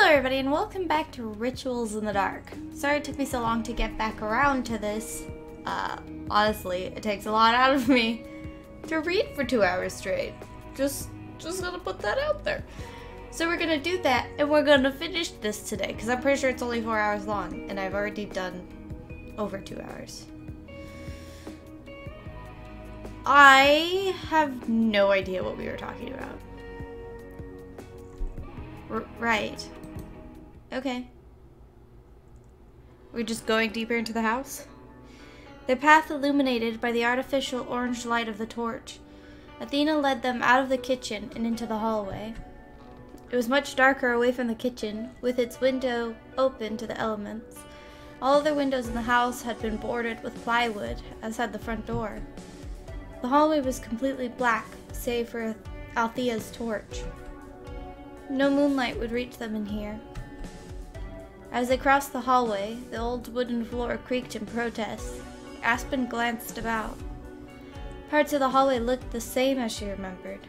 everybody, and welcome back to Rituals in the Dark. Sorry it took me so long to get back around to this. Honestly, it takes a lot out of me to read for 2 hours straight. Just gonna put that out there. So we're gonna do that, and we're gonna finish this today, because I'm pretty sure it's only 4 hours long, and I've already done over 2 hours. I have no idea what we were talking about. Right. Okay. We're just going deeper into the house? Their path illuminated by the artificial orange light of the torch, Athena led them out of the kitchen and into the hallway. It was much darker away from the kitchen, with its window open to the elements. All other windows in the house had been boarded with plywood, as had the front door. The hallway was completely black, save for Althea's torch. No moonlight would reach them in here. As they crossed the hallway, the old wooden floor creaked in protest. Aspen glanced about. Parts of the hallway looked the same as she remembered.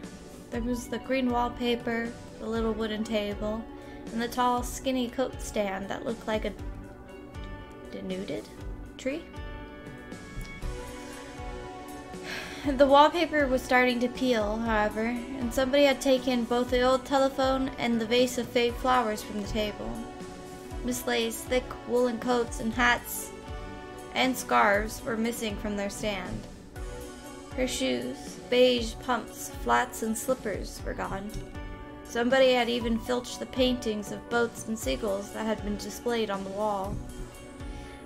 There was the green wallpaper, the little wooden table, and the tall, skinny coat stand that looked like a denuded tree. The wallpaper was starting to peel, however, and somebody had taken both the old telephone and the vase of fake flowers from the table. Miss Lay's thick woolen coats and hats and scarves were missing from their stand. Her shoes, beige pumps, flats, and slippers were gone. Somebody had even filched the paintings of boats and seagulls that had been displayed on the wall.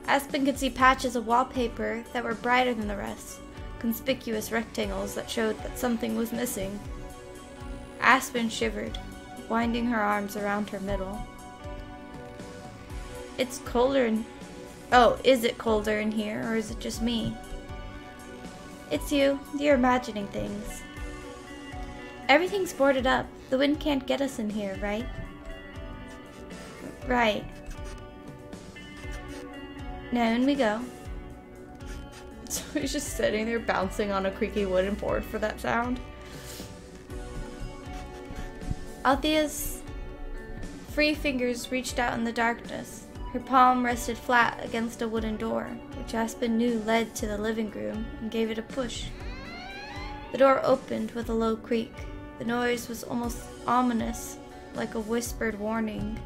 Aspen could see patches of wallpaper that were brighter than the rest. Conspicuous rectangles that showed that something was missing. Aspen shivered, winding her arms around her middle. It's colder in... Oh, is it colder in here, or is it just me? It's you. You're imagining things. Everything's boarded up. The wind can't get us in here, right? Right. Now in we go. So he's just sitting there bouncing on a creaky wooden board for that sound. Althea's free fingers reached out in the darkness. Her palm rested flat against a wooden door, which Aspen knew led to the living room, and gave it a push. The door opened with a low creak. The noise was almost ominous, like a whispered warning.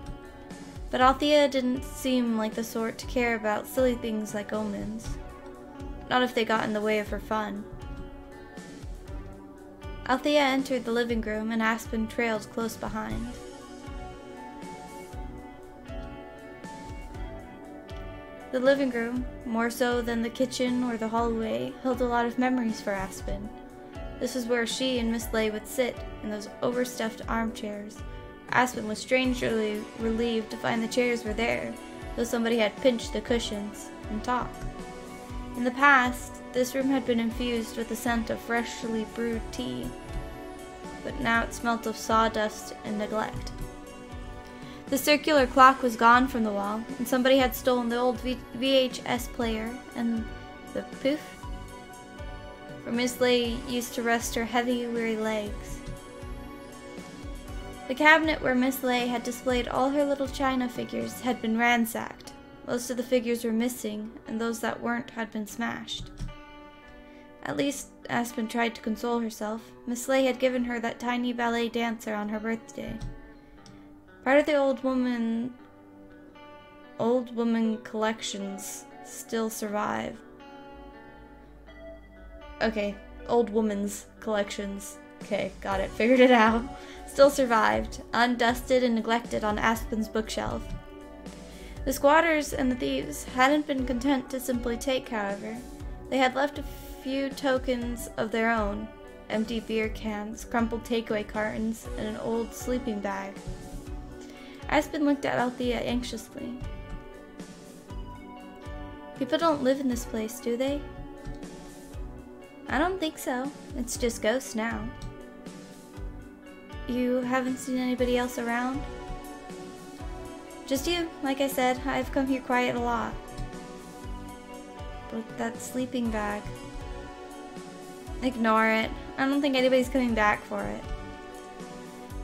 But Althea didn't seem like the sort to care about silly things like omens. Not if they got in the way of her fun. Althea entered the living room, and Aspen trailed close behind. The living room, more so than the kitchen or the hallway, held a lot of memories for Aspen. This was where she and Miss Lay would sit, in those overstuffed armchairs. Aspen was strangely relieved to find the chairs were there, though somebody had pinched the cushions, and talk. In the past, this room had been infused with the scent of freshly brewed tea, but now it smelt of sawdust and neglect. The circular clock was gone from the wall, and somebody had stolen the old VHS player and the poof, where Miss Lay used to rest her heavy, weary legs. The cabinet where Miss Lay had displayed all her little china figures had been ransacked. Most of the figures were missing, and those that weren't had been smashed. At least, Aspen tried to console herself. Miss Lay had given her that tiny ballet dancer on her birthday. Part of the old woman collections still survive. Okay, old woman's collections. Okay, got it, figured it out. Still survived, undusted and neglected on Aspen's bookshelf. The squatters and the thieves hadn't been content to simply take, however. They had left a few tokens of their own: empty beer cans, crumpled takeaway cartons, and an old sleeping bag. Aspen looked at Althea anxiously. People don't live in this place, do they? I don't think so. It's just ghosts now. You haven't seen anybody else around? Just you. Like I said, I've come here quiet a lot. But that sleeping bag... Ignore it. I don't think anybody's coming back for it.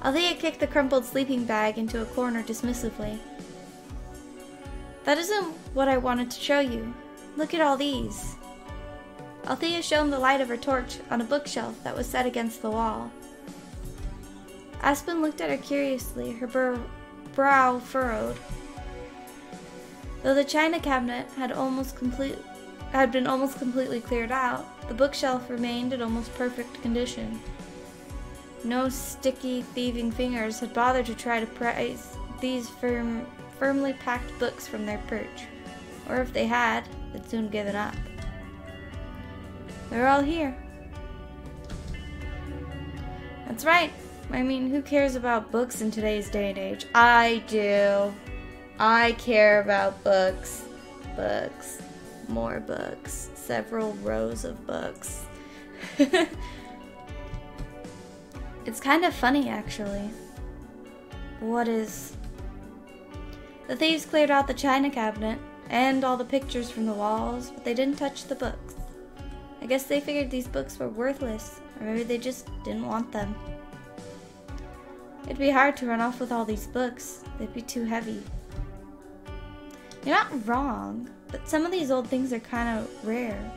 Althea kicked the crumpled sleeping bag into a corner dismissively. That isn't what I wanted to show you. Look at all these. Althea shone the light of her torch on a bookshelf that was set against the wall. Aspen looked at her curiously, her brow furrowed. Though the china cabinet had been almost completely cleared out, the bookshelf remained in almost perfect condition. No sticky, thieving fingers had bothered to try to prise these firmly packed books from their perch, or if they had, they'd soon given up. They're all here. That's right. I mean, who cares about books in today's day and age? I do. I care about books. Books. More books. Several rows of books. It's kind of funny, actually. What is... The thieves cleared out the china cabinet and all the pictures from the walls, but they didn't touch the books. I guess they figured these books were worthless, or maybe they just didn't want them. It'd be hard to run off with all these books. They'd be too heavy. You're not wrong, but some of these old things are kind of rare.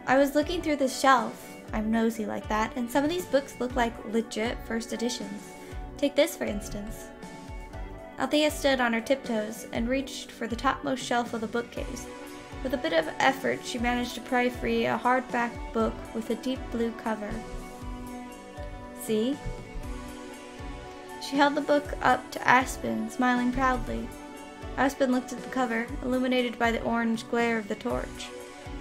I was looking through this shelf. I'm nosy like that, and some of these books look like legit first editions. Take this, for instance. Althea stood on her tiptoes and reached for the topmost shelf of the bookcase. With a bit of effort, she managed to pry free a hardback book with a deep blue cover. See? She held the book up to Aspen, smiling proudly. Aspen looked at the cover, illuminated by the orange glare of the torch.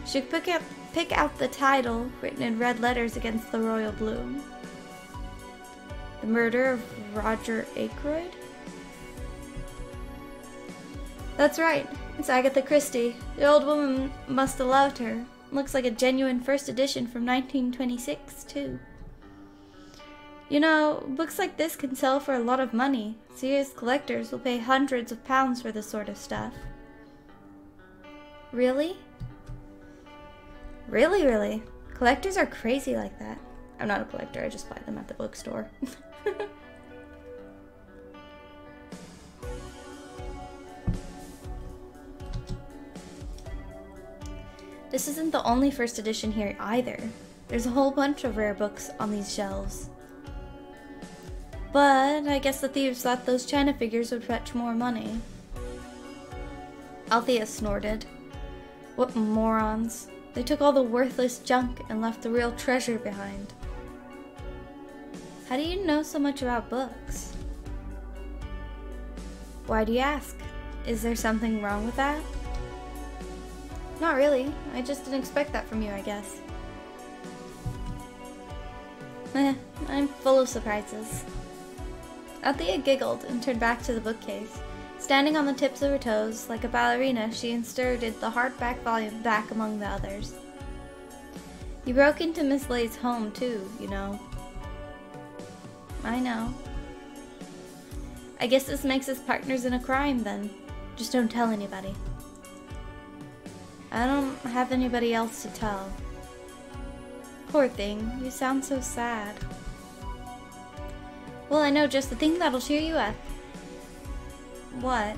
She could pick out the title, written in red letters against the royal blue. The Murder of Roger Ackroyd? That's right. It's Agatha Christie. The old woman must have loved her. Looks like a genuine first edition from 1926, too. You know, books like this can sell for a lot of money. Serious collectors will pay hundreds of pounds for this sort of stuff. Really? Really? Collectors are crazy like that. I'm not a collector, I just buy them at the bookstore. This isn't the only first edition here either. There's a whole bunch of rare books on these shelves. But I guess the thieves thought those china figures would fetch more money. Althea snorted. What morons. They took all the worthless junk and left the real treasure behind. How do you know so much about books? Why do you ask? Is there something wrong with that? Not really. I just didn't expect that from you, I guess. I'm full of surprises. Althea giggled and turned back to the bookcase. Standing on the tips of her toes, like a ballerina, she inserted the hardback volume back among the others. You broke into Miss Lay's home, too, you know. I know. I guess this makes us partners in a crime, then. Just don't tell anybody. I don't have anybody else to tell. Poor thing, you sound so sad. Well, I know just the thing that'll cheer you up. What?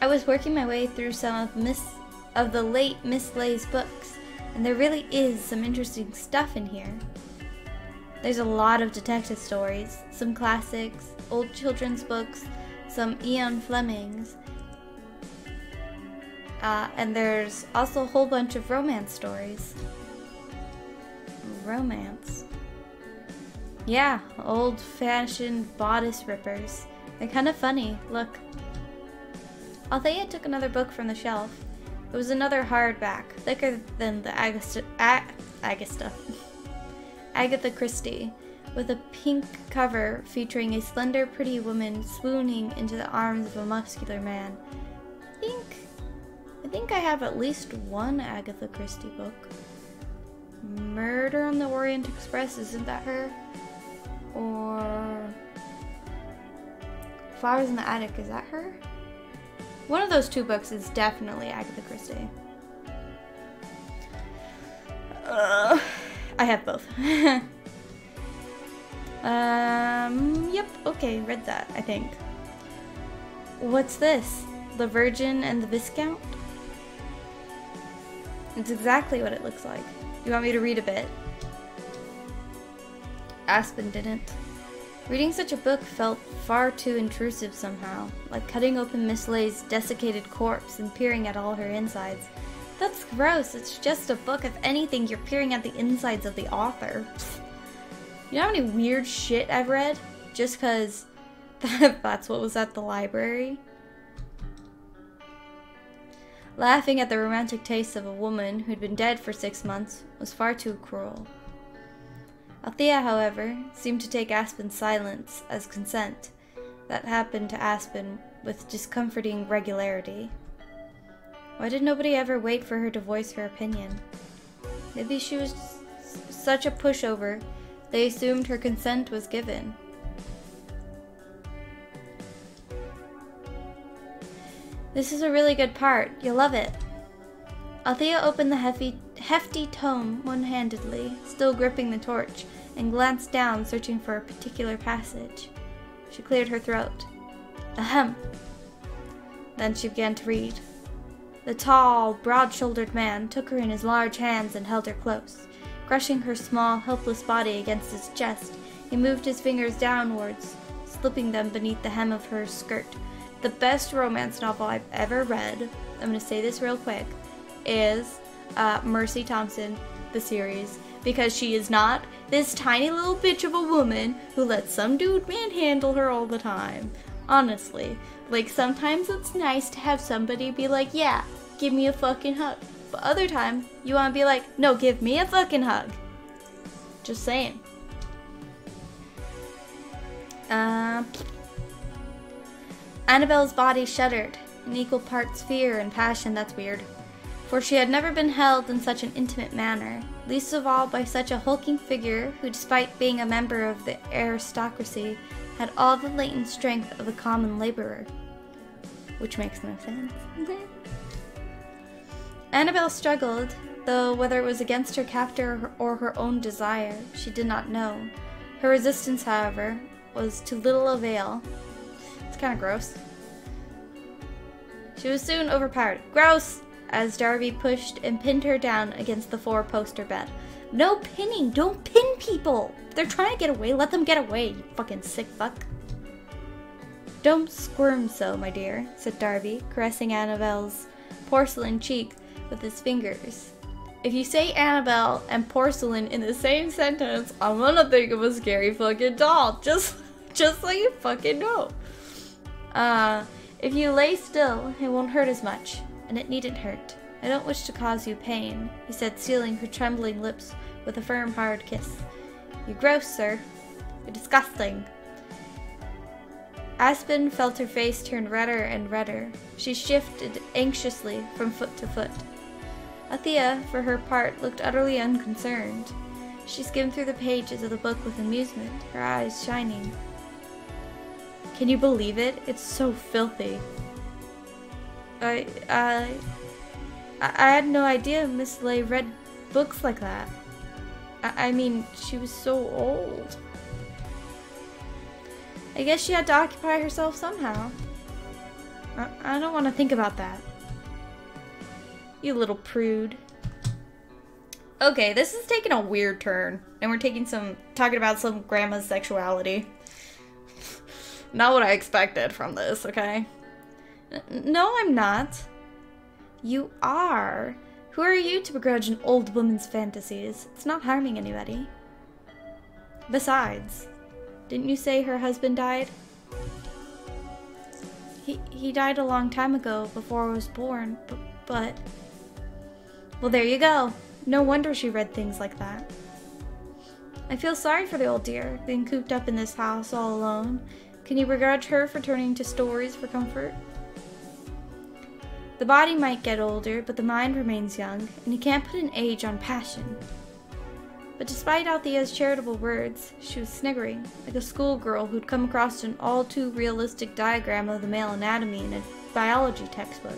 I was working my way through some of the late Miss Lay's books, and there really is some interesting stuff in here. There's a lot of detective stories, some classics, old children's books, some Ian Fleming's, and there's also a whole bunch of romance stories. Romance? Yeah, old-fashioned bodice rippers. They're kind of funny. Look. Althea took another book from the shelf. It was another hardback, thicker than the Agatha Christie, with a pink cover featuring a slender, pretty woman swooning into the arms of a muscular man. I think I have at least one Agatha Christie book. Murder on the Orient Express, isn't that her? Or Flowers in the Attic, is that her? One of those two books is definitely Agatha Christie. I have both. Yep, okay, read that, I think. What's this? The Virgin and the Viscount? It's exactly what it looks like. You want me to read a bit? Aspen didn't. Reading such a book felt far too intrusive somehow, like cutting open Miss Lay's desiccated corpse and peering at all her insides. That's gross, it's just a book. If anything, you're peering at the insides of the author. You know how many weird shit I've read? Just cause that's what was at the library? Laughing at the romantic taste of a woman who'd been dead for 6 months was far too cruel. Althea, however, seemed to take Aspen's silence as consent. That happened to Aspen with discomforting regularity. Why did nobody ever wait for her to voice her opinion? Maybe she was such a pushover, they assumed her consent was given. This is a really good part. You'll love it. Althea opened the hefty tome one-handedly, still gripping the torch, and glanced down, searching for a particular passage. She cleared her throat. Ahem. Then she began to read. The tall, broad-shouldered man took her in his large hands and held her close. Crushing her small, helpless body against his chest, he moved his fingers downwards, slipping them beneath the hem of her skirt. The best romance novel I've ever read, I'm going to say this real quick, is Mercy Thompson, the series, because she is not this tiny little bitch of a woman who lets some dude manhandle her all the time. Honestly, like sometimes it's nice to have somebody be like, yeah, give me a fucking hug. But other times, you want to be like, no, give me a fucking hug. Just saying. Annabelle's body shuddered, in equal parts fear and passion. That's weird. For she had never been held in such an intimate manner, least of all by such a hulking figure who, despite being a member of the aristocracy, had all the latent strength of a common laborer. Which makes no sense. Annabelle struggled, though whether it was against her captor or her own desire, she did not know. Her resistance, however, was to little avail. It's kind of gross. She was soon overpowered. Gross! As Darby pushed and pinned her down against the four-poster bed. No pinning! Don't pin people! If they're trying to get away, let them get away, you fucking sick fuck. Don't squirm so, my dear, said Darby, caressing Annabelle's porcelain cheek with his fingers. If you say Annabelle and porcelain in the same sentence, I'm gonna think of a scary fucking doll. Just so you fucking know. If you lay still, it won't hurt as much, and it needn't hurt. I don't wish to cause you pain, he said, sealing her trembling lips with a firm, hard kiss. You're gross, sir. You're disgusting. Aspen felt her face turn redder and redder. She shifted anxiously from foot to foot. Althea, for her part, looked utterly unconcerned. She skimmed through the pages of the book with amusement, her eyes shining. Can you believe it? It's so filthy. I had no idea Miss Lay read books like that. I mean, she was so old. I guess she had to occupy herself somehow. I don't want to think about that. You little prude. Okay, this is taking a weird turn. And we're talking about some grandma's sexuality. Not what I expected from this, okay? No, I'm not. You are. Who are you to begrudge an old woman's fantasies? It's not harming anybody. Besides, didn't you say her husband died? He died a long time ago, before I was born, but... Well, there you go. No wonder she read things like that. I feel sorry for the old dear, being cooped up in this house all alone. Can you begrudge her for turning to stories for comfort? The body might get older, but the mind remains young, and you can't put an age on passion. But despite Althea's charitable words, she was sniggering, like a schoolgirl who'd come across an all-too-realistic diagram of the male anatomy in a biology textbook.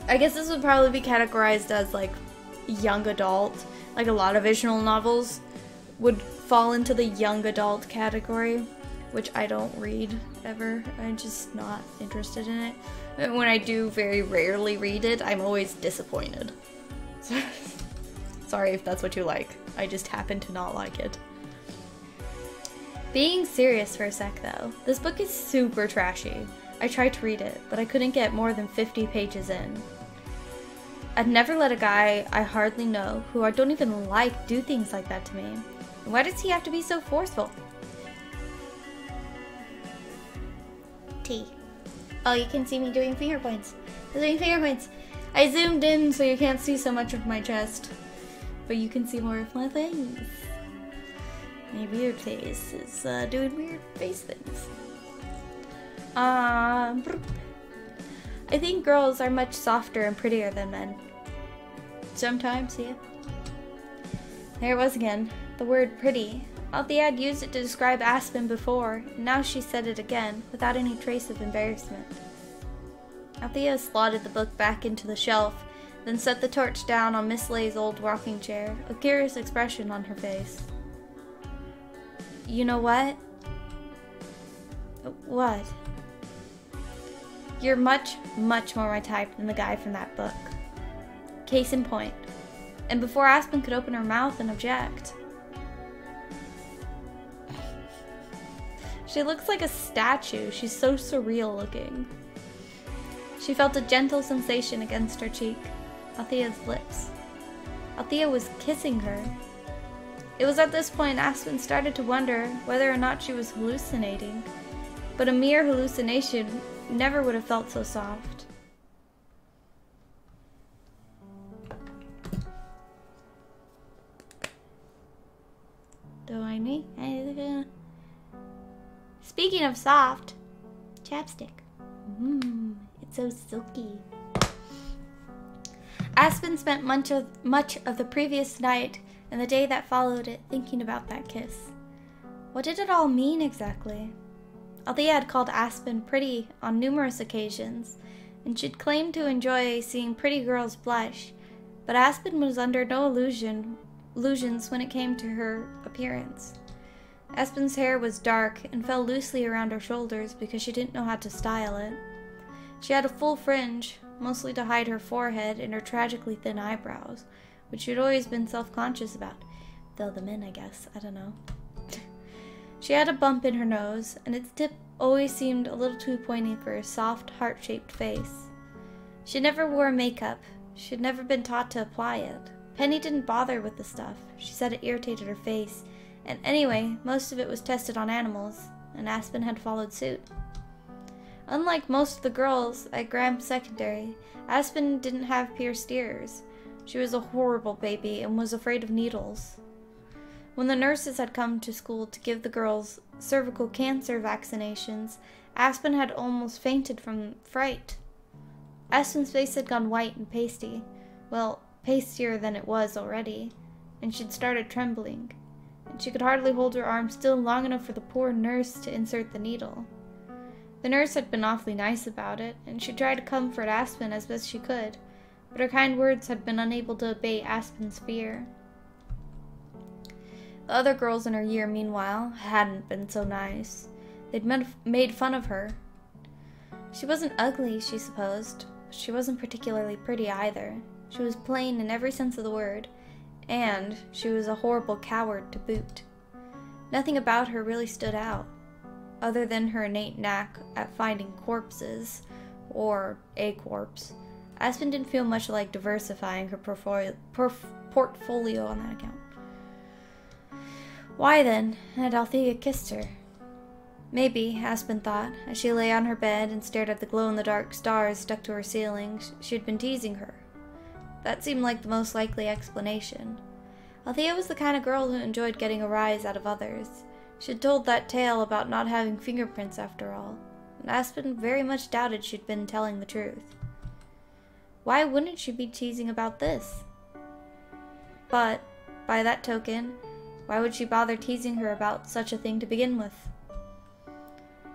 I guess this would probably be categorized as like young adult. Like a lot of visual novels would fall into the young adult category, which I don't read ever. I'm just not interested in it. When I do very rarely read it, I'm always disappointed. Sorry if that's what you like. I just happen to not like it. Being serious for a sec though, this book is super trashy. I tried to read it, but I couldn't get more than 50 pages in. I'd never let a guy I hardly know, who I don't even like, do things like that to me. Why does he have to be so forceful? T. Oh, you can see me doing finger points. I'm doing finger points. I zoomed in so you can't see so much of my chest, but you can see more of my face. My weird face is doing weird face things. I think girls are much softer and prettier than men. Sometimes, yeah. There it was again, the word pretty. Althea had used it to describe Aspen before, and now she said it again, without any trace of embarrassment. Althea slotted the book back into the shelf, then set the torch down on Miss Lay's old rocking chair, a curious expression on her face. You know what? What? You're much, much more my type than the guy from that book. Case in point. And before Aspen could open her mouth and object, she looks like a statue. She's so surreal looking. She felt a gentle sensation against her cheek, Althea's lips. Althea was kissing her. It was at this point Aspen started to wonder whether or not she was hallucinating, but a mere hallucination never would have felt so soft. Do I need anything? Speaking of soft, chapstick. It's so silky. Aspen spent much of the previous night and the day that followed it thinking about that kiss. What did it all mean exactly? Althea had called Aspen pretty on numerous occasions, and she'd claimed to enjoy seeing pretty girls blush, but Aspen was under no illusions when it came to her appearance. Aspen's hair was dark and fell loosely around her shoulders because she didn't know how to style it. She had a full fringe, mostly to hide her forehead and her tragically thin eyebrows, which she'd always been self-conscious about. Though the men, I guess. I don't know. She had a bump in her nose, and its tip always seemed a little too pointy for her soft, heart-shaped face. She never wore makeup. She'd never been taught to apply it. Penny didn't bother with the stuff. She said it irritated her face, and anyway, most of it was tested on animals, and Aspen had followed suit. Unlike most of the girls at Graham Secondary, Aspen didn't have pierced ears. She was a horrible baby and was afraid of needles. When the nurses had come to school to give the girls cervical cancer vaccinations, Aspen had almost fainted from fright. Aspen's face had gone white and pasty, well, pastier than it was already, and she'd started trembling, and she could hardly hold her arm still long enough for the poor nurse to insert the needle. The nurse had been awfully nice about it, and she tried to comfort Aspen as best she could, but her kind words had been unable to abate Aspen's fear. The other girls in her year, meanwhile, hadn't been so nice. They'd made fun of her. She wasn't ugly, she supposed, but she wasn't particularly pretty either. She was plain in every sense of the word, and she was a horrible coward to boot. Nothing about her really stood out, other than her innate knack at finding corpses, or a corpse. Aspen didn't feel much like diversifying her portfolio on that account. Why then had Althea kissed her? Maybe, Aspen thought, as she lay on her bed and stared at the glow-in-the-dark stars stuck to her ceiling, she'd been teasing her. That seemed like the most likely explanation. Althea was the kind of girl who enjoyed getting a rise out of others. She'd told that tale about not having fingerprints after all, and Aspen very much doubted she'd been telling the truth. Why wouldn't she be teasing about this? But, by that token, why would she bother teasing her about such a thing to begin with?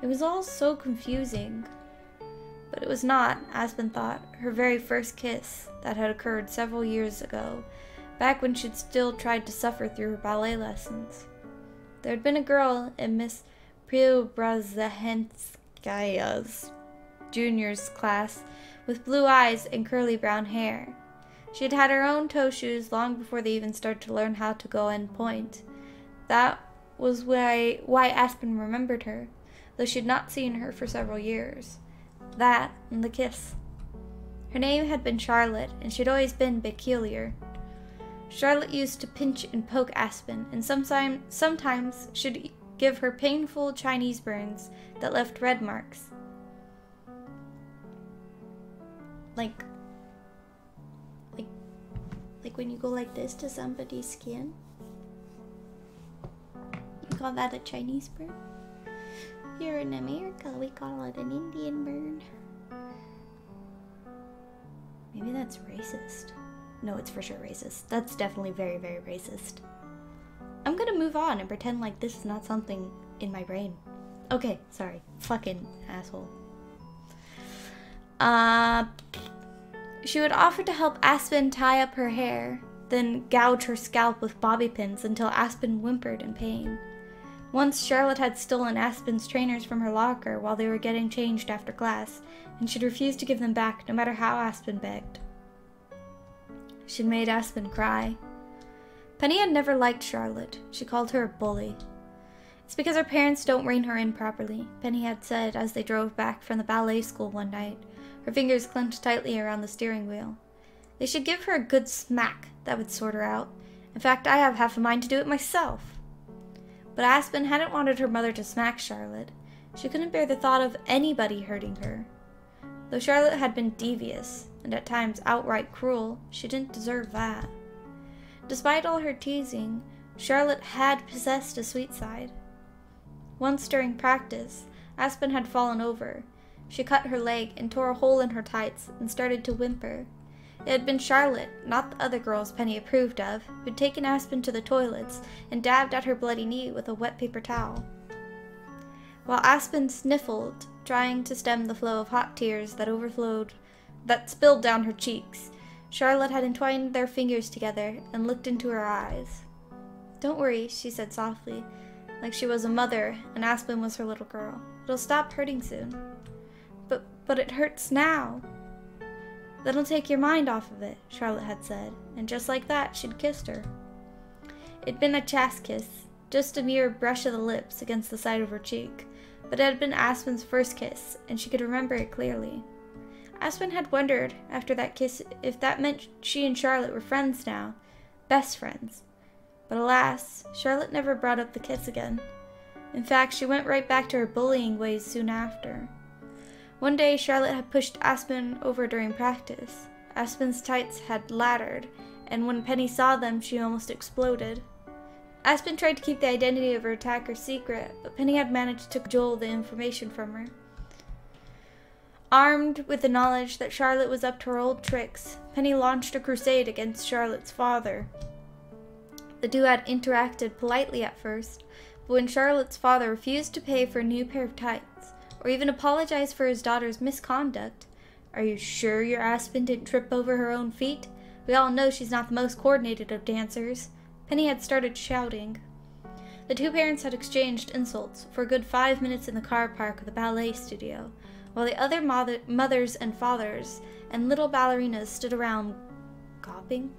It was all so confusing. But it was not, Aspen thought, her very first kiss that had occurred several years ago, back when she'd still tried to suffer through her ballet lessons. There had been a girl in Miss Preobrazhenskaya's junior's class with blue eyes and curly brown hair. She had had her own toe shoes long before they even started to learn how to go and point. That was why Aspen remembered her, though she had not seen her for several years. That and the kiss. Her name had been Charlotte, and she'd always been peculiar. Charlotte used to pinch and poke Aspen, and sometimes she'd give her painful Chinese burns that left red marks. Like when you go like this to somebody's skin. You call that a Chinese burn? Here in America, we call it an Indian burn. Maybe that's racist. No, it's for sure racist. That's definitely very, very racist. I'm gonna move on and pretend like this is not something in my brain. Okay, sorry. Fucking asshole. She would offer to help Aspen tie up her hair, then gouge her scalp with bobby pins until Aspen whimpered in pain. Once Charlotte had stolen Aspen's trainers from her locker while they were getting changed after class, and she'd refused to give them back no matter how Aspen begged. She'd made Aspen cry. Penny had never liked Charlotte. She called her a bully. It's because her parents don't rein her in properly, Penny had said as they drove back from the ballet school one night, her fingers clenched tightly around the steering wheel. They should give her a good smack. That would sort her out. In fact, I have half a mind to do it myself. But Aspen hadn't wanted her mother to smack Charlotte. She couldn't bear the thought of anybody hurting her. Though Charlotte had been devious, and at times outright cruel, she didn't deserve that. Despite all her teasing, Charlotte had possessed a sweet side. Once during practice, Aspen had fallen over. She cut her leg and tore a hole in her tights and started to whimper. It had been Charlotte, not the other girls Penny approved of, who'd taken Aspen to the toilets and dabbed at her bloody knee with a wet paper towel. While Aspen sniffled, trying to stem the flow of hot tears that spilled down her cheeks, Charlotte had entwined their fingers together and looked into her eyes. "Don't worry," she said softly, like she was a mother and Aspen was her little girl. "It'll stop hurting soon." But it hurts now." "That'll take your mind off of it," Charlotte had said, and just like that, she'd kissed her. It'd been a chaste kiss, just a mere brush of the lips against the side of her cheek, but it had been Aspen's first kiss, and she could remember it clearly. Aspen had wondered, after that kiss, if that meant she and Charlotte were friends now, best friends. But alas, Charlotte never brought up the kiss again. In fact, she went right back to her bullying ways soon after. One day, Charlotte had pushed Aspen over during practice. Aspen's tights had laddered, and when Penny saw them, she almost exploded. Aspen tried to keep the identity of her attacker secret, but Penny had managed to cajole the information from her. Armed with the knowledge that Charlotte was up to her old tricks, Penny launched a crusade against Charlotte's father. The two had interacted politely at first, but when Charlotte's father refused to pay for a new pair of tights, or even apologize for his daughter's misconduct. "Are you sure your Aspen didn't trip over her own feet? We all know she's not the most coordinated of dancers." Penny had started shouting. The two parents had exchanged insults for a good 5 minutes in the car park of the ballet studio, while the other mothers and fathers and little ballerinas stood around, gawping.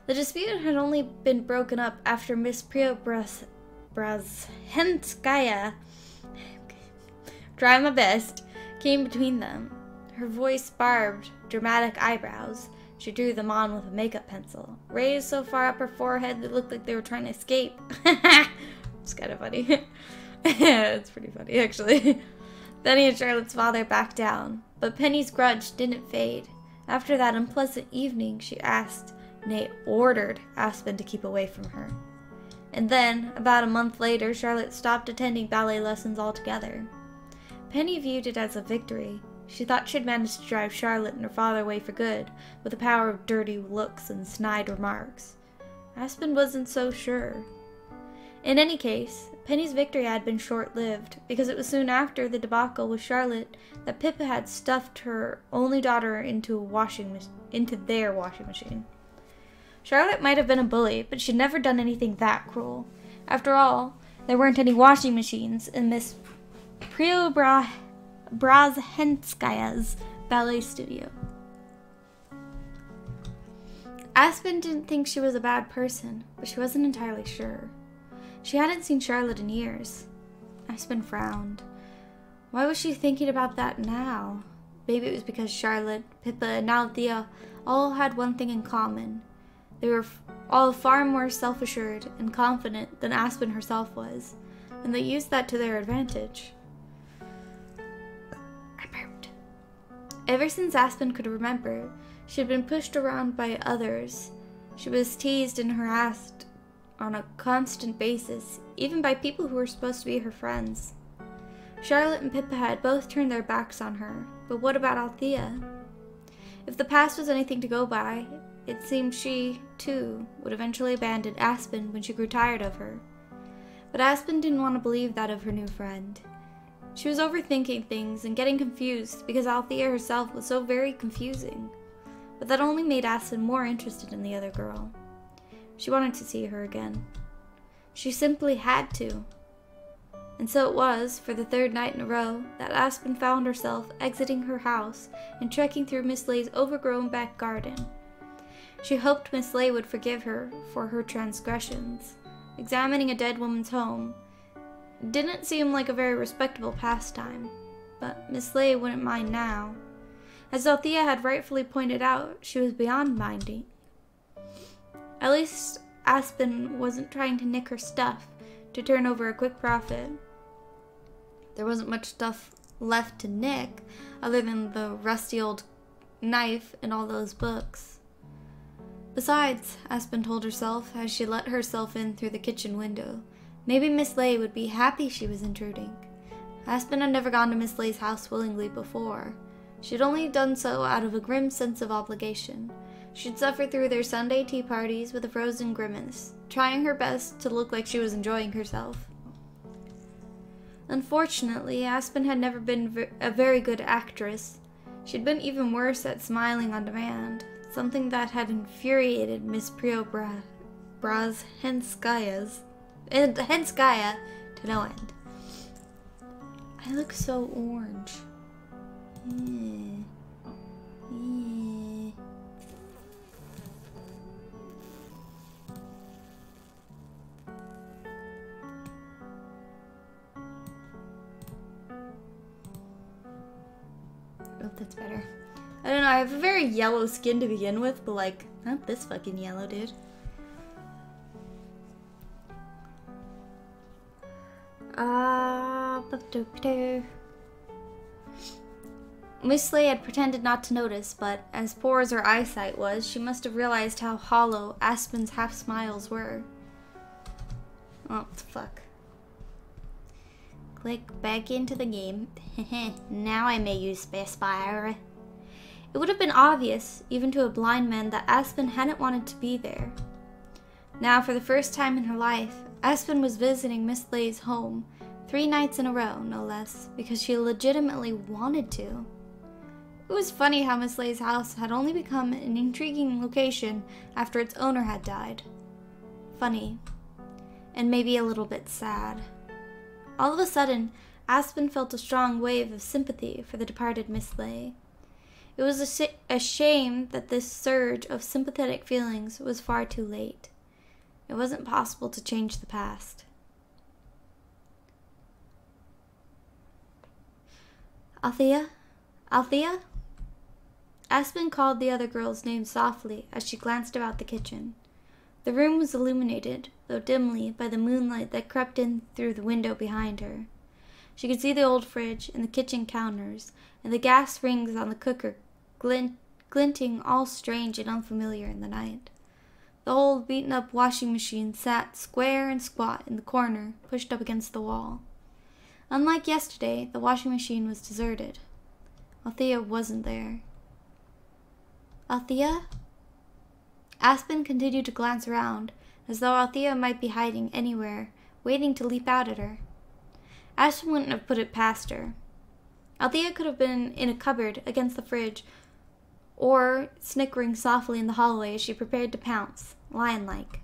The dispute had only been broken up after Miss Preobrazhenskaya, try my best, came between them. Her voice barbed, dramatic eyebrows. She drew them on with a makeup pencil, raised so far up her forehead they looked like they were trying to escape. It's kind of funny. It's pretty funny, actually. Penny and Charlotte's father backed down, but Penny's grudge didn't fade. After that unpleasant evening, she asked, nay, ordered Aspen to keep away from her. And then, about a month later, Charlotte stopped attending ballet lessons altogether. Penny viewed it as a victory. She thought she'd managed to drive Charlotte and her father away for good, with the power of dirty looks and snide remarks. Aspen wasn't so sure. In any case, Penny's victory had been short-lived, because it was soon after the debacle with Charlotte that Pippa had stuffed her only daughter into their washing machine. Charlotte might have been a bully, but she'd never done anything that cruel. After all, there weren't any washing machines in Miss Preobrazhenskaya's ballet studio. Aspen didn't think she was a bad person, but she wasn't entirely sure. She hadn't seen Charlotte in years. Aspen frowned. Why was she thinking about that now? Maybe it was because Charlotte, Pippa, and Althea all had one thing in common. They were all far more self-assured and confident than Aspen herself was, and they used that to their advantage. I burped. Ever since Aspen could remember, she had been pushed around by others. She was teased and harassed on a constant basis, even by people who were supposed to be her friends. Charlotte and Pippa had both turned their backs on her, but what about Althea? If the past was anything to go by, it seemed she, too, would eventually abandon Aspen when she grew tired of her. But Aspen didn't want to believe that of her new friend. She was overthinking things and getting confused because Althea herself was so very confusing. But that only made Aspen more interested in the other girl. She wanted to see her again. She simply had to. And so it was, for the third night in a row, that Aspen found herself exiting her house and trekking through Miss Lay's overgrown back garden. She hoped Miss Lay would forgive her for her transgressions. Examining a dead woman's home didn't seem like a very respectable pastime, but Miss Lay wouldn't mind now. As Althea had rightfully pointed out, she was beyond minding. At least Aspen wasn't trying to nick her stuff to turn over a quick profit. There wasn't much stuff left to nick other than the rusty old knife and all those books. Besides, Aspen told herself as she let herself in through the kitchen window, maybe Miss Lay would be happy she was intruding. Aspen had never gone to Miss Lay's house willingly before. She'd only done so out of a grim sense of obligation. She'd suffered through their Sunday tea parties with a frozen grimace, trying her best to look like she was enjoying herself. Unfortunately, Aspen had never been a very good actress. She'd been even worse at smiling on demand, something that had infuriated Miss Preobrazhenskaya to no end. I look so orange. Oh, that's better. I don't know, I have a very yellow skin to begin with, but like, not this fucking yellow, dude. Miss Lay had pretended not to notice, but as poor as her eyesight was, she must have realized how hollow Aspen's half-smiles were. Oh, fuck. Click back into the game. Now I may use spacebar. It would have been obvious, even to a blind man, that Aspen hadn't wanted to be there. Now, for the first time in her life, Aspen was visiting Miss Lay's home, 3 nights in a row, no less, because she legitimately wanted to. It was funny how Miss Lay's house had only become an intriguing location after its owner had died. Funny. And maybe a little bit sad. All of a sudden, Aspen felt a strong wave of sympathy for the departed Miss Lay. It was a shame that this surge of sympathetic feelings was far too late. It wasn't possible to change the past. Althea? Althea? Aspen called the other girl's name softly as she glanced about the kitchen. The room was illuminated, though dimly, by the moonlight that crept in through the window behind her. She could see the old fridge and the kitchen counters, and the gas rings on the cooker glinting all strange and unfamiliar in the night. The old beaten-up washing machine sat square and squat in the corner, pushed up against the wall. Unlike yesterday, the washing machine was deserted. Althea wasn't there. Althea? Aspen continued to glance around, as though Althea might be hiding anywhere waiting to leap out at her. Aspen wouldn't have put it past her. Althea could have been in a cupboard against the fridge, or snickering softly in the hallway as she prepared to pounce, lion-like.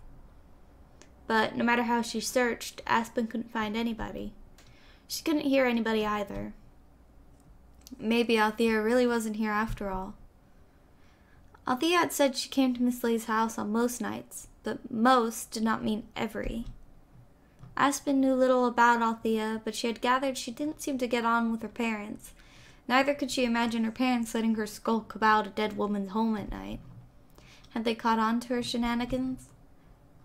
But no matter how she searched, Aspen couldn't find anybody. She couldn't hear anybody either. Maybe Althea really wasn't here after all. Althea had said she came to Miss Lay's house on most nights, but most did not mean every. Aspen knew little about Althea, but she had gathered she didn't seem to get on with her parents. Neither could she imagine her parents letting her skulk about a dead woman's home at night. Had they caught on to her shenanigans?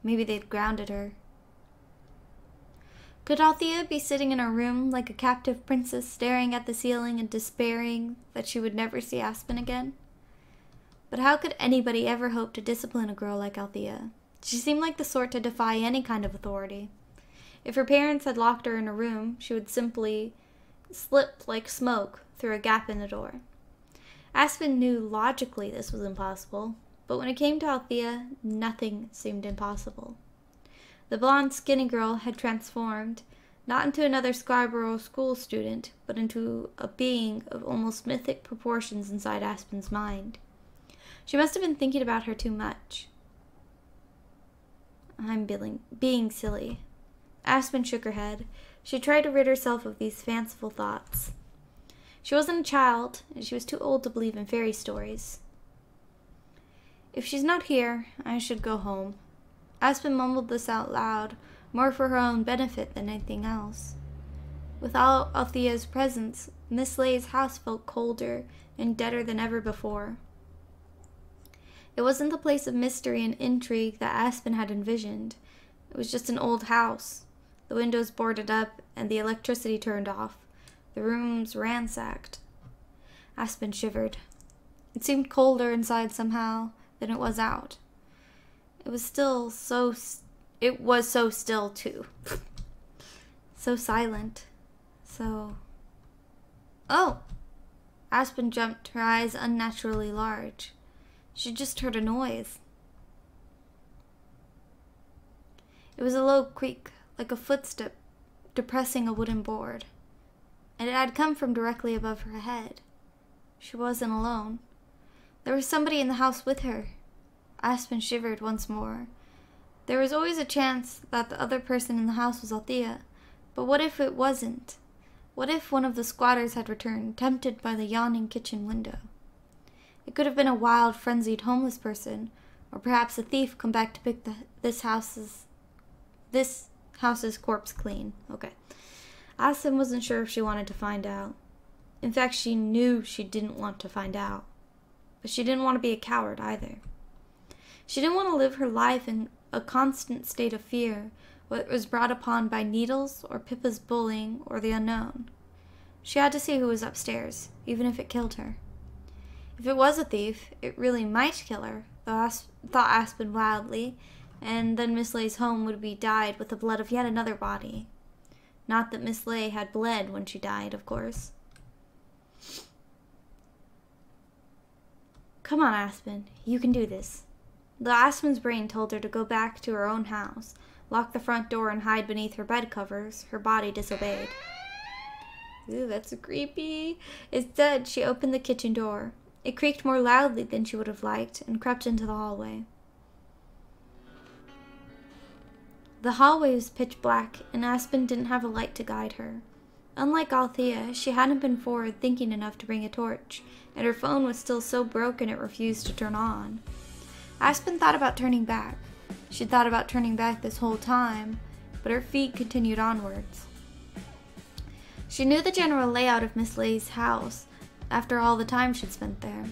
Maybe they'd grounded her. Could Althea be sitting in her room like a captive princess, staring at the ceiling and despairing that she would never see Aspen again? But how could anybody ever hope to discipline a girl like Althea? She seemed like the sort to defy any kind of authority. If her parents had locked her in a room, she would simply slip like smoke through a gap in the door. Aspen knew logically this was impossible, but when it came to Althea, nothing seemed impossible. The blonde, skinny girl had transformed, not into another Scarborough school student, but into a being of almost mythic proportions inside Aspen's mind. She must have been thinking about her too much. I'm being silly. Aspen shook her head. She tried to rid herself of these fanciful thoughts. She wasn't a child, and she was too old to believe in fairy stories. If she's not here, I should go home. Aspen mumbled this out loud, more for her own benefit than anything else. Without Althea's presence, Miss Lay's house felt colder and deader than ever before. It wasn't the place of mystery and intrigue that Aspen had envisioned. It was just an old house, the windows boarded up and the electricity turned off, the rooms ransacked. Aspen shivered. It seemed colder inside somehow than it was out. It was so still, too. So silent. Oh! Aspen jumped, her eyes unnaturally large. She just heard a noise. It was a low creak, like a footstep depressing a wooden board. And it had come from directly above her head. She wasn't alone. There was somebody in the house with her. Aspen shivered once more. There was always a chance that the other person in the house was Althea, but what if it wasn't? What if one of the squatters had returned, tempted by the yawning kitchen window? It could have been a wild, frenzied homeless person, or perhaps a thief come back to pick this house's corpse clean. Okay. Aspen wasn't sure if she wanted to find out. In fact, she knew she didn't want to find out. But she didn't want to be a coward either. She didn't want to live her life in a constant state of fear, whether it was brought upon by needles or Pippa's bullying or the unknown. She had to see who was upstairs, even if it killed her. If it was a thief, it really might kill her, thought Aspen wildly, and then Miss Lay's home would be dyed with the blood of yet another body. Not that Miss Lay had bled when she died, of course. Come on, Aspen. You can do this. Though Aspen's brain told her to go back to her own house, lock the front door, and hide beneath her bed covers, her body disobeyed. Ooh, that's creepy. Instead, she opened the kitchen door. It creaked more loudly than she would have liked and crept into the hallway. The hallway was pitch black, and Aspen didn't have a light to guide her. Unlike Althea, she hadn't been forward-thinking enough to bring a torch, and her phone was still so broken it refused to turn on. Aspen thought about turning back. She'd thought about turning back this whole time, but her feet continued onwards. She knew the general layout of Miss Lay's house, after all the time she'd spent there.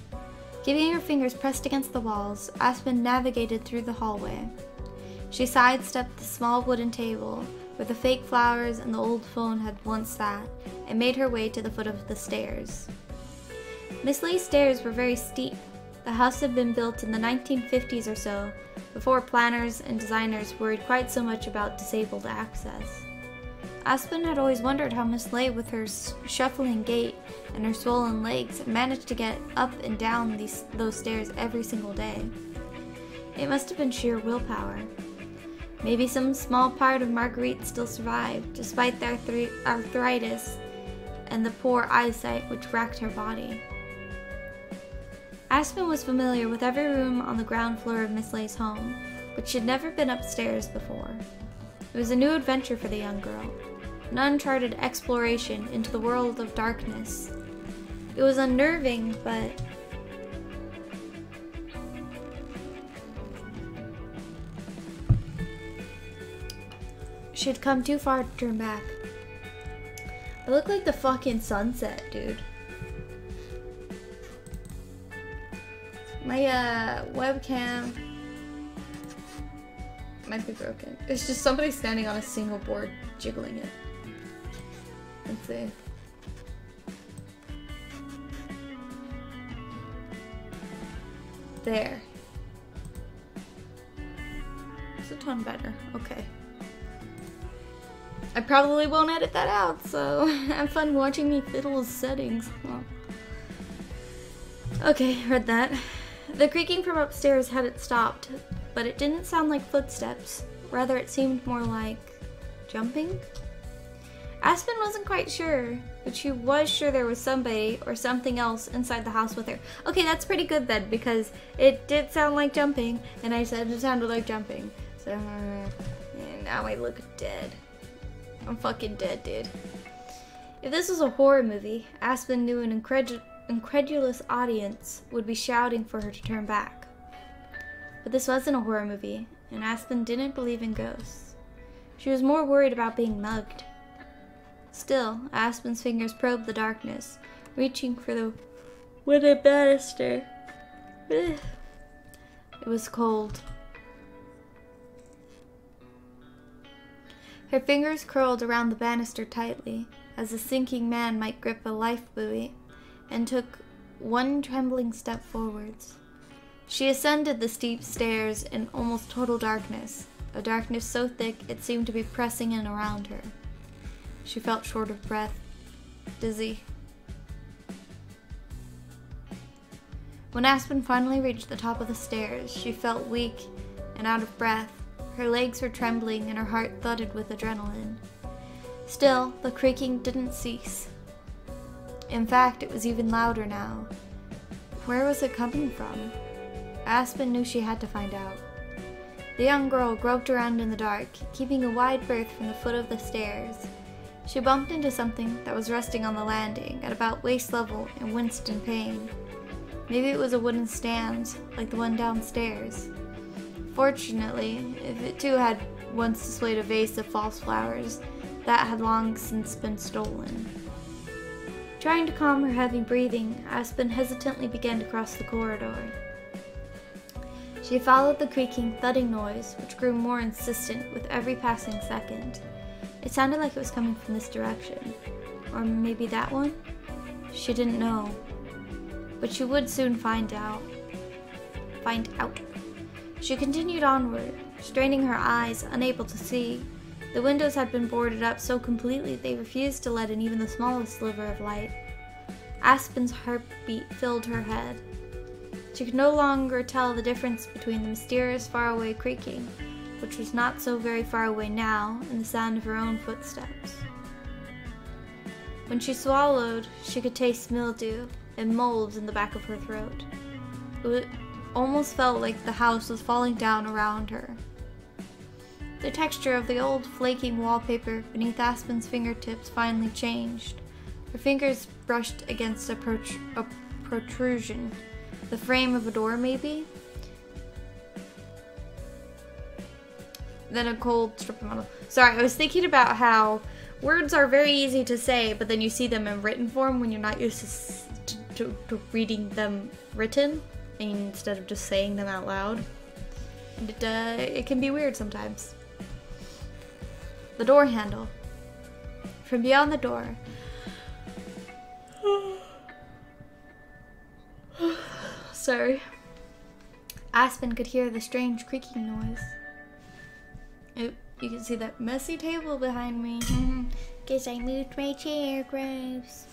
Keeping her fingers pressed against the walls, Aspen navigated through the hallway. She sidestepped the small wooden table, where the fake flowers and the old phone had once sat, and made her way to the foot of the stairs. Miss Lay's stairs were very steep. The house had been built in the 1950s or so, before planners and designers worried quite so much about disabled access. Aspen had always wondered how Miss Lay, with her shuffling gait and her swollen legs, managed to get up and down those stairs every single day. It must have been sheer willpower. Maybe some small part of Marguerite still survived, despite the arthritis and the poor eyesight which racked her body. Aspen was familiar with every room on the ground floor of Miss Lay's home, but she had never been upstairs before. It was a new adventure for the young girl, an uncharted exploration into the world of darkness. It was unnerving, but she had come too far to turn back. I look like the fucking sunset, dude. My webcam might be broken. It's just somebody standing on a single board jiggling it. Let's see. There. It's a ton better. Okay. I probably won't edit that out, so have fun watching me fiddle with settings. Well. Okay, read that. The creaking from upstairs hadn't stopped, but it didn't sound like footsteps. Rather, it seemed more like jumping. Aspen wasn't quite sure, but she was sure there was somebody or something else inside the house with her. Okay, that's pretty good then, because it did sound like jumping, and I said it sounded like jumping. So, and now I look dead. I'm fucking dead, dude. If this was a horror movie, Aspen knew an incredulous audience would be shouting for her to turn back. But this wasn't a horror movie, and Aspen didn't believe in ghosts. She was more worried about being mugged. Still, Aspen's fingers probed the darkness, reaching for the wooden banister. It was cold. Her fingers curled around the banister tightly, as a sinking man might grip a life buoy, and took one trembling step forwards. She ascended the steep stairs in almost total darkness, a darkness so thick it seemed to be pressing in around her. She felt short of breath, dizzy. When Aspen finally reached the top of the stairs, she felt weak and out of breath. Her legs were trembling and her heart thudded with adrenaline. Still, the creaking didn't cease. In fact, it was even louder now. Where was it coming from? Aspen knew she had to find out. The young girl groped around in the dark, keeping a wide berth from the foot of the stairs. She bumped into something that was resting on the landing at about waist level and winced in pain. Maybe it was a wooden stand, like the one downstairs. Fortunately, if it too had once displayed a vase of false flowers, that had long since been stolen. Trying to calm her heavy breathing, Aspen hesitantly began to cross the corridor. She followed the creaking, thudding noise, which grew more insistent with every passing second. It sounded like it was coming from this direction. Or maybe that one? She didn't know. But she would soon find out. She continued onward, straining her eyes, unable to see. The windows had been boarded up so completely they refused to let in even the smallest sliver of light. Aspen's heartbeat filled her head. She could no longer tell the difference between the mysterious faraway creaking, which was not so very far away now, and the sound of her own footsteps. When she swallowed, she could taste mildew and molds in the back of her throat. It almost felt like the house was falling down around her. The texture of the old flaking wallpaper beneath Aspen's fingertips finally changed. Her fingers brushed against a protrusion. The frame of a door, maybe? Then a cold strip of metal. Sorry, I was thinking about how words are very easy to say, but then you see them in written form when you're not used to reading them written, instead of just saying them out loud. And it can be weird sometimes. The door handle. From beyond the door. Sorry. Aspen could hear the strange creaking noise. Oh, you can see that messy table behind me. Guess I moved my chair, gross.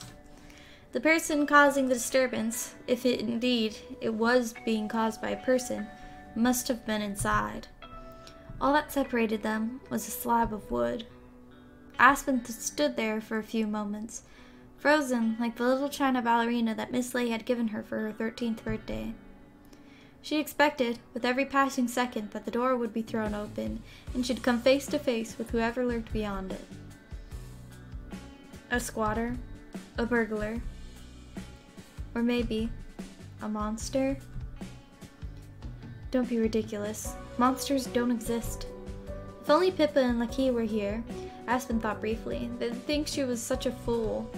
The person causing the disturbance, if it was being caused by a person, must have been inside. All that separated them was a slab of wood. Aspen stood there for a few moments, frozen like the little china ballerina that Miss Ley had given her for her 13th birthday. She expected, with every passing second, that the door would be thrown open, and she'd come face to face with whoever lurked beyond it. A squatter, a burglar, or maybe a monster? Don't be ridiculous. Monsters don't exist. If only Pippa and Lucky were here, Aspen thought briefly, they'd think she was such a fool.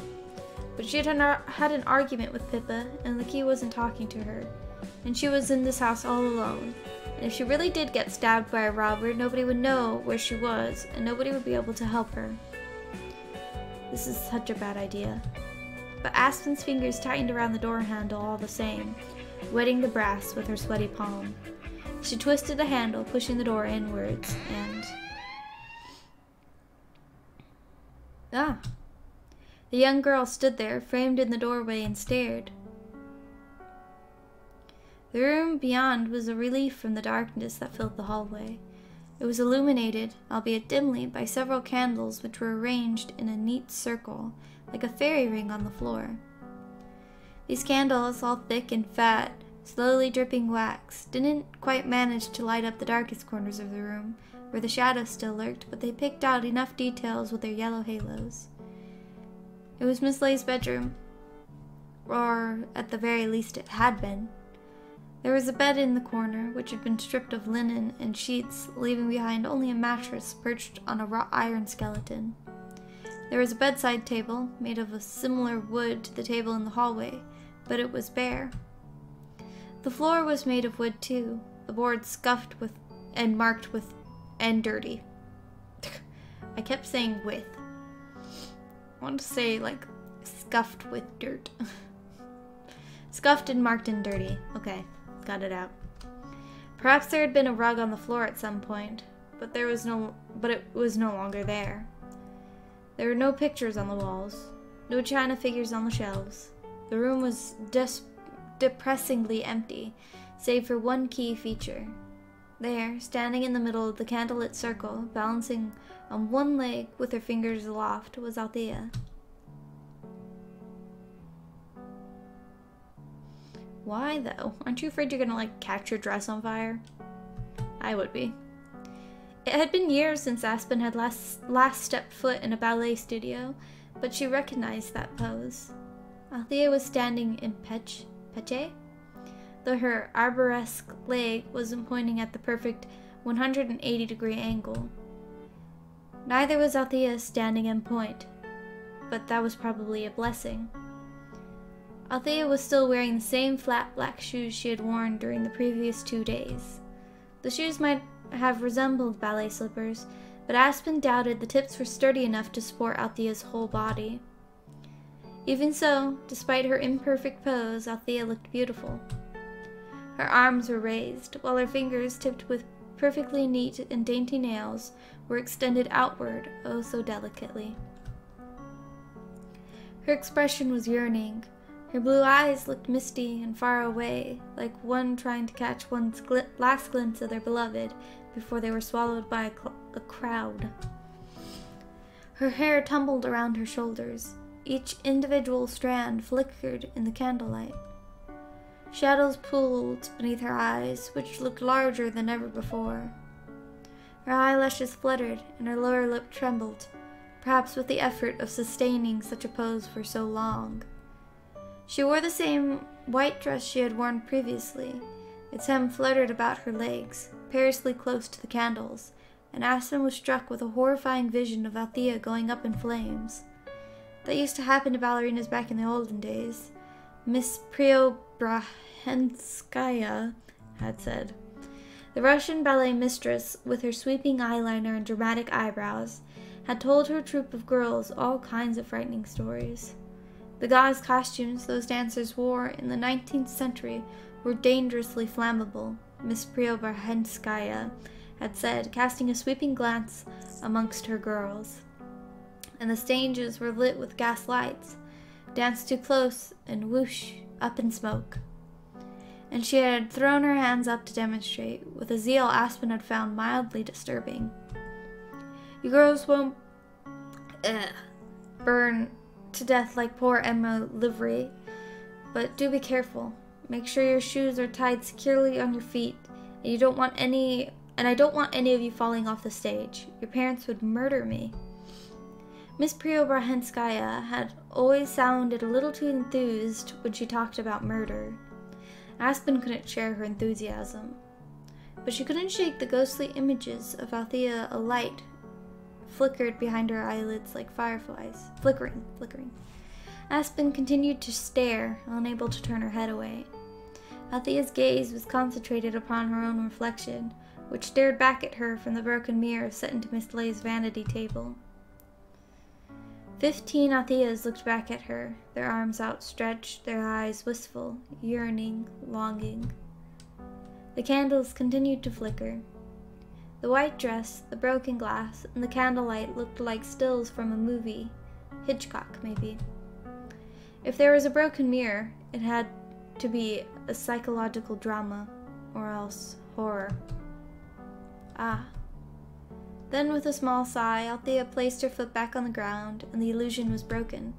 But she had an argument with Pippa, and Lucky wasn't talking to her, and she was in this house all alone. And if she really did get stabbed by a robber, nobody would know where she was, and nobody would be able to help her. This is such a bad idea. But Aspen's fingers tightened around the door handle all the same, wetting the brass with her sweaty palm. She twisted the handle, pushing the door inwards, and... Ah! The young girl stood there, framed in the doorway, and stared. The room beyond was a relief from the darkness that filled the hallway. It was illuminated, albeit dimly, by several candles which were arranged in a neat circle, like a fairy ring on the floor. These candles, all thick and fat, slowly dripping wax, didn't quite manage to light up the darkest corners of the room, where the shadows still lurked, but they picked out enough details with their yellow halos. It was Miss Ley's bedroom, or at the very least it had been. There was a bed in the corner, which had been stripped of linen and sheets, leaving behind only a mattress perched on a wrought iron skeleton. There was a bedside table, made of a similar wood to the table in the hallway, but it was bare. The floor was made of wood too, the boards scuffed with and marked with and dirty. I kept saying with. I want to say like scuffed with dirt. Scuffed and marked and dirty. Okay, got it out. Perhaps there had been a rug on the floor at some point, but it was no longer there. There were no pictures on the walls, no china figures on the shelves. The room was depressingly empty, save for one key feature. There, standing in the middle of the candlelit circle, balancing on one leg with her fingers aloft, was Althea. Why, though? Aren't you afraid you're gonna, catch your dress on fire? I would be. It had been years since Aspen had last stepped foot in a ballet studio, but she recognized that pose. Althea was standing in peche, though her arboresque leg wasn't pointing at the perfect 180-degree angle. Neither was Althea standing in point, but that was probably a blessing. Althea was still wearing the same flat black shoes she had worn during the previous 2 days. The shoes might have resembled ballet slippers, but Aspen doubted the tips were sturdy enough to support Althea's whole body. Even so, despite her imperfect pose, Althea looked beautiful. Her arms were raised, while her fingers, tipped with perfectly neat and dainty nails, were extended outward, oh so delicately. Her expression was yearning. Her blue eyes looked misty and far away, like one trying to catch one's last glimpse of their beloved before they were swallowed by a crowd. Her hair tumbled around her shoulders. Each individual strand flickered in the candlelight. Shadows pooled beneath her eyes, which looked larger than ever before. Her eyelashes fluttered, and her lower lip trembled, perhaps with the effort of sustaining such a pose for so long. She wore the same white dress she had worn previously. Its hem fluttered about her legs, perilously close to the candles, and Aspen was struck with a horrifying vision of Althea going up in flames. That used to happen to ballerinas back in the olden days, Miss Preobrazhenskaya had said. The Russian ballet mistress, with her sweeping eyeliner and dramatic eyebrows, had told her troupe of girls all kinds of frightening stories. The gauze costumes those dancers wore in the 19th century were dangerously flammable, Miss Preobrazhenskaya had said, casting a sweeping glance amongst her girls. And the stages were lit with gas lights. Dance too close, and whoosh, up in smoke. and she had thrown her hands up to demonstrate, with a zeal Aspen had found mildly disturbing. You girls won't burn to death like poor Emma Livery, but do be careful. Make sure your shoes are tied securely on your feet, and I don't want any of you falling off the stage. Your parents would murder me. Miss Preobrazhenskaya had always sounded a little too enthused when she talked about murder. Aspen couldn't share her enthusiasm, but she couldn't shake the ghostly images of Althea. A light flickered behind her eyelids like fireflies. Flickering. Aspen continued to stare, unable to turn her head away. Althea's gaze was concentrated upon her own reflection, which stared back at her from the broken mirror set into Miss Lay's vanity table. 15 Altheas looked back at her, their arms outstretched, their eyes wistful, yearning, longing. The candles continued to flicker. The white dress, the broken glass, and the candlelight looked like stills from a movie. Hitchcock, maybe. If there was a broken mirror, it had to be a psychological drama, or else horror. Ah. Then, with a small sigh, Althea placed her foot back on the ground, and the illusion was broken.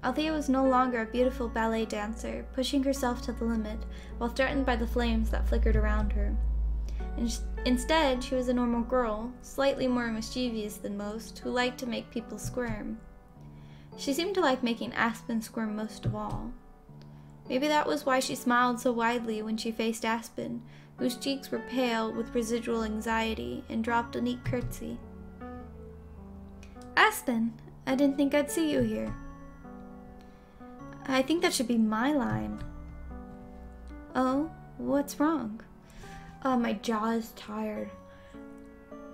Althea was no longer a beautiful ballet dancer, pushing herself to the limit, while threatened by the flames that flickered around her. Instead, she was a normal girl, slightly more mischievous than most, who liked to make people squirm. She seemed to like making Aspen squirm most of all. Maybe that was why she smiled so widely when she faced Aspen, whose cheeks were pale with residual anxiety, and dropped a neat curtsy. Aspen, I didn't think I'd see you here. I think that should be my line. Oh, what's wrong? My jaw is tired.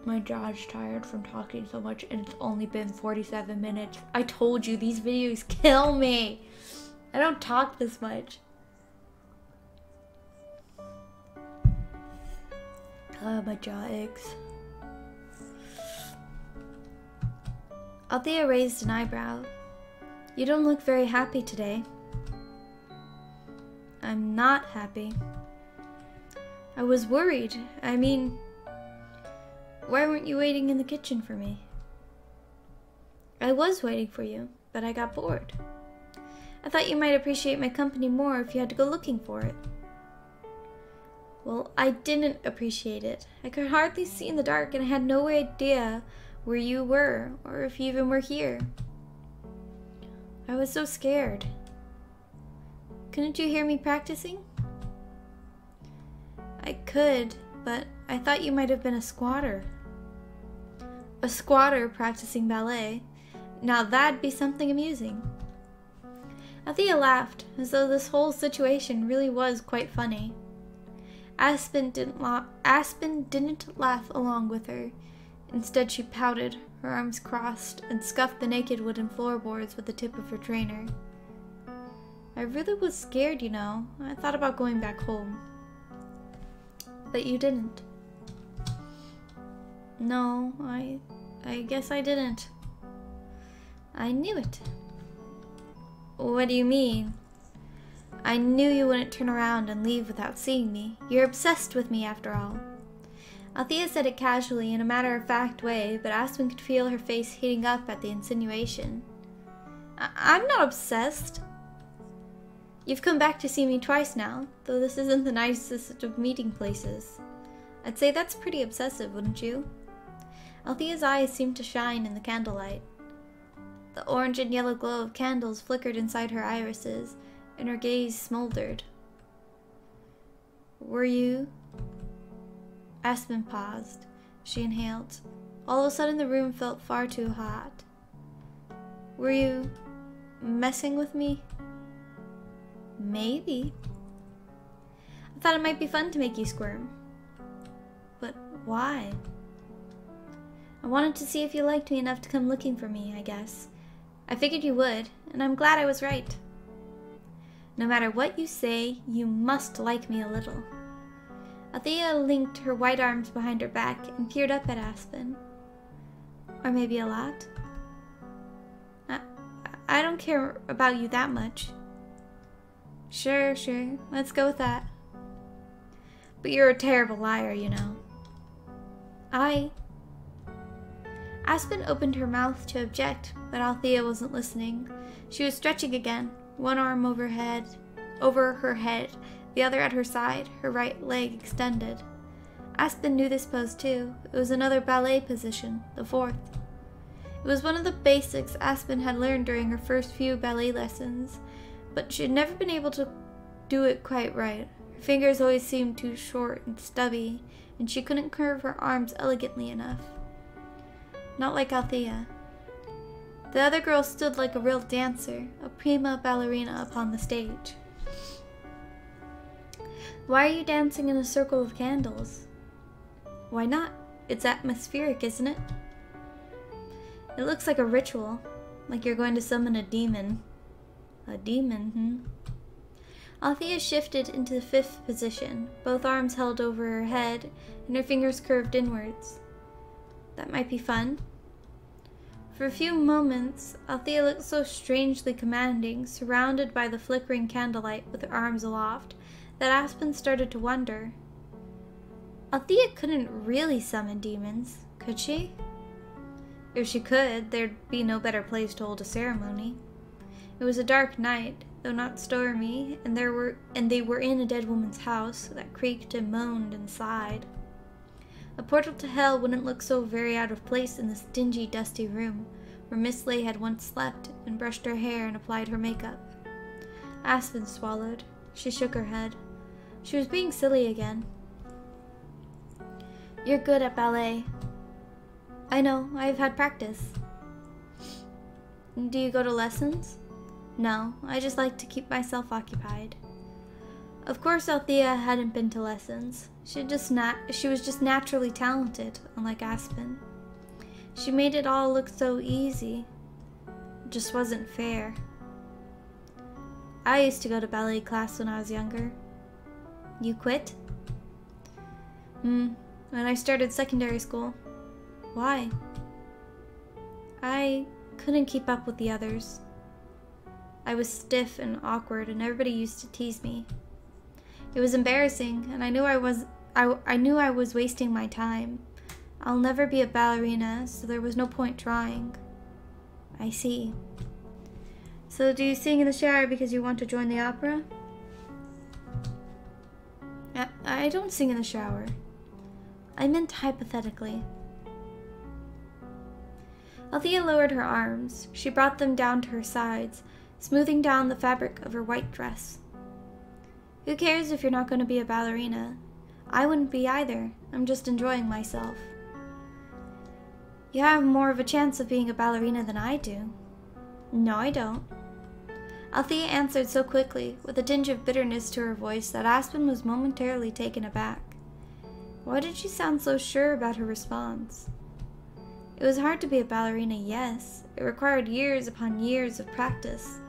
My jaw's tired from talking so much, and it's only been 47 minutes. I told you, these videos kill me. I don't talk this much. My jaw aches. Althea raised an eyebrow. You don't look very happy today. I'm not happy. I was worried. I mean, why weren't you waiting in the kitchen for me? I was waiting for you, but I got bored. I thought you might appreciate my company more if you had to go looking for it. Well, I didn't appreciate it. I could hardly see in the dark, and I had no idea where you were, or if you even were here. I was so scared. Couldn't you hear me practicing? I could, but I thought you might have been a squatter. A squatter practicing ballet. Now that'd be something amusing. Althea laughed, as though this whole situation really was quite funny. Aspen didn't laugh along with her. Instead, she pouted, her arms crossed, and scuffed the naked wooden floorboards with the tip of her trainer. I really was scared, you know. I thought about going back home. But you didn't. No, I guess I didn't. I knew it. What do you mean? I knew you wouldn't turn around and leave without seeing me. You're obsessed with me, after all. Althea said it casually, in a matter-of-fact way, but Aspen could feel her face heating up at the insinuation. I'm not obsessed. You've come back to see me twice now, though this isn't the nicest of meeting places. I'd say that's pretty obsessive, wouldn't you? Althea's eyes seemed to shine in the candlelight. The orange and yellow glow of candles flickered inside her irises, and her gaze smoldered. Were you? Aspen paused. She inhaled. All of a sudden the room felt far too hot. Were you messing with me? Maybe. I thought it might be fun to make you squirm. But why? I wanted to see if you liked me enough to come looking for me, I guess. I figured you would, and I'm glad I was right. No matter what you say, you must like me a little. Althea linked her white arms behind her back and peered up at Aspen. Or maybe a lot. I don't care about you that much. Sure, let's go with that. But you're a terrible liar, you know. Aspen opened her mouth to object, but Althea wasn't listening. She was stretching again, one arm over her head, the other at her side, her right leg extended. Aspen knew this pose too. It was another ballet position, the fourth. It was one of the basics Aspen had learned during her first few ballet lessons, but she had never been able to do it quite right. Her fingers always seemed too short and stubby, and she couldn't curve her arms elegantly enough. Not like Althea. The other girl stood like a real dancer, a prima ballerina upon the stage. Why are you dancing in a circle of candles? Why not? It's atmospheric, isn't it? It looks like a ritual, like you're going to summon a demon. A demon, Althea shifted into the fifth position, both arms held over her head and her fingers curved inwards. That might be fun. For a few moments, Althea looked so strangely commanding, surrounded by the flickering candlelight with her arms aloft, that Aspen started to wonder. Althea couldn't really summon demons, could she? If she could, there'd be no better place to hold a ceremony. It was a dark night, though not stormy, and they were in a dead woman's house that creaked and moaned and sighed. A portal to hell wouldn't look so very out of place in this dingy, dusty room, where Miss Lay had once slept and brushed her hair and applied her makeup. Aspen swallowed. She shook her head. She was being silly again. You're good at ballet. I know, I've had practice. Do you go to lessons? No, I just like to keep myself occupied. Of course Althea hadn't been to lessons. She was just naturally talented, unlike Aspen. She made it all look so easy. It just wasn't fair. I used to go to ballet class when I was younger. You quit? When I started secondary school. Why? I couldn't keep up with the others. I was stiff and awkward, and everybody used to tease me. It was embarrassing, and I knew I was wasting my time. I'll never be a ballerina, so there was no point trying. I see. So do you sing in the shower because you want to join the opera? I don't sing in the shower. I meant hypothetically. Althea lowered her arms. She brought them down to her sides, smoothing down the fabric of her white dress. Who cares if you're not going to be a ballerina? I wouldn't be either. I'm just enjoying myself. You have more of a chance of being a ballerina than I do. No, I don't. Althea answered so quickly, with a tinge of bitterness to her voice, that Aspen was momentarily taken aback. Why did she sound so sure about her response? It was hard to be a ballerina, yes. It required years upon years of practice.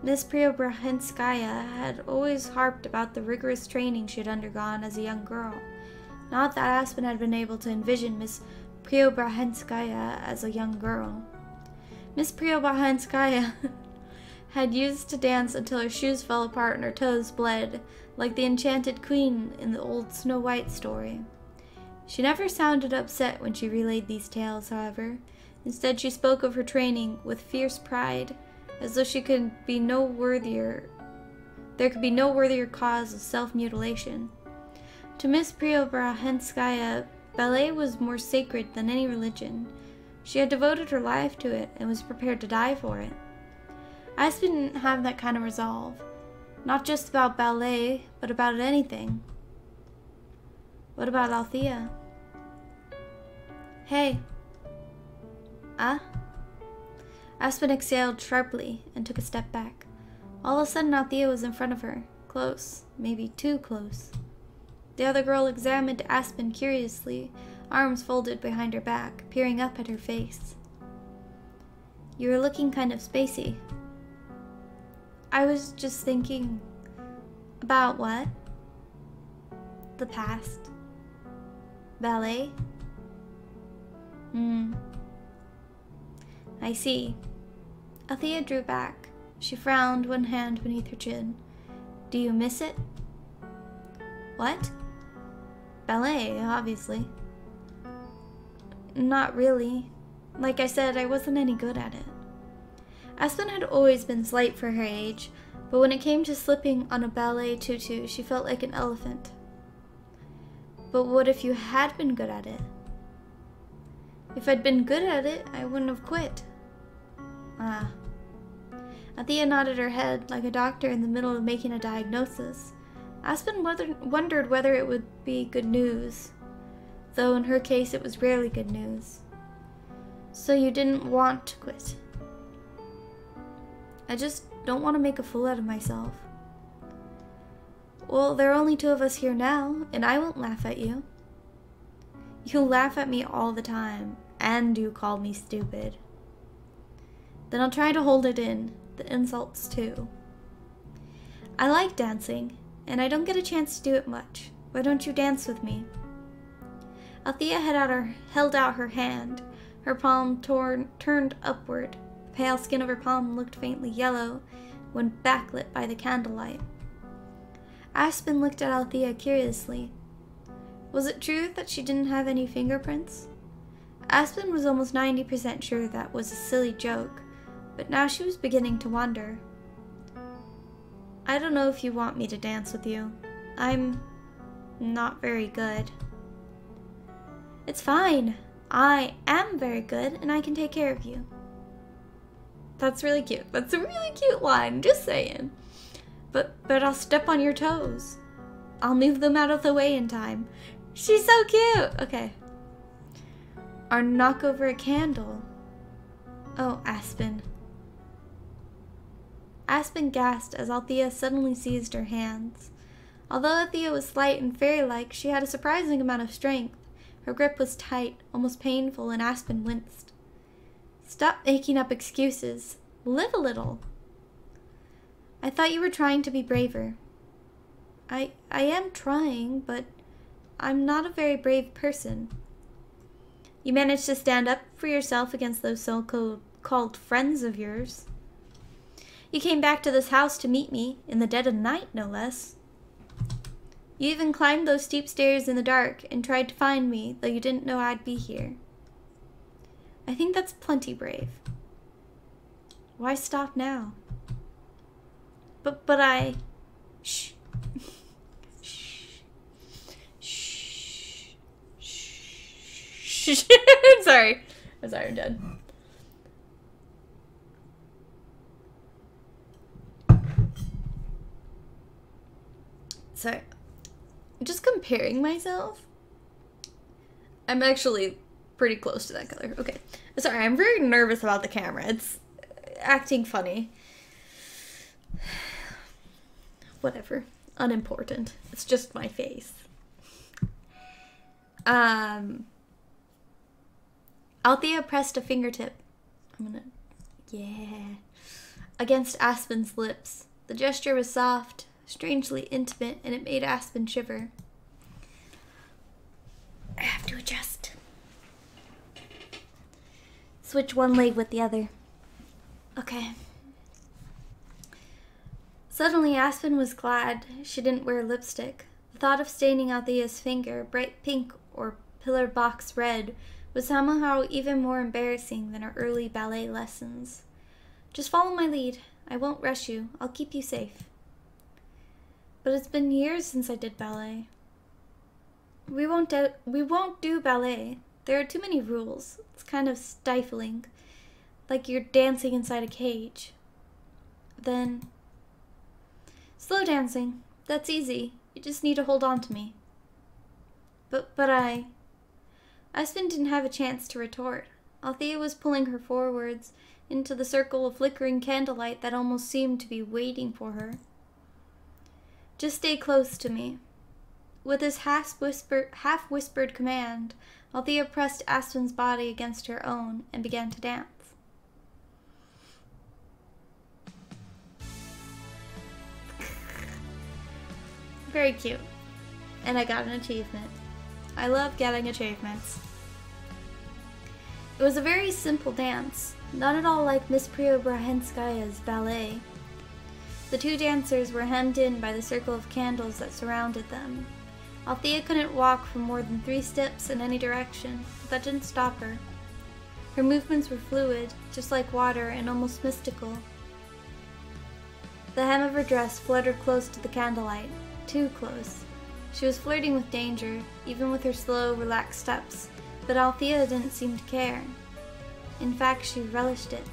Miss Preobrazhenskaya had always harped about the rigorous training she had undergone as a young girl. Not that Aspen had been able to envision Miss Preobrazhenskaya as a young girl. Miss Preobrazhenskaya had used to dance until her shoes fell apart and her toes bled, like the enchanted queen in the old Snow White story. She never sounded upset when she relayed these tales, however. Instead, she spoke of her training with fierce pride, as though there could be no worthier cause of self-mutilation. To Miss Preobrazhenskaya, ballet was more sacred than any religion. She had devoted her life to it and was prepared to die for it. Aspen didn't have that kind of resolve, not just about ballet, but about anything. What about Althea? Hey. Aspen exhaled sharply and took a step back. All of a sudden, Althea was in front of her, close, maybe too close. The other girl examined Aspen curiously, arms folded behind her back, peering up at her face. You were looking kind of spacey. I was just thinking... About what? The past. Ballet? I see. Althea drew back. She frowned, one hand beneath her chin. Do you miss it? What? Ballet, obviously. Not really. Like I said, I wasn't any good at it. Aspen had always been slight for her age, but when it came to slipping on a ballet tutu, she felt like an elephant. But what if you had been good at it? If I'd been good at it, I wouldn't have quit. Ah. Althea nodded her head like a doctor in the middle of making a diagnosis. Aspen wondered whether it would be good news, though in her case it was rarely good news. So you didn't want to quit? I just don't want to make a fool out of myself. Well, there are only two of us here now, and I won't laugh at you. You laugh at me all the time, and you call me stupid. Then I'll try to hold it in, the insults too. I like dancing, and I don't get a chance to do it much. Why don't you dance with me? Althea held out her hand, her palm turned upward. The pale skin of her palm looked faintly yellow when backlit by the candlelight. Aspen looked at Althea curiously. Was it true that she didn't have any fingerprints? Aspen was almost 90% sure that was a silly joke, but now she was beginning to wonder. I don't know if you want me to dance with you. I'm not very good. It's fine. I am very good, and I can take care of you. That's really cute. That's a really cute line, just saying. But I'll step on your toes. I'll move them out of the way in time. She's so cute! Okay. Or knock over a candle. Oh, Aspen. Aspen gasped as Althea suddenly seized her hands. Although Althea was slight and fairy-like, she had a surprising amount of strength. Her grip was tight, almost painful, and Aspen winced. Stop making up excuses. Live a little. I thought you were trying to be braver. I am trying, but I'm not a very brave person. You managed to stand up for yourself against those so-called friends of yours. You came back to this house to meet me, in the dead of night, no less. You even climbed those steep stairs in the dark and tried to find me, though you didn't know I'd be here. I think that's plenty brave. Why stop now? But I... Shh. Shh. Shh. Shh. I'm sorry, I'm done. Sorry. I'm just comparing myself. I'm actually pretty close to that color. Okay. Sorry, I'm very nervous about the camera. It's acting funny. Whatever. Unimportant. It's just my face. Althea pressed a fingertip. Against Aspen's lips. The gesture was soft, strangely intimate, and it made Aspen shiver. I have to adjust. Switch one leg with the other. Okay. Suddenly, Aspen was glad she didn't wear lipstick. The thought of staining Althea's finger bright pink or pillar box red was somehow even more embarrassing than her early ballet lessons. Just follow my lead. I won't rush you. I'll keep you safe. But it's been years since I did ballet. We won't do ballet. There are too many rules. It's kind of stifling. Like you're dancing inside a cage. Then... slow dancing. That's easy. You just need to hold on to me. But Aspen didn't have a chance to retort. Althea was pulling her forwards into the circle of flickering candlelight that almost seemed to be waiting for her. Just stay close to me. With his half-whispered command, Althea pressed Aspen's body against her own and began to dance. Very cute. And I got an achievement. I love getting achievements. It was a very simple dance, not at all like Miss Preobrazhenskaya's ballet. The two dancers were hemmed in by the circle of candles that surrounded them. Althea couldn't walk for more than 3 steps in any direction, but that didn't stop her. Her movements were fluid, just like water, and almost mystical. The hem of her dress fluttered close to the candlelight, too close. She was flirting with danger, even with her slow, relaxed steps, but Althea didn't seem to care. In fact, she relished it.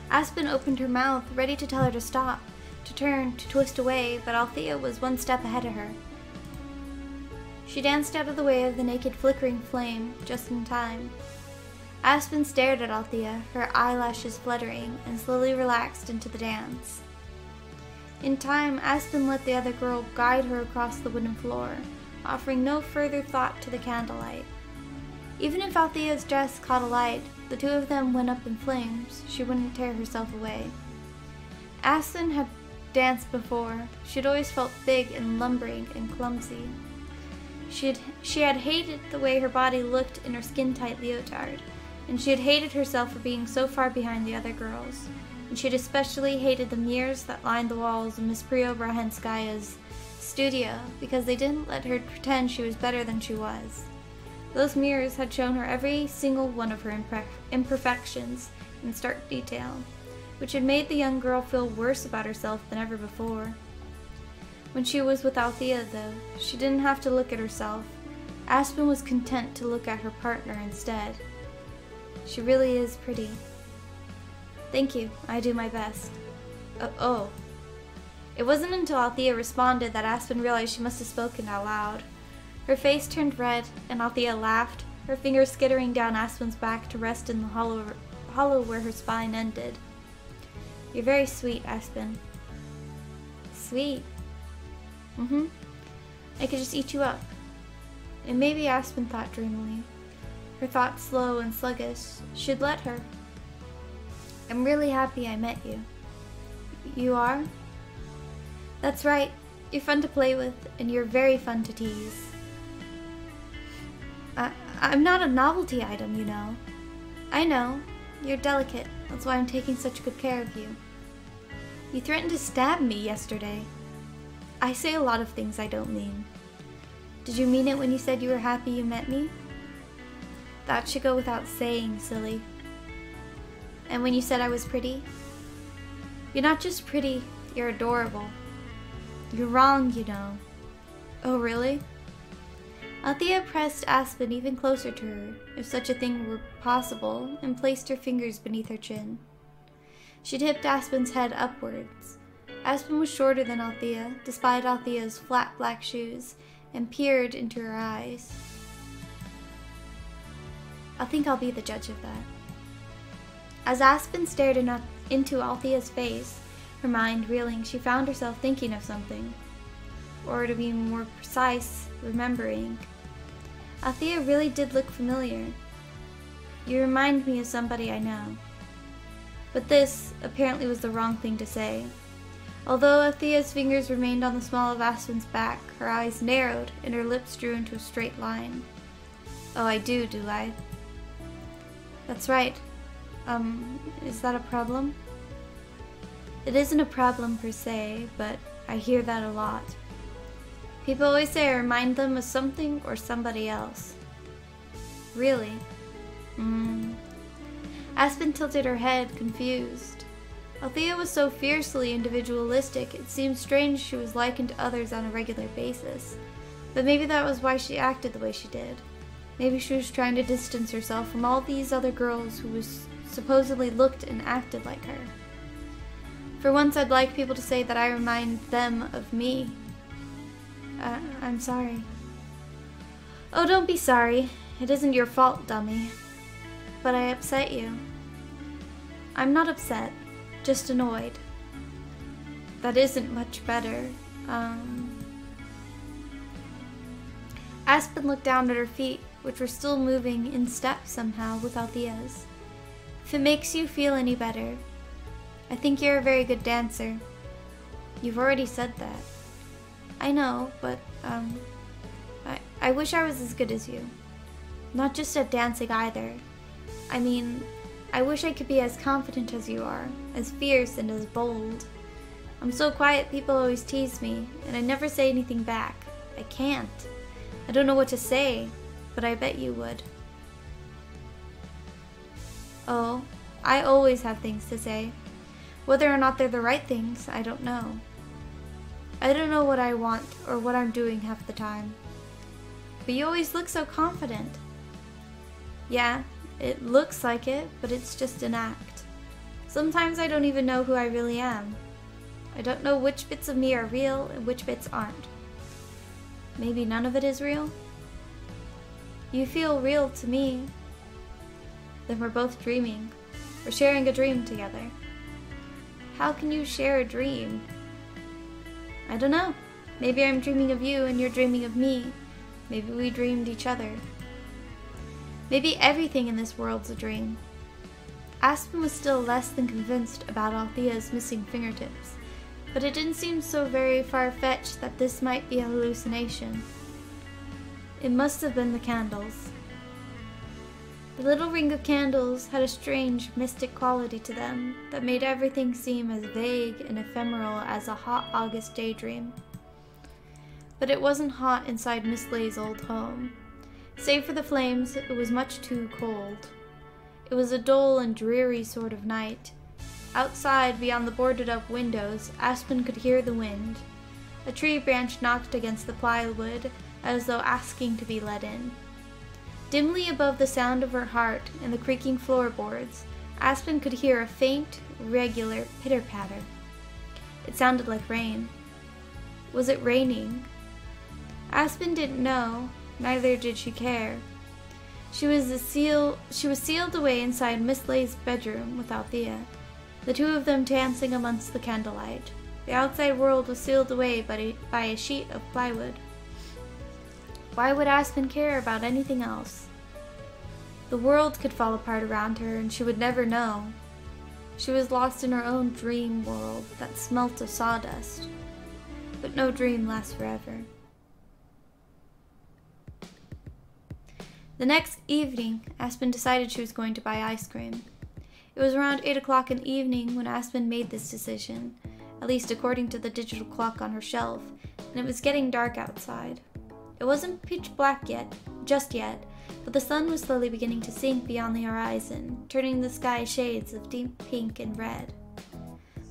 Aspen opened her mouth, ready to tell her to stop, to turn, to twist away, but Althea was 1 step ahead of her. She danced out of the way of the naked, flickering flame, just in time. Aspen stared at Althea, her eyelashes fluttering, and slowly relaxed into the dance. In time, Aspen let the other girl guide her across the wooden floor, offering no further thought to the candlelight. Even if Althea's dress caught alight, the two of them went up in flames, she wouldn't tear herself away. Aspen had danced before. She'd always felt big and lumbering and clumsy. She had hated the way her body looked in her skin-tight leotard, and she had hated herself for being so far behind the other girls, and she had especially hated the mirrors that lined the walls of Miss Preobrahenskaya's studio because they didn't let her pretend she was better than she was. Those mirrors had shown her every single one of her imperfections in stark detail, which had made the young girl feel worse about herself than ever before. When she was with Althea, though, she didn't have to look at herself. Aspen was content to look at her partner instead. She really is pretty. Thank you, I do my best. Oh. It wasn't until Althea responded that Aspen realized she must have spoken out loud. Her face turned red, and Althea laughed, her fingers skittering down Aspen's back to rest in the hollow where her spine ended. You're very sweet, Aspen. Sweet? I could just eat you up. And maybe, Aspen thought dreamily, her thoughts slow and sluggish, she'd let her. I'm really happy I met you. You are? That's right. You're fun to play with, and you're very fun to tease. I'm not a novelty item, you know. I know. You're delicate. That's why I'm taking such good care of you. You threatened to stab me yesterday. I say a lot of things I don't mean. Did you mean it when you said you were happy you met me? That should go without saying, silly. And when you said I was pretty? You're not just pretty, you're adorable. You're wrong, you know. Oh, really? Althea pressed Aspen even closer to her, if such a thing were possible, and placed her fingers beneath her chin. She tipped Aspen's head upwards. Aspen was shorter than Althea, despite Althea's flat black shoes, and peered into her eyes. I think I'll be the judge of that. As Aspen stared into Althea's face, her mind reeling, she found herself thinking of something. Or to be more precise, remembering. Althea really did look familiar. You remind me of somebody I know. But this, apparently, was the wrong thing to say. Although Althea's fingers remained on the small of Aspen's back, her eyes narrowed and her lips drew into a straight line. Oh, I do I? That's right. Is that a problem? It isn't a problem per se, but I hear that a lot. People always say I remind them of something or somebody else. Really? Aspen tilted her head, confused. Althea was so fiercely individualistic, it seemed strange she was likened to others on a regular basis. But maybe that was why she acted the way she did. Maybe she was trying to distance herself from all these other girls who supposedly looked and acted like her. For once, I'd like people to say that I remind them of me. I'm sorry. Oh, don't be sorry. It isn't your fault, dummy. But I upset you. I'm not upset, just annoyed. That isn't much better. Aspen looked down at her feet, which were still moving in step somehow with Althea's. If it makes you feel any better, I think you're a very good dancer. You've already said that. I know, but, I wish I was as good as you. Not just at dancing either. I mean, I wish I could be as confident as you are, as fierce and as bold. I'm so quiet people always tease me, and I never say anything back. I can't. I don't know what to say, but I bet you would. Oh, I always have things to say. Whether or not they're the right things, I don't know. I don't know what I want or what I'm doing half the time. But you always look so confident. Yeah, it looks like it, but it's just an act. Sometimes I don't even know who I really am. I don't know which bits of me are real and which bits aren't. Maybe none of it is real? You feel real to me. Then we're both dreaming. We're sharing a dream together. How can you share a dream? I don't know. Maybe I'm dreaming of you and you're dreaming of me. Maybe we dreamed each other. Maybe everything in this world's a dream. Aspen was still less than convinced about Althea's missing fingertips, but it didn't seem so very far-fetched that this might be a hallucination. It must have been the candles. The little ring of candles had a strange, mystic quality to them that made everything seem as vague and ephemeral as a hot August daydream. But it wasn't hot inside Miss Lay's old home. Save for the flames, it was much too cold. It was a dull and dreary sort of night. Outside, beyond the boarded-up windows, Aspen could hear the wind. A tree branch knocked against the plywood, as though asking to be let in. Dimly above the sound of her heart and the creaking floorboards, Aspen could hear a faint, regular pitter-patter. It sounded like rain. Was it raining? Aspen didn't know, neither did she care. She was sealed away inside Miss Lay's bedroom with Althea, the two of them dancing amongst the candlelight. The outside world was sealed away by a sheet of plywood. Why would Aspen care about anything else? The world could fall apart around her and she would never know. She was lost in her own dream world that smelt of sawdust. But no dream lasts forever. The next evening, Aspen decided she was going to buy ice cream. It was around 8 o'clock in the evening when Aspen made this decision, at least according to the digital clock on her shelf, and it was getting dark outside. It wasn't pitch black just yet, but the sun was slowly beginning to sink beyond the horizon, turning the sky shades of deep pink and red.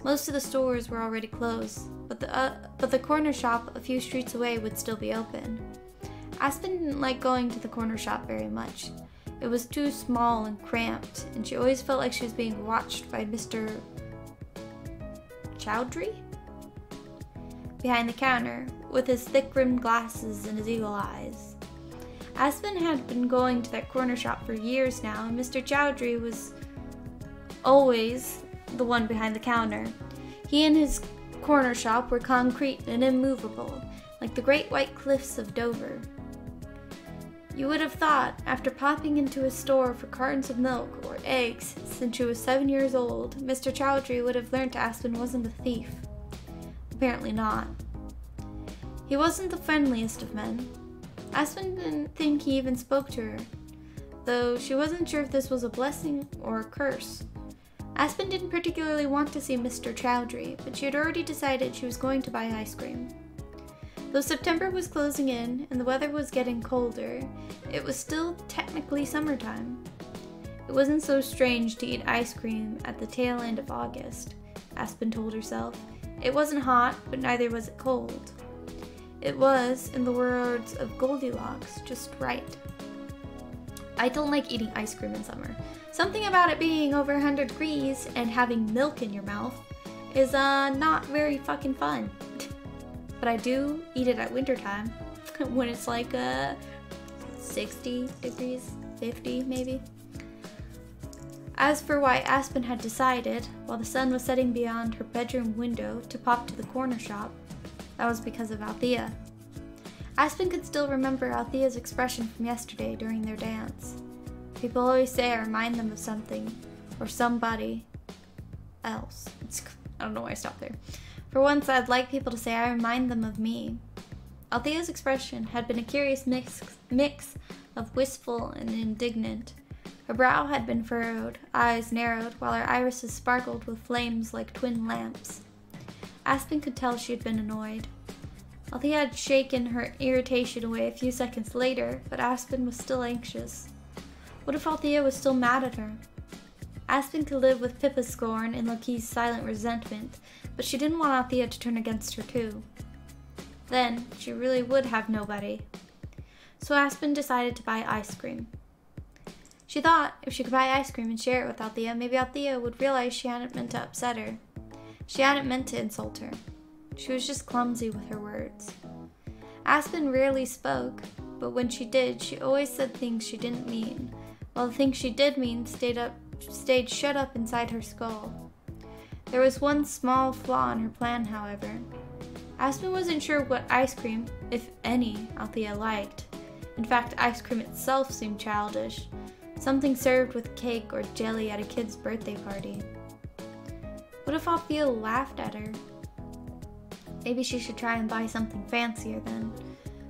Most of the stores were already closed, but the corner shop a few streets away would still be open. Aspen didn't like going to the corner shop very much. It was too small and cramped, and she always felt like she was being watched by Mr. Chowdhury behind the counter, with his thick-rimmed glasses and his eagle eyes. Aspen had been going to that corner shop for years now, and Mr. Chowdhury was always the one behind the counter. He and his corner shop were concrete and immovable, like the great white cliffs of Dover. You would have thought, after popping into a store for cartons of milk or eggs since she was 7 years old, Mr. Chowdhury would have learned Aspen wasn't a thief. Apparently not. He wasn't the friendliest of men. Aspen didn't think he even spoke to her, though she wasn't sure if this was a blessing or a curse. Aspen didn't particularly want to see Mr. Chowdhury, but she had already decided she was going to buy ice cream. Though September was closing in and the weather was getting colder, it was still technically summertime. It wasn't so strange to eat ice cream at the tail end of August, Aspen told herself. It wasn't hot, but neither was it cold. It was, in the words of Goldilocks, just right. I don't like eating ice cream in summer. Something about it being over 100 degrees and having milk in your mouth is not very fucking fun. But I do eat it at wintertime when it's like 60 degrees, 50 maybe. As for why Aspen had decided, while the sun was setting beyond her bedroom window, to pop to the corner shop, that was because of Althea. Aspen could still remember Althea's expression from yesterday during their dance. People always say I remind them of something, or somebody else. I don't know why I stopped there. For once, I'd like people to say I remind them of me. Althea's expression had been a curious mix of wistful and indignant. Her brow had been furrowed, eyes narrowed, while her irises sparkled with flames like twin lamps. Aspen could tell she had been annoyed. Althea had shaken her irritation away a few seconds later, but Aspen was still anxious. What if Althea was still mad at her? Aspen could live with Pippa's scorn and Loki's silent resentment, but she didn't want Althea to turn against her too. Then, she really would have nobody. So Aspen decided to buy ice cream. She thought if she could buy ice cream and share it with Althea, maybe Althea would realize she hadn't meant to upset her. She hadn't meant to insult her. She was just clumsy with her words. Aspen rarely spoke, but when she did, she always said things she didn't mean, while the things she did mean stayed shut up inside her skull. There was one small flaw in her plan, however. Aspen wasn't sure what ice cream, if any, Althea liked. In fact, ice cream itself seemed childish, something served with cake or jelly at a kid's birthday party. What if Althea laughed at her? Maybe she should try and buy something fancier then.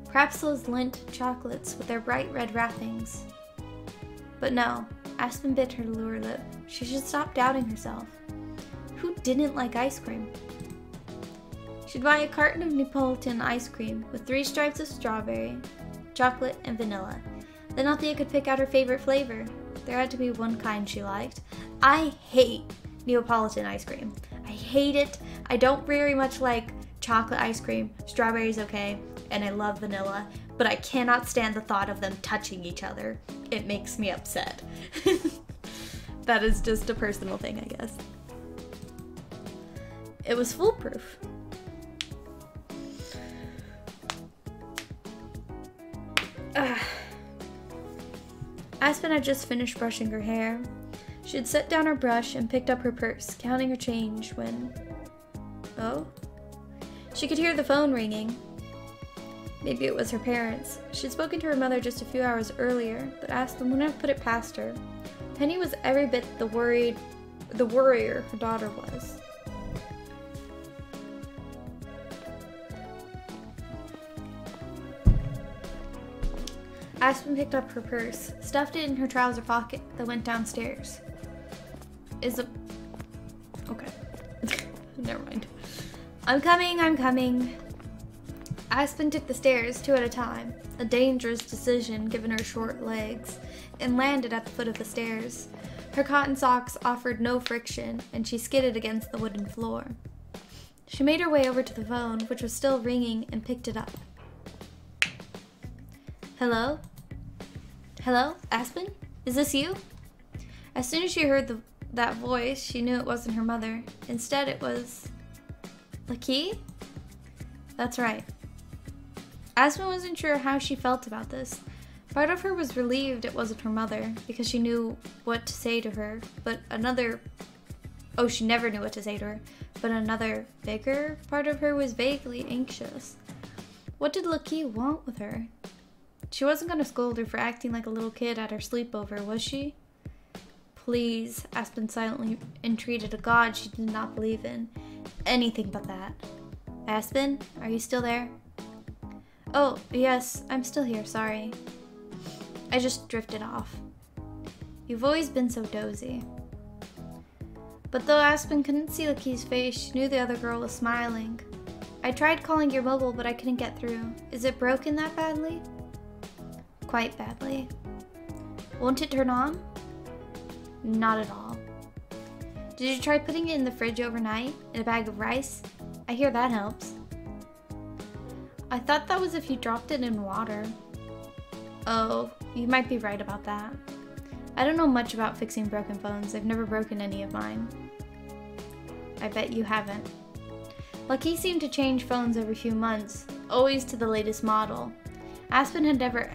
Perhaps those Lindt chocolates with their bright red wrappings. But no, Aspen bit her lower lip. She should stop doubting herself. Who didn't like ice cream? She'd buy a carton of Neapolitan ice cream with 3 stripes of strawberry, chocolate, and vanilla. Then Althea could pick out her favorite flavor. There had to be one kind she liked. I hate Neapolitan ice cream. I hate it. I don't very much like chocolate ice cream. Strawberry's okay, and I love vanilla, but I cannot stand the thought of them touching each other. It makes me upset. That is just a personal thing, I guess. It was foolproof. Aspen had just finished brushing her hair. She had set down her brush and picked up her purse, counting her change when... Oh? She could hear the phone ringing. Maybe it was her parents. She'd spoken to her mother just a few hours earlier, but Aspen wouldn't have put it past her. Penny was every bit the worrier her daughter was. Aspen picked up her purse, stuffed it in her trouser pocket, then went downstairs. Okay. Never mind. I'm coming. Aspen took the stairs 2 at a time, a dangerous decision given her short legs, and landed at the foot of the stairs. Her cotton socks offered no friction, and she skidded against the wooden floor. She made her way over to the phone, which was still ringing, and picked it up. Hello? Hello, Aspen? Is this you? As soon as she heard that voice, she knew it wasn't her mother. Instead, it was... Laki? That's right. Aspen wasn't sure how she felt about this. Part of her was relieved it wasn't her mother, because she knew what to say to her, but another... Oh, she never knew what to say to her. But another, bigger part of her was vaguely anxious. What did Laki want with her? She wasn't going to scold her for acting like a little kid at her sleepover, was she? Please, Aspen silently entreated a god she did not believe in. Anything but that. Aspen, are you still there? Oh, yes, I'm still here, sorry. I just drifted off. You've always been so dozy. But though Aspen couldn't see Laki's face, she knew the other girl was smiling. I tried calling your mobile, but I couldn't get through. Is it broken that badly? Quite badly. Won't it turn on? Not at all. Did you try putting it in the fridge overnight, in a bag of rice? I hear that helps. I thought that was if you dropped it in water. Oh, you might be right about that. I don't know much about fixing broken phones. I've never broken any of mine. I bet you haven't. Laki seemed to change phones every few months, always to the latest model. Aspen had never...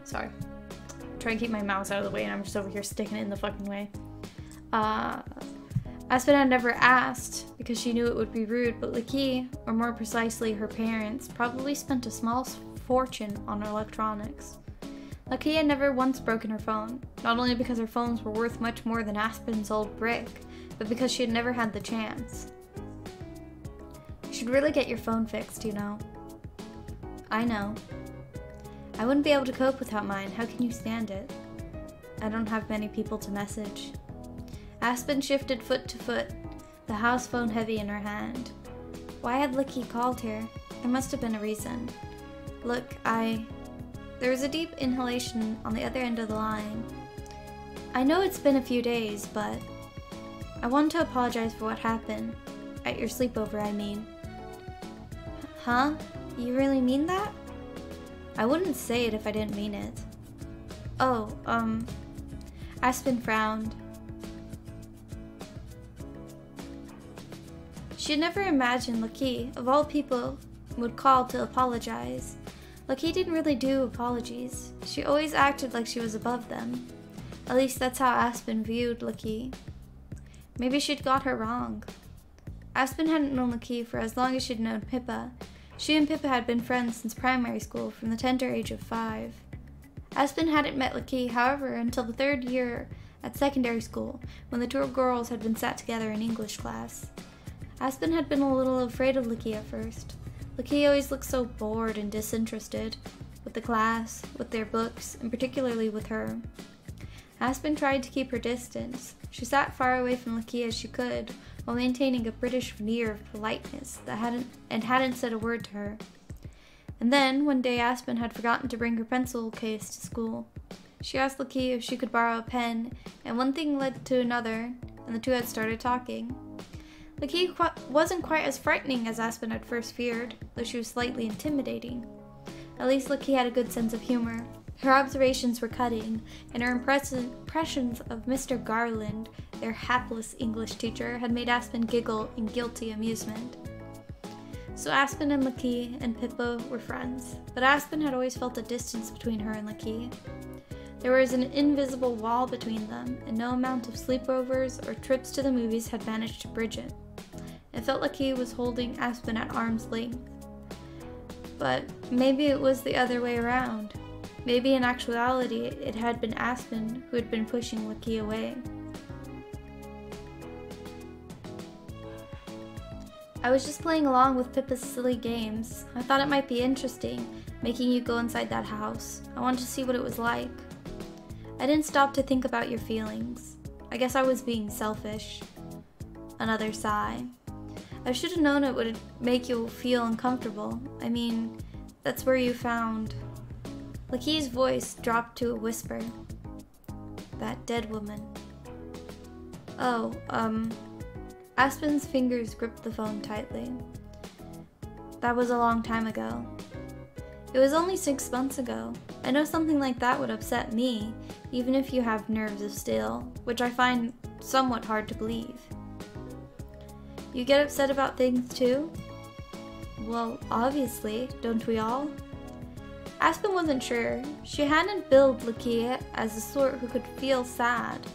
Sorry. I'm trying to keep my mouse out of the way and I'm just over here sticking it in the fucking way. Aspen had never asked because she knew it would be rude, but Laki, or more precisely her parents, probably spent a small fortune on electronics. Laki had never once broken her phone, not only because her phones were worth much more than Aspen's old brick, but because she had never had the chance. You should really get your phone fixed, you know. I know. I wouldn't be able to cope without mine. How can you stand it? I don't have many people to message. Aspen shifted foot to foot, the house phone heavy in her hand. Why had Licky called her? There must have been a reason. Look, There was a deep inhalation on the other end of the line. I know it's been a few days, but I want to apologize for what happened. At your sleepover, I mean. Huh? You really mean that? I wouldn't say it if I didn't mean it. Oh, Aspen frowned. She had never imagined Licky, of all people, would call to apologize. Licky didn't really do apologies. She always acted like she was above them. At least that's how Aspen viewed Licky. Maybe she'd got her wrong. Aspen hadn't known Licky for as long as she'd known Pippa. She and Pippa had been friends since primary school, from the tender age of 5. Aspen hadn't met Licky, however, until the 3rd year at secondary school, when the two girls had been sat together in English class. Aspen had been a little afraid of Licky at first. Licky always looked so bored and disinterested, with the class, with their books, and particularly with her. Aspen tried to keep her distance. She sat far away from Licky as she could, while maintaining a British veneer of politeness that hadn't said a word to her. And then, one day Aspen had forgotten to bring her pencil case to school. She asked Licky if she could borrow a pen, and one thing led to another, and the two had started talking. Licky wasn't quite as frightening as Aspen had first feared, though she was slightly intimidating. At least Licky had a good sense of humor. Her observations were cutting, and her impressions of Mr. Garland, their hapless English teacher, had made Aspen giggle in guilty amusement. So Aspen and Licky and Pippa were friends, but Aspen had always felt a distance between her and Licky. There was an invisible wall between them, and no amount of sleepovers or trips to the movies had managed to bridge it. It felt like he was holding Aspen at arm's length. But maybe it was the other way around. Maybe in actuality it had been Aspen who had been pushing Licky away. I was just playing along with Pippa's silly games. I thought it might be interesting, making you go inside that house. I wanted to see what it was like. I didn't stop to think about your feelings. I guess I was being selfish. Another sigh. I should have known it would make you feel uncomfortable. I mean, that's where you found... Licky's voice dropped to a whisper. That dead woman. Oh, Aspen's fingers gripped the phone tightly. That was a long time ago. It was only 6 months ago. I know something like that would upset me, even if you have nerves of steel, which I find somewhat hard to believe. You get upset about things too? Well, obviously, don't we all? Aspen wasn't sure. She hadn't billed Licky as the sort who could feel sad.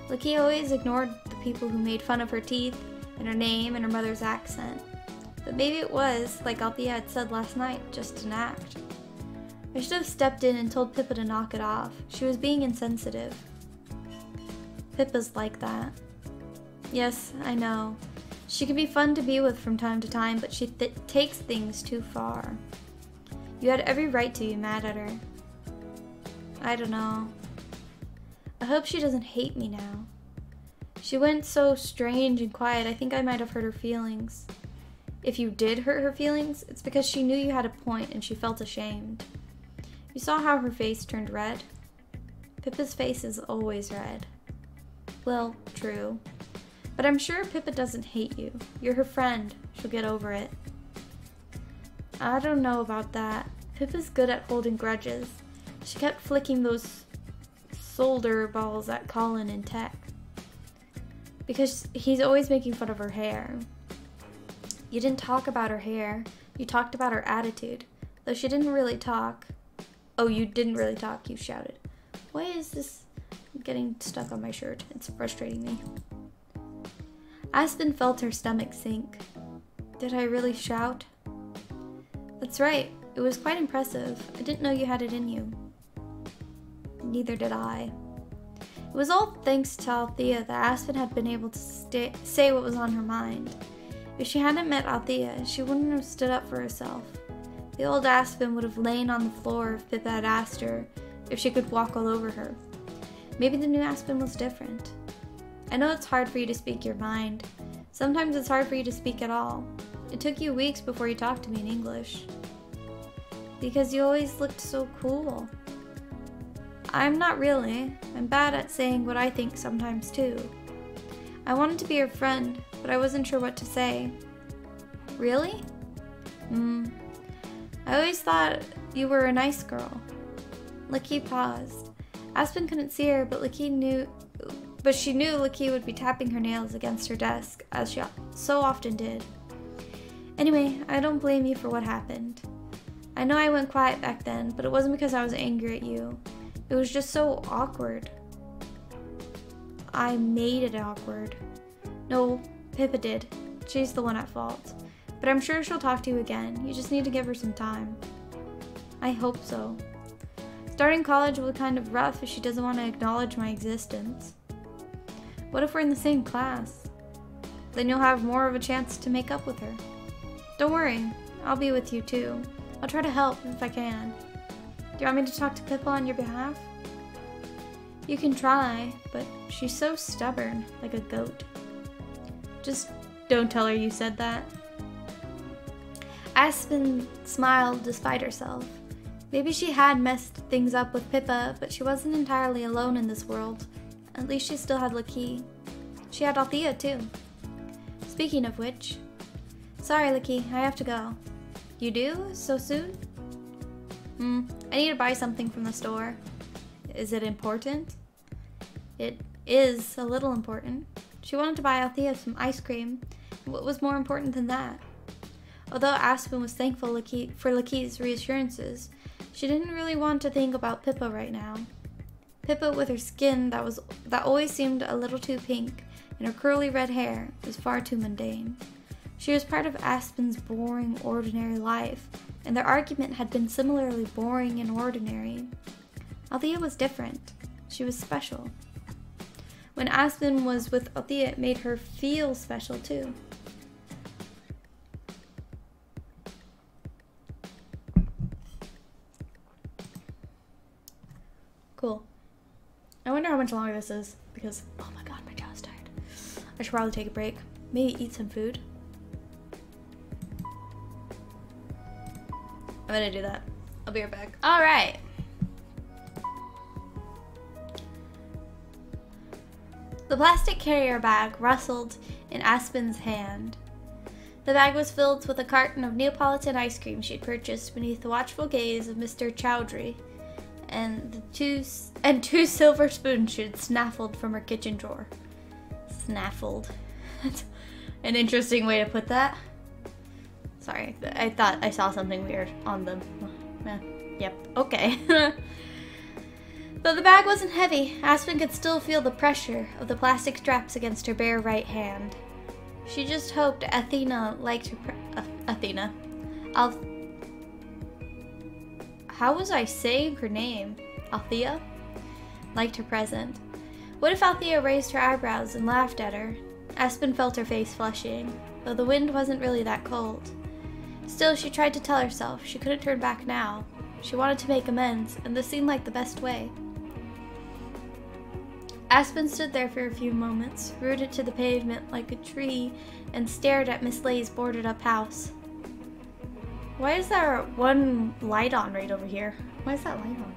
Licky always ignored the people who made fun of her teeth, and her name, and her mother's accent. But maybe it was, like Althea had said last night, just an act. I should have stepped in and told Pippa to knock it off. She was being insensitive. Pippa's like that. Yes, I know. She can be fun to be with from time to time, but she takes things too far. You had every right to be mad at her. I don't know. I hope she doesn't hate me now. She went so strange and quiet, I think I might have hurt her feelings. If you did hurt her feelings, it's because she knew you had a point and she felt ashamed. You saw how her face turned red? Pippa's face is always red. Well, true. But I'm sure Pippa doesn't hate you. You're her friend. She'll get over it. I don't know about that. Pippa's good at holding grudges. She kept flicking those solder balls at Colin in tech. Because he's always making fun of her hair. You didn't talk about her hair. You talked about her attitude. Though she didn't really talk. Oh, you didn't really talk, you shouted. Why is this getting stuck on my shirt? It's frustrating me. Aspen felt her stomach sink. Did I really shout? That's right. It was quite impressive. I didn't know you had it in you. Neither did I. It was all thanks to Althea that Aspen had been able to say what was on her mind. If she hadn't met Althea, she wouldn't have stood up for herself. The old Aspen would have lain on the floor if Pippa had asked her if she could walk all over her. Maybe the new Aspen was different. I know it's hard for you to speak your mind. Sometimes it's hard for you to speak at all. It took you weeks before you talked to me in English. Because you always looked so cool. I'm not really. I'm bad at saying what I think sometimes too. I wanted to be your friend, but I wasn't sure what to say. Really? I always thought you were a nice girl. Lakeith paused. Aspen couldn't see her, but she knew Lakeith would be tapping her nails against her desk, as she so often did. Anyway, I don't blame you for what happened. I know I went quiet back then, but it wasn't because I was angry at you. It was just so awkward. I made it awkward. No, Pippa did. She's the one at fault. But I'm sure she'll talk to you again. You just need to give her some time. I hope so. Starting college will be kind of rough if she doesn't want to acknowledge my existence. What if we're in the same class? Then you'll have more of a chance to make up with her. Don't worry, I'll be with you too. I'll try to help if I can. Do you want me to talk to Pippa on your behalf? You can try, but she's so stubborn, like a goat. Just don't tell her you said that. Aspen smiled despite herself. Maybe she had messed things up with Pippa, but she wasn't entirely alone in this world. At least she still had Lakeith. She had Althea too. Speaking of which... Sorry, Lakeith, I have to go. You do? So soon? I need to buy something from the store. Is it important? It is a little important. She wanted to buy Althea some ice cream. What was more important than that? Although Aspen was thankful for Lakeith's reassurances, she didn't really want to think about Pippa right now. Pippa, with her skin that always seemed a little too pink, and her curly red hair, was far too mundane. She was part of Aspen's boring, ordinary life, and their argument had been similarly boring and ordinary. Althea was different. She was special. When Aspen was with Althea, it made her feel special too. Cool. I wonder how much longer this is, because, oh my god, my jaw's tired. I should probably take a break. Maybe eat some food. I'm gonna do that. I'll be right back. Alright. The plastic carrier bag rustled in Aspen's hand. The bag was filled with a carton of Neapolitan ice cream she'd purchased beneath the watchful gaze of Mr. Chowdhury, and two silver spoons she'd snaffled from her kitchen drawer. Snaffled. That's an interesting way to put that. Sorry, I thought I saw something weird on them. Yep, okay. Though the bag wasn't heavy, Aspen could still feel the pressure of the plastic straps against her bare right hand. She just hoped Athena liked her Athena. How was I saying her name? Althea? Liked her present. What if Althea raised her eyebrows and laughed at her? Aspen felt her face flushing, though the wind wasn't really that cold. Still, she tried to tell herself she couldn't turn back now. She wanted to make amends, and this seemed like the best way. Aspen stood there for a few moments, rooted to the pavement like a tree, and stared at Miss Lay's boarded-up house. Why is there one light on right over here? Why is that light on?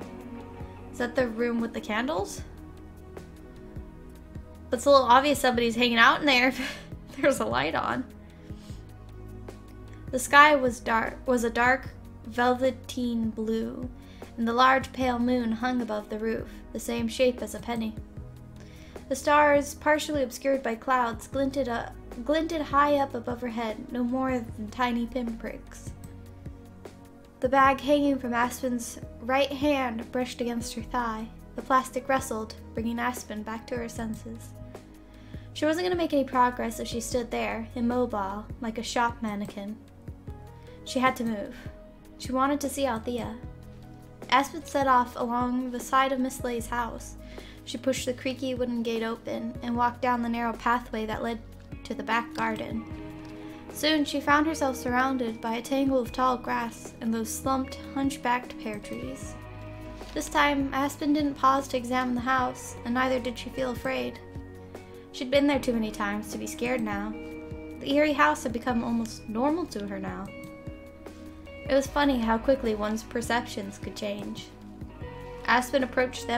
Is that the room with the candles? It's a little obvious somebody's hanging out in there if there's a light on. The sky was a dark velveteen blue, and the large pale moon hung above the roof, the same shape as a penny. The stars, partially obscured by clouds, glinted high up above her head, no more than tiny pinpricks. The bag hanging from Aspen's right hand brushed against her thigh. The plastic rustled, bringing Aspen back to her senses. She wasn't going to make any progress if she stood there, immobile, like a shop mannequin. She had to move. She wanted to see Althea. Aspen set off along the side of Miss Lay's house. She pushed the creaky wooden gate open and walked down the narrow pathway that led to the back garden. Soon she found herself surrounded by a tangle of tall grass and those slumped, hunchbacked pear trees. This time, Aspen didn't pause to examine the house, and neither did she feel afraid. She'd been there too many times to be scared now. The eerie house had become almost normal to her now. It was funny how quickly one's perceptions could change. Aspen approached the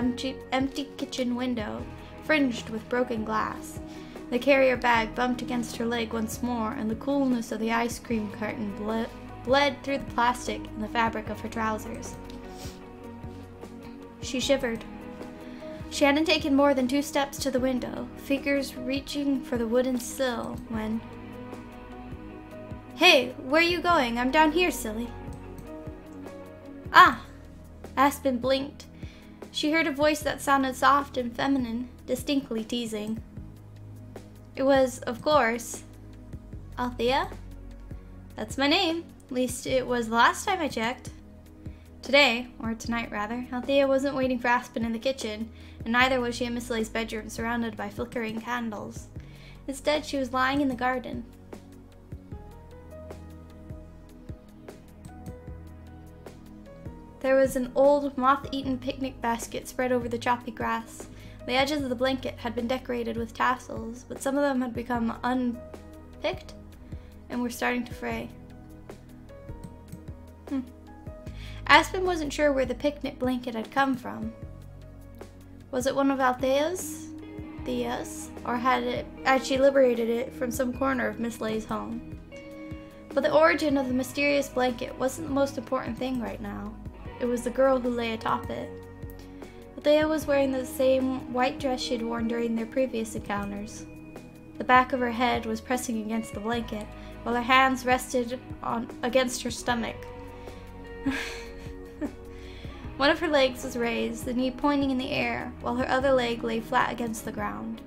empty kitchen window, fringed with broken glass. The carrier bag bumped against her leg once more, and the coolness of the ice cream carton bled through the plastic and the fabric of her trousers. She shivered. She hadn't taken more than 2 steps to the window, fingers reaching for the wooden sill, when... "Hey, where are you going? I'm down here, silly." "Ah!" Aspen blinked. She heard a voice that sounded soft and feminine, distinctly teasing. It was, of course, Althea? "That's my name. At least it was the last time I checked." Today, or tonight rather, Althea wasn't waiting for Aspen in the kitchen, and neither was she in Miss Lay's bedroom surrounded by flickering candles. Instead, she was lying in the garden. There was an old, moth-eaten picnic basket spread over the choppy grass. The edges of the blanket had been decorated with tassels, but some of them had become unpicked and were starting to fray. Aspen wasn't sure where the picnic blanket had come from. Was it one of Althea's? Or had she liberated it from some corner of Miss Lay's home? But the origin of the mysterious blanket wasn't the most important thing right now. It was the girl who lay atop it. Althea was wearing the same white dress she'd worn during their previous encounters. The back of her head was pressing against the blanket, while her hands rested against her stomach. One of her legs was raised, the knee pointing in the air, while her other leg lay flat against the ground.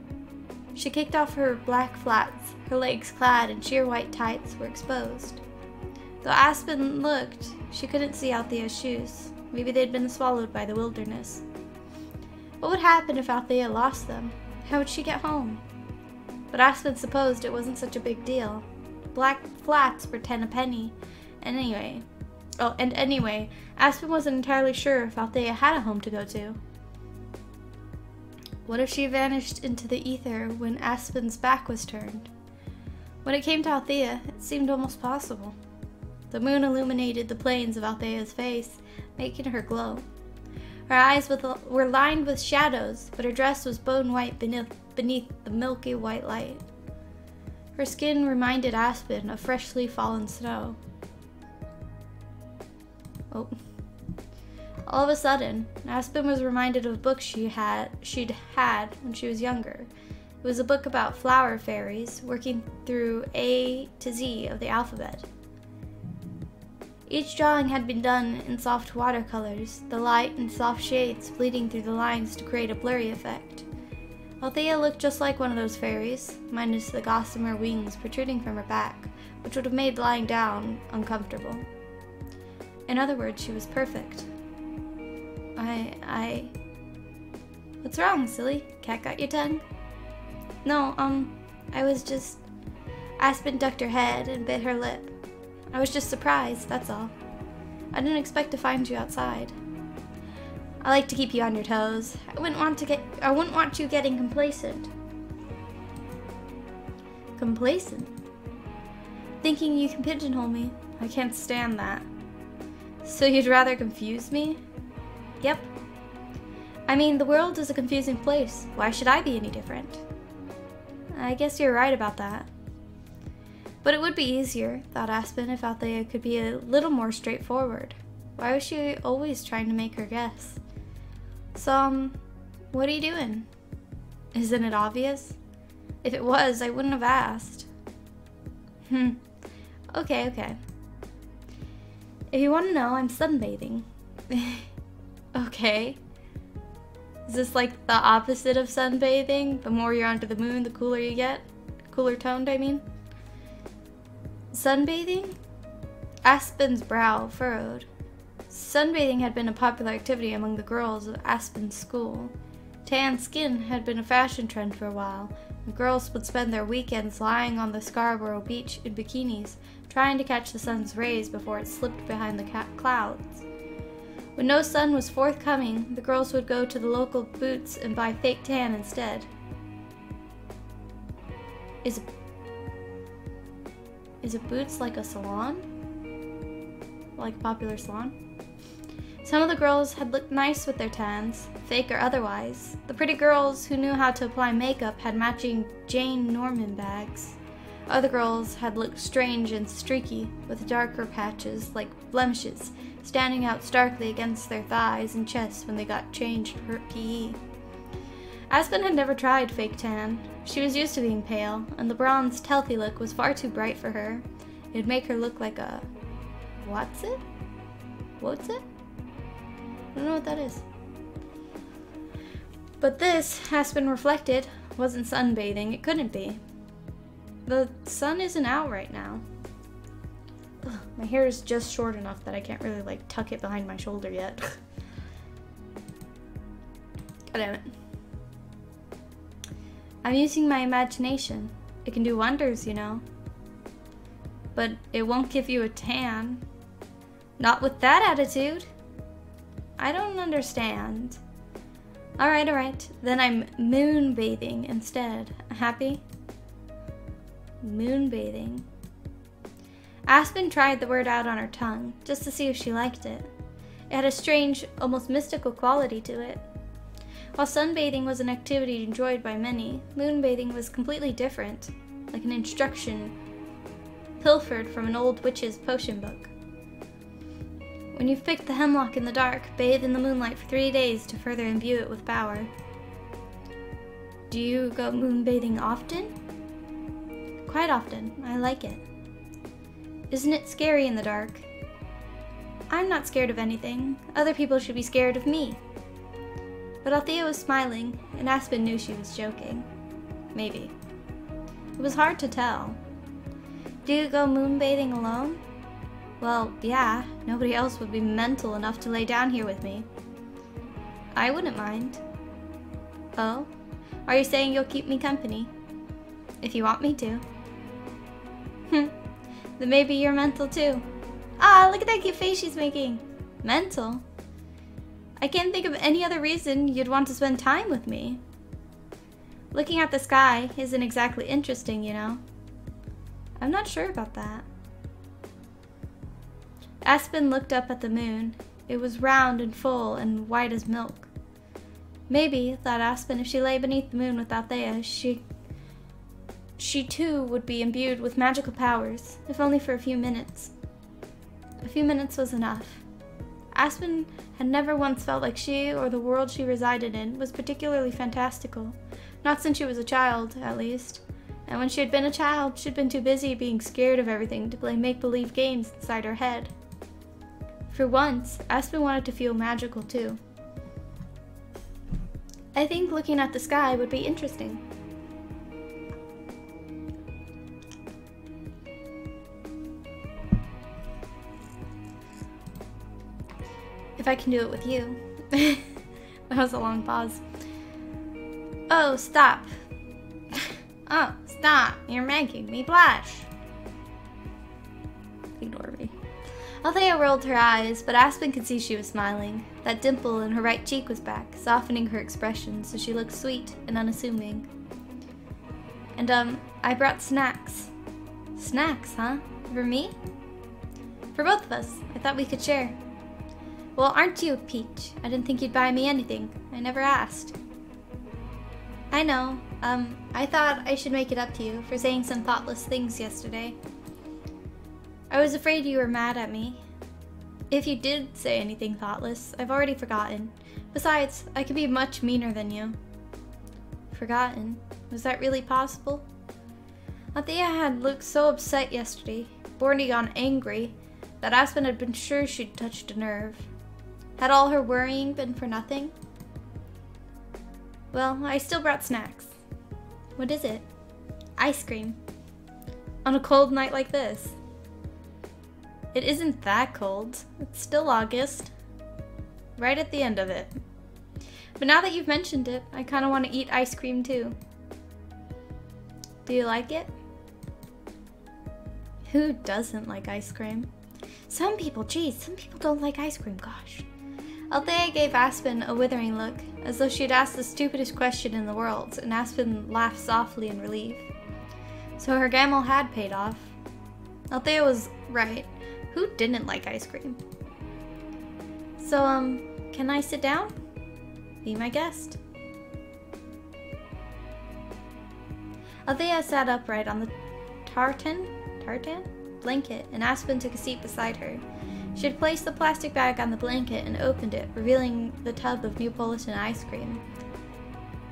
She kicked off her black flats. Her legs, clad in sheer white tights, were exposed. Though Aspen looked, she couldn't see Althea's shoes. Maybe they'd been swallowed by the wilderness. What would happen if Althea lost them? How would she get home? But Aspen supposed it wasn't such a big deal. Black flats were 10 a penny. Anyway, Aspen wasn't entirely sure if Althea had a home to go to. What if she vanished into the ether when Aspen's back was turned? When it came to Althea, it seemed almost possible. The moon illuminated the planes of Althea's face, making her glow. Her eyes were lined with shadows, but her dress was bone white beneath the milky white light. Her skin reminded Aspen of freshly fallen snow. Oh. All of a sudden, Aspen was reminded of a book she'd had when she was younger. It was a book about flower fairies working through A to Z of the alphabet. Each drawing had been done in soft watercolors, the light and soft shades bleeding through the lines to create a blurry effect. Althea looked just like one of those fairies, minus the gossamer wings protruding from her back, which would have made lying down uncomfortable. In other words, she was perfect. What's wrong, silly? Cat got your tongue? No, I was just... Aspen ducked her head and bit her lip. I was just surprised, that's all. I didn't expect to find you outside. I like to keep you on your toes. I wouldn't want you getting complacent. Complacent? Thinking you can pigeonhole me. I can't stand that. So you'd rather confuse me? Yep. I mean, the world is a confusing place. Why should I be any different? I guess you're right about that. But it would be easier, thought Aspen, if Althea could be a little more straightforward. Why was she always trying to make her guess? So, what are you doing? Isn't it obvious? If it was, I wouldn't have asked. Okay. If you want to know, I'm sunbathing. Okay. Is this like the opposite of sunbathing? The more you're under the moon, the cooler you get? Cooler toned, I mean? Sunbathing? Aspen's brow furrowed. Sunbathing had been a popular activity among the girls of Aspen's school. Tan skin had been a fashion trend for a while, and girls would spend their weekends lying on the Scarborough beach in bikinis, trying to catch the sun's rays before it slipped behind the clouds. When no sun was forthcoming, the girls would go to the local Boots and buy fake tan instead. Is it Boots like a salon? Like a popular salon? Some of the girls had looked nice with their tans, fake or otherwise. The pretty girls who knew how to apply makeup had matching Jane Norman bags. Other girls had looked strange and streaky, with darker patches, like blemishes, standing out starkly against their thighs and chests when they got changed for PE. Aspen had never tried fake tan. She was used to being pale, and the bronzed, healthy look was far too bright for her. It'd make her look like a... What's it? I don't know what that is. But this, Aspen reflected, wasn't sunbathing. It couldn't be. The sun isn't out right now. Ugh, my hair is just short enough that I can't really, like, tuck it behind my shoulder yet. God damn it. I'm using my imagination. It can do wonders, you know. But it won't give you a tan. Not with that attitude. I don't understand. Alright. Then I'm moonbathing instead. Happy? Moonbathing. Aspen tried the word out on her tongue, just to see if she liked it. It had a strange, almost mystical quality to it. While sunbathing was an activity enjoyed by many, moonbathing was completely different, like an instruction pilfered from an old witch's potion book. When you've picked the hemlock in the dark, bathe in the moonlight for 3 days to further imbue it with power. Do you go moonbathing often? Quite often. I like it. Isn't it scary in the dark? I'm not scared of anything. Other people should be scared of me. But Althea was smiling, and Aspen knew she was joking. Maybe. It was hard to tell. Do you go moonbathing alone? Well, yeah, nobody else would be mental enough to lay down here with me. I wouldn't mind. Oh? Are you saying you'll keep me company? If you want me to. Then maybe you're mental too. Ah, look at that cute face she's making. Mental? I can't think of any other reason you'd want to spend time with me. Looking at the sky isn't exactly interesting, you know. I'm not sure about that. Aspen looked up at the moon. It was round and full and white as milk. Maybe, thought Aspen, if she lay beneath the moon with Althea, she too would be imbued with magical powers, if only for a few minutes. A few minutes was enough. Aspen had never once felt like she, or the world she resided in, was particularly fantastical. Not since she was a child, at least. And when she had been a child, she'd been too busy being scared of everything to play make-believe games inside her head. For once, Aspen wanted to feel magical too. I think looking at the sky would be interesting. If I can do it with you. That was a long pause. Oh, stop. Oh, stop. You're making me blush. Ignore me. Althea rolled her eyes, but Aspen could see she was smiling. That dimple in her right cheek was back, softening her expression so she looked sweet and unassuming. And, I brought snacks. Snacks, huh? For me? For both of us. I thought we could share. Well, aren't you a peach? I didn't think you'd buy me anything. I never asked. I know. I thought I should make it up to you for saying some thoughtless things yesterday. I was afraid you were mad at me. If you did say anything thoughtless, I've already forgotten. Besides, I could be much meaner than you. Forgotten? Was that really possible? Althea had looked so upset yesterday, bordering on angry, that Aspen had been sure she'd touched a nerve. Had all her worrying been for nothing? Well, I still brought snacks. What is it? Ice cream. On a cold night like this. It isn't that cold. It's still August. Right at the end of it. But now that you've mentioned it, I kind of want to eat ice cream too. Do you like it? Who doesn't like ice cream? Some people, geez, some people don't like ice cream, gosh. Althea gave Aspen a withering look, as though she'd asked the stupidest question in the world, and Aspen laughed softly in relief. So her gamble had paid off. Althea was right. Who didn't like ice cream? So, can I sit down? Be my guest. Althea sat upright on the tartan blanket, and Aspen took a seat beside her. She had placed the plastic bag on the blanket and opened it, revealing the tub of Neapolitan ice cream.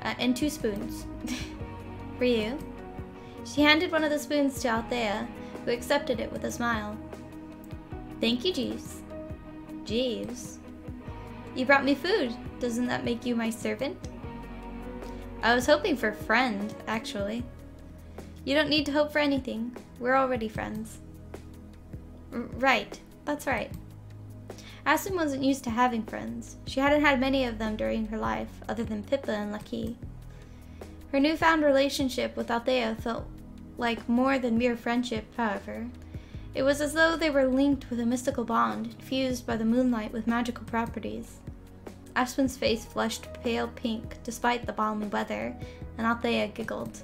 And 2 spoons. For you. She handed one of the spoons to Althea, who accepted it with a smile. Thank you, Jeeves. Jeeves? You brought me food. Doesn't that make you my servant? I was hoping for friend, actually. You don't need to hope for anything. We're already friends. Right. That's right. Aspen wasn't used to having friends. She hadn't had many of them during her life, other than Pippa and Lucky. Her newfound relationship with Althea felt like more than mere friendship, however. It was as though they were linked with a mystical bond, infused by the moonlight with magical properties. Aspen's face flushed pale pink despite the balmy weather, and Althea giggled.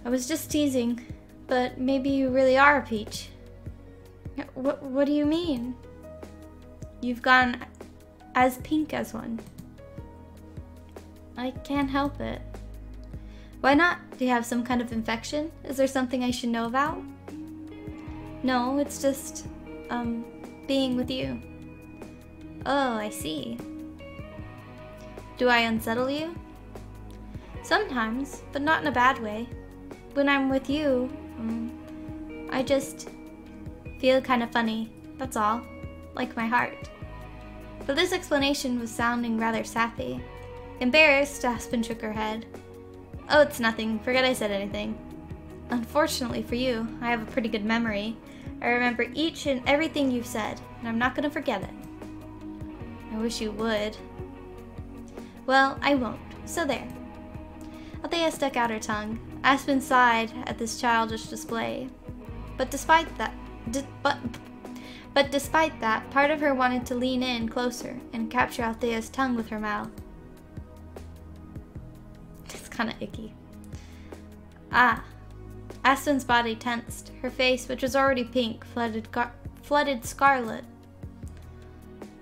I was just teasing, but maybe you really are a peach. What do you mean? You've gone as pink as one. I can't help it. Why not? Do you have some kind of infection? Is there something I should know about? No, it's just, being with you. Oh, I see. Do I unsettle you? Sometimes, but not in a bad way. When I'm with you, I just feel kind of funny, that's all. Like my heart. But this explanation was sounding rather sappy. Embarrassed, Aspen shook her head. Oh, it's nothing. Forget I said anything. Unfortunately for you, I have a pretty good memory. I remember each and everything you've said, and I'm not going to forget it. I wish you would. Well, I won't, so there. Althea stuck out her tongue. Aspen sighed at this childish display. But despite that, part of her wanted to lean in closer and capture Althea's tongue with her mouth. It's kind of icky. Ah. Aspen's body tensed. Her face, which was already pink, flooded scarlet.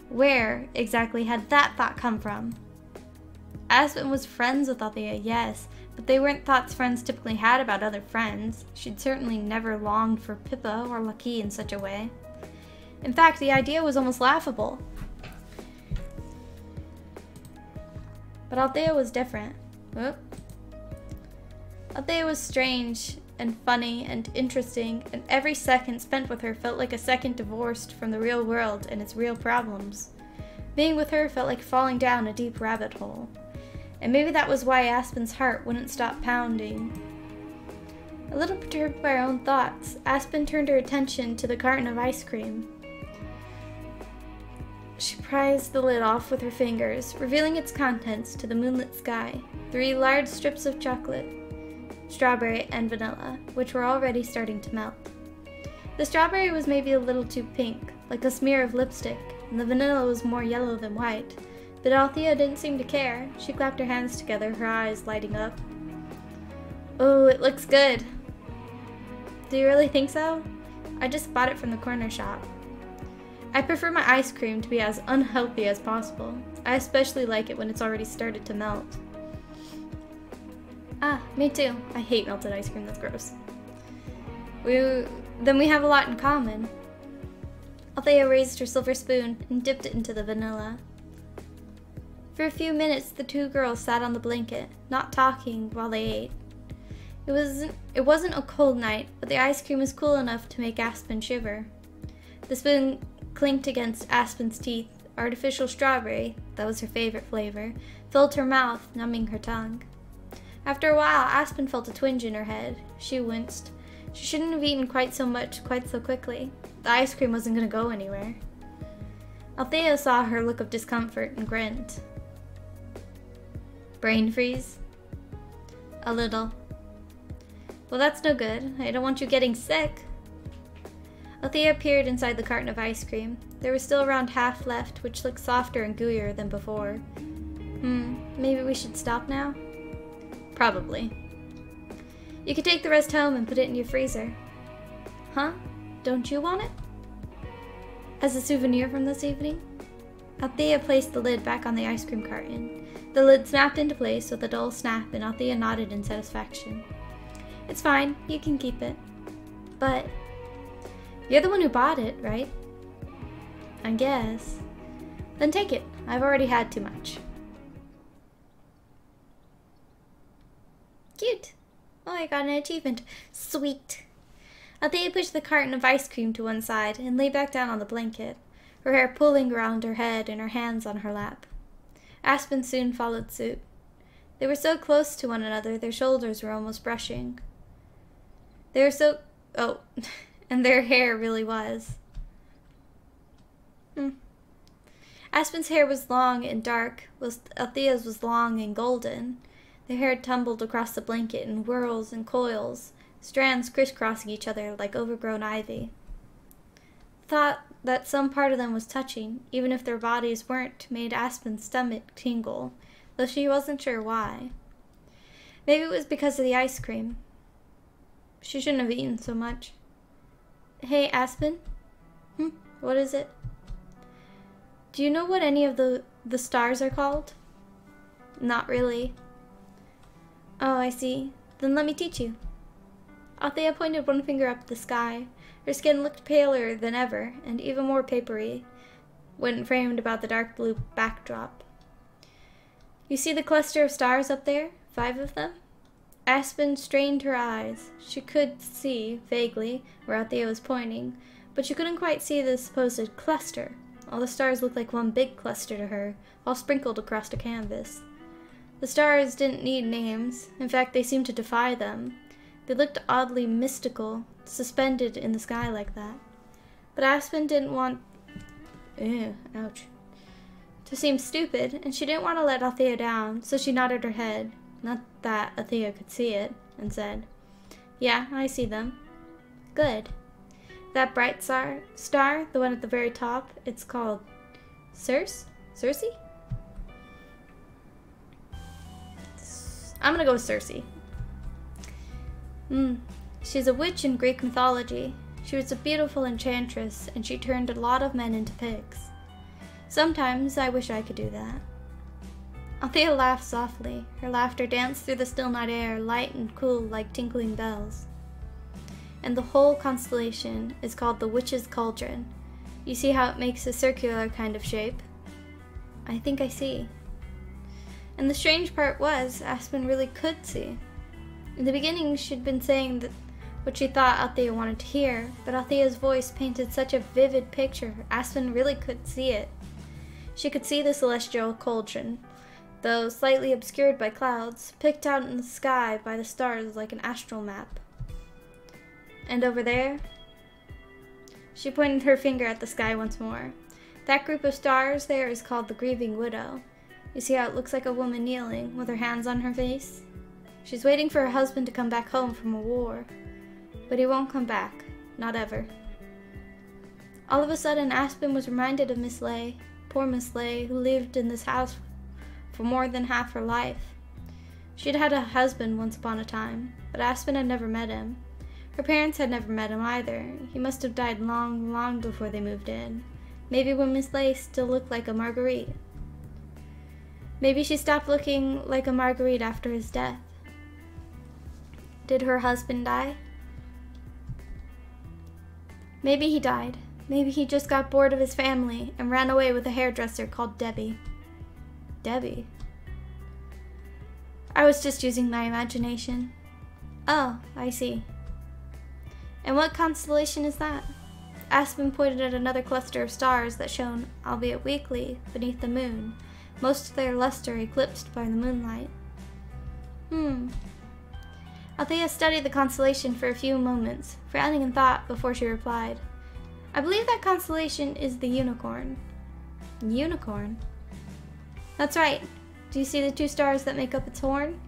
Where exactly had that thought come from? Aspen was friends with Althea, yes, but they weren't thoughts friends typically had about other friends. She'd certainly never longed for Pippa or Lucky in such a way. In fact, the idea was almost laughable. But Althea was different. Whoop. Althea was strange and funny and interesting, and every second spent with her felt like a second divorced from the real world and its real problems. Being with her felt like falling down a deep rabbit hole. And maybe that was why Aspen's heart wouldn't stop pounding. A little perturbed by her own thoughts, Aspen turned her attention to the carton of ice cream. She prized the lid off with her fingers, revealing its contents to the moonlit sky. 3 large strips of chocolate, strawberry, and vanilla, which were already starting to melt. The strawberry was maybe a little too pink, like a smear of lipstick, and the vanilla was more yellow than white. But Althea didn't seem to care. She clapped her hands together, her eyes lighting up. Oh, it looks good. Do you really think so? I just bought it from the corner shop. I prefer my ice cream to be as unhealthy as possible. I especially like it when it's already started to melt. Ah, me too. I hate melted ice cream, that's gross. Then we have a lot in common. Althea raised her silver spoon and dipped it into the vanilla. For a few minutes, the 2 girls sat on the blanket, not talking while they ate. It wasn't a cold night, but the ice cream was cool enough to make Aspen shiver. The spoon clinked against Aspen's teeth. Artificial strawberry, that was her favorite flavor, filled her mouth, numbing her tongue. After a while, Aspen felt a twinge in her head. She winced. She shouldn't have eaten quite so much quite so quickly. The ice cream wasn't going to go anywhere. Althea saw her look of discomfort and grinned. Brain freeze? A little. Well, that's no good. I don't want you getting sick. Althea peered inside the carton of ice cream. There was still around half left, which looked softer and gooier than before. Maybe we should stop now? Probably. You could take the rest home and put it in your freezer. Huh? Don't you want it? As a souvenir from this evening? Althea placed the lid back on the ice cream carton. The lid snapped into place with a dull snap, and Althea nodded in satisfaction. It's fine, you can keep it. But you're the one who bought it, right? I guess. Then take it. I've already had too much. Cute. Oh, I got an achievement. Sweet. Althea pushed the carton of ice cream to one side and lay back down on the blanket, her hair pulling around her head and her hands on her lap. Aspen soon followed suit. They were so close to one another, their shoulders were almost brushing. They were so... Oh, and their hair really was. Aspen's hair was long and dark, whilst Althea's was long and golden. Their hair tumbled across the blanket in whirls and coils, strands crisscrossing each other like overgrown ivy. Thought that some part of them was touching, even if their bodies weren't, made Aspen's stomach tingle, though she wasn't sure why. Maybe it was because of the ice cream. She shouldn't have eaten so much. Hey, Aspen? What is it? Do you know what any of the stars are called? Not really. Oh, I see. Then let me teach you. Althea pointed one finger up at the sky. Her skin looked paler than ever, and even more papery, when framed about the dark blue backdrop. You see the cluster of stars up there? 5 of them? Aspen strained her eyes. She could see, vaguely, where Althea was pointing, but she couldn't quite see the supposed cluster. All the stars looked like one big cluster to her, all sprinkled across the canvas. The stars didn't need names. In fact, they seemed to defy them. They looked oddly mystical, suspended in the sky like that. But Aspen didn't want... ouch. To seem stupid, and she didn't want to let Althea down, so she nodded her head, not that Althea could see it, and said, Yeah, I see them. Good. That bright star, the one at the very top, it's called Circe? I'm gonna go with Circe. She's a witch in Greek mythology. She was a beautiful enchantress, and she turned a lot of men into pigs. Sometimes I wish I could do that. Althea laughed softly. Her laughter danced through the still night air, light and cool like tinkling bells. And the whole constellation is called the Witch's Cauldron. You see how it makes a circular kind of shape? I think I see. And the strange part was, Aspen really could see. In the beginning, she'd been saying that what she thought Althea wanted to hear, but Althea's voice painted such a vivid picture, Aspen really could see it. She could see the celestial cauldron, though slightly obscured by clouds, picked out in the sky by the stars like an astral map. And over there, she pointed her finger at the sky once more. That group of stars there is called the Grieving Widow. You see how it looks like a woman kneeling, with her hands on her face? She's waiting for her husband to come back home from a war. But he won't come back. Not ever. All of a sudden, Aspen was reminded of Miss Lay, poor Miss Lay, who lived in this house for more than half her life. She'd had a husband once upon a time, but Aspen had never met him. Her parents had never met him either. He must have died long, long before they moved in. Maybe when Miss Lay still looked like a Marguerite. Maybe she stopped looking like a Marguerite after his death. Did her husband die? Maybe he died. Maybe he just got bored of his family and ran away with a hairdresser called Debbie. Debbie? I was just using my imagination. Oh, I see. And what constellation is that? Aspen pointed at another cluster of stars that shone, albeit weakly, beneath the moon, most of their luster eclipsed by the moonlight. Althea studied the constellation for a few moments, frowning in thought before she replied. I believe that constellation is the Unicorn. Unicorn? That's right. Do you see the 2 stars that make up its horn?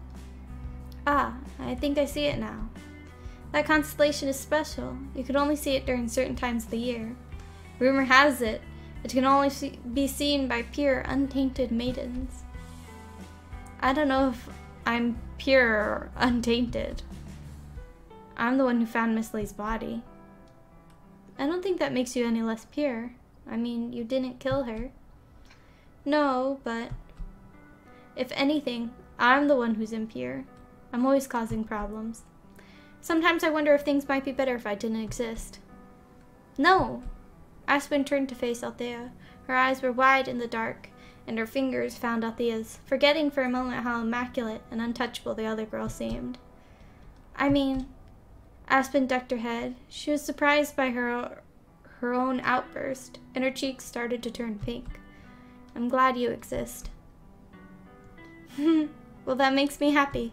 Ah, I think I see it now. That constellation is special. You can only see it during certain times of the year. Rumor has it, it can only be seen by pure, untainted maidens. I don't know if I'm pure or untainted. I'm the one who found Miss Lee's body. I don't think that makes you any less pure. I mean, you didn't kill her. No, but if anything, I'm the one who's impure. I'm always causing problems. Sometimes I wonder if things might be better if I didn't exist. No! Aspen turned to face Althea. Her eyes were wide in the dark, and her fingers found Althea's, forgetting for a moment how immaculate and untouchable the other girl seemed. I mean, Aspen ducked her head. She was surprised by her own outburst, and her cheeks started to turn pink. I'm glad you exist. Well, that makes me happy.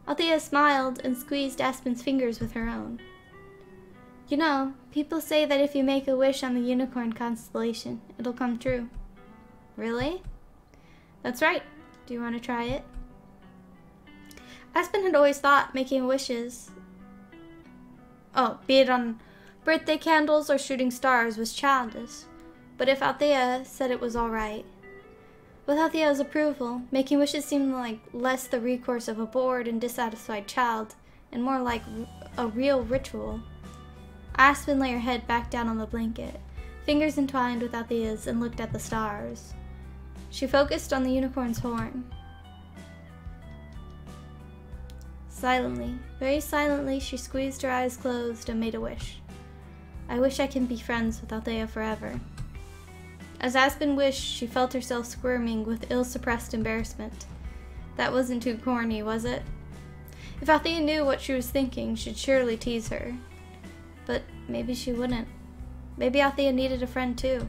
Althea smiled and squeezed Aspen's fingers with her own. You know, people say that if you make a wish on the unicorn constellation, it'll come true. Really? That's right. Do you want to try it? Aspen had always thought making wishes, be it on birthday candles or shooting stars, was childish. But if Althea said it was all right. With Althea's approval, making wishes seemed like less the recourse of a bored and dissatisfied child, and more like a real ritual. Aspen lay her head back down on the blanket, fingers entwined with Althea's, and looked at the stars. She focused on the unicorn's horn. Silently, very silently, she squeezed her eyes closed and made a wish. I wish I can be friends with Althea forever. As Aspen wished, she felt herself squirming with ill-suppressed embarrassment. That wasn't too corny, was it? If Althea knew what she was thinking, she'd surely tease her. But maybe she wouldn't. Maybe Althea needed a friend too.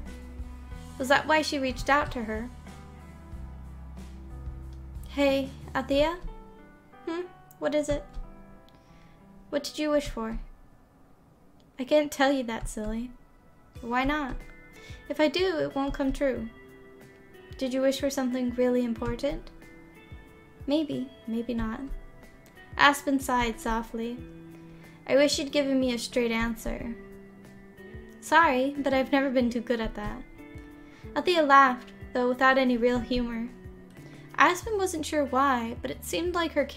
Was that why she reached out to her? Hey, Althea? What is it? What did you wish for? I can't tell you that, silly. Why not? If I do, it won't come true. Did you wish for something really important? Maybe, maybe not. Aspen sighed softly. I wish you'd given me a straight answer. Sorry, but I've never been too good at that. Althea laughed, though without any real humor. Aspen wasn't sure why, but it seemed like her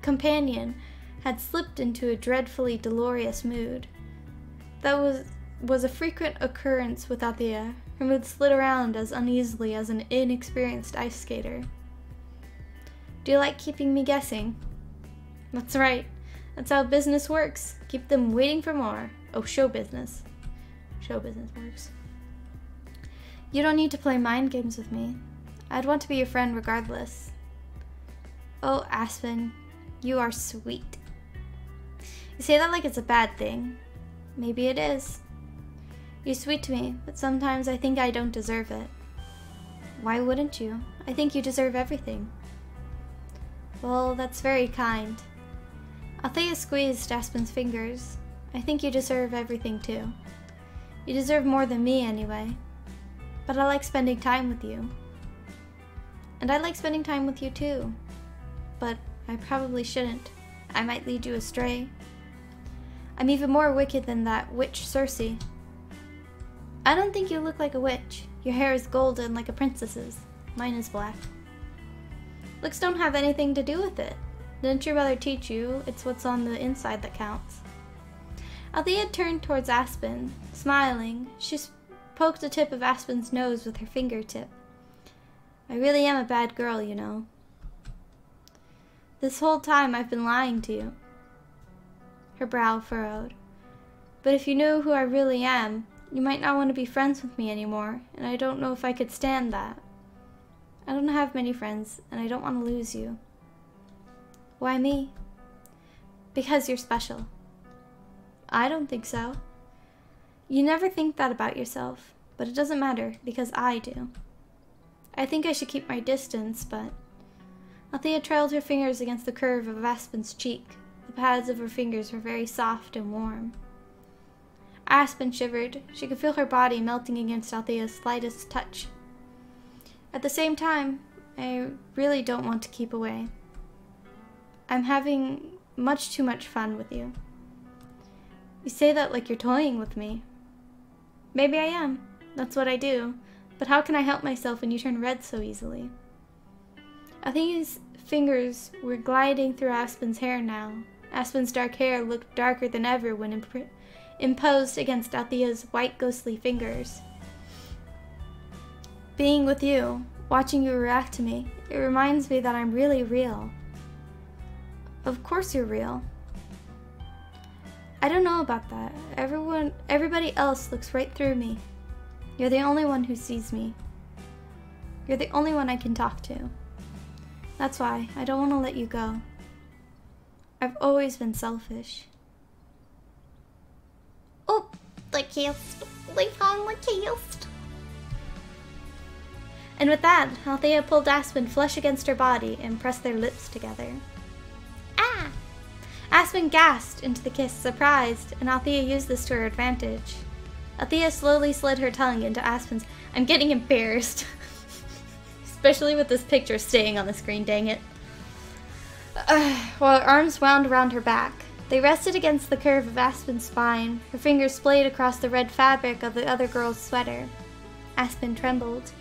companion had slipped into a dreadfully dolorous mood. That was a frequent occurrence with Althea. Her mood slid around as uneasily as an inexperienced ice skater. Do you like keeping me guessing? That's right. That's how business works. Keep them waiting for more. Oh, show business. Show business works. You don't need to play mind games with me. I'd want to be your friend regardless. Oh, Aspen, you are sweet. You say that like it's a bad thing. Maybe it is. You're sweet to me, but sometimes I think I don't deserve it. Why wouldn't you? I think you deserve everything. Well, that's very kind. Althea squeezed Aspen's fingers. I think you deserve everything too. You deserve more than me anyway. But I like spending time with you. And I like spending time with you too. But I probably shouldn't. I might lead you astray. I'm even more wicked than that witch Circe. I don't think you look like a witch. Your hair is golden like a princess's. Mine is black. Looks don't have anything to do with it. Didn't your mother teach you it's what's on the inside that counts? Althea turned towards Aspen, smiling. She poked the tip of Aspen's nose with her fingertip. I really am a bad girl, you know. This whole time I've been lying to you. Her brow furrowed. But if you knew who I really am, you might not want to be friends with me anymore, and I don't know if I could stand that. I don't have many friends, and I don't want to lose you. Why me? Because you're special. I don't think so. You never think that about yourself, but it doesn't matter, because I do. I think I should keep my distance, but... Althea trailed her fingers against the curve of Aspen's cheek. The pads of her fingers were very soft and warm. Aspen shivered. She could feel her body melting against Althea's slightest touch. At the same time, I really don't want to keep away. I'm having much too much fun with you. You say that like you're toying with me. Maybe I am. That's what I do. But how can I help myself when you turn red so easily? Althea's fingers were gliding through Aspen's hair now, Aspen's dark hair looked darker than ever when imposed against Althea's white ghostly fingers. Being with you, watching you react to me, it reminds me that I'm really real. Of course you're real. I don't know about that. Everybody else looks right through me. You're the only one who sees me. You're the only one I can talk to. That's why I don't want to let you go. I've always been selfish. Oh, the kiss. They finally kissed. And with that, Althea pulled Aspen flush against her body and pressed their lips together. Ah! Aspen gasped into the kiss, surprised, and Althea used this to her advantage. Althea slowly slid her tongue into Aspen's. I'm getting embarrassed. Especially with this picture staying on the screen, dang it. While her arms wound around her back. They rested against the curve of Aspen's spine. Her fingers splayed across the red fabric of the other girl's sweater. Aspen trembled.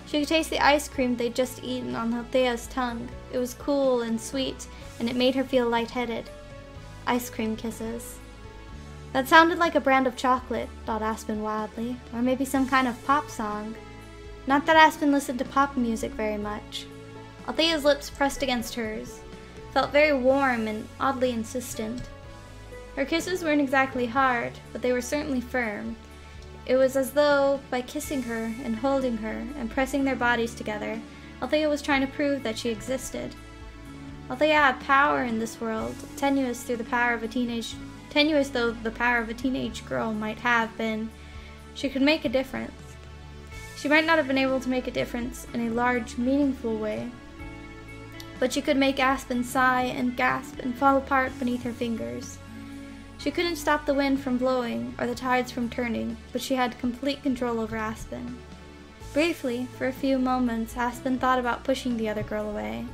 She could taste the ice cream they'd just eaten on Althea's tongue. It was cool and sweet, and it made her feel lightheaded. Ice cream kisses. That sounded like a brand of chocolate, thought Aspen wildly, or maybe some kind of pop song. Not that Aspen listened to pop music very much. Althea's lips pressed against hers, felt very warm and oddly insistent. Her kisses weren't exactly hard, but they were certainly firm. It was as though, by kissing her and holding her and pressing their bodies together, Althea was trying to prove that she existed. Althea had power in this world, tenuous though the power of a teenage girl might have been. She could make a difference. She might not have been able to make a difference in a large, meaningful way, but she could make Aspen sigh and gasp and fall apart beneath her fingers. She couldn't stop the wind from blowing or the tides from turning, but she had complete control over Aspen. Briefly, for a few moments, Aspen thought about pushing the other girl away.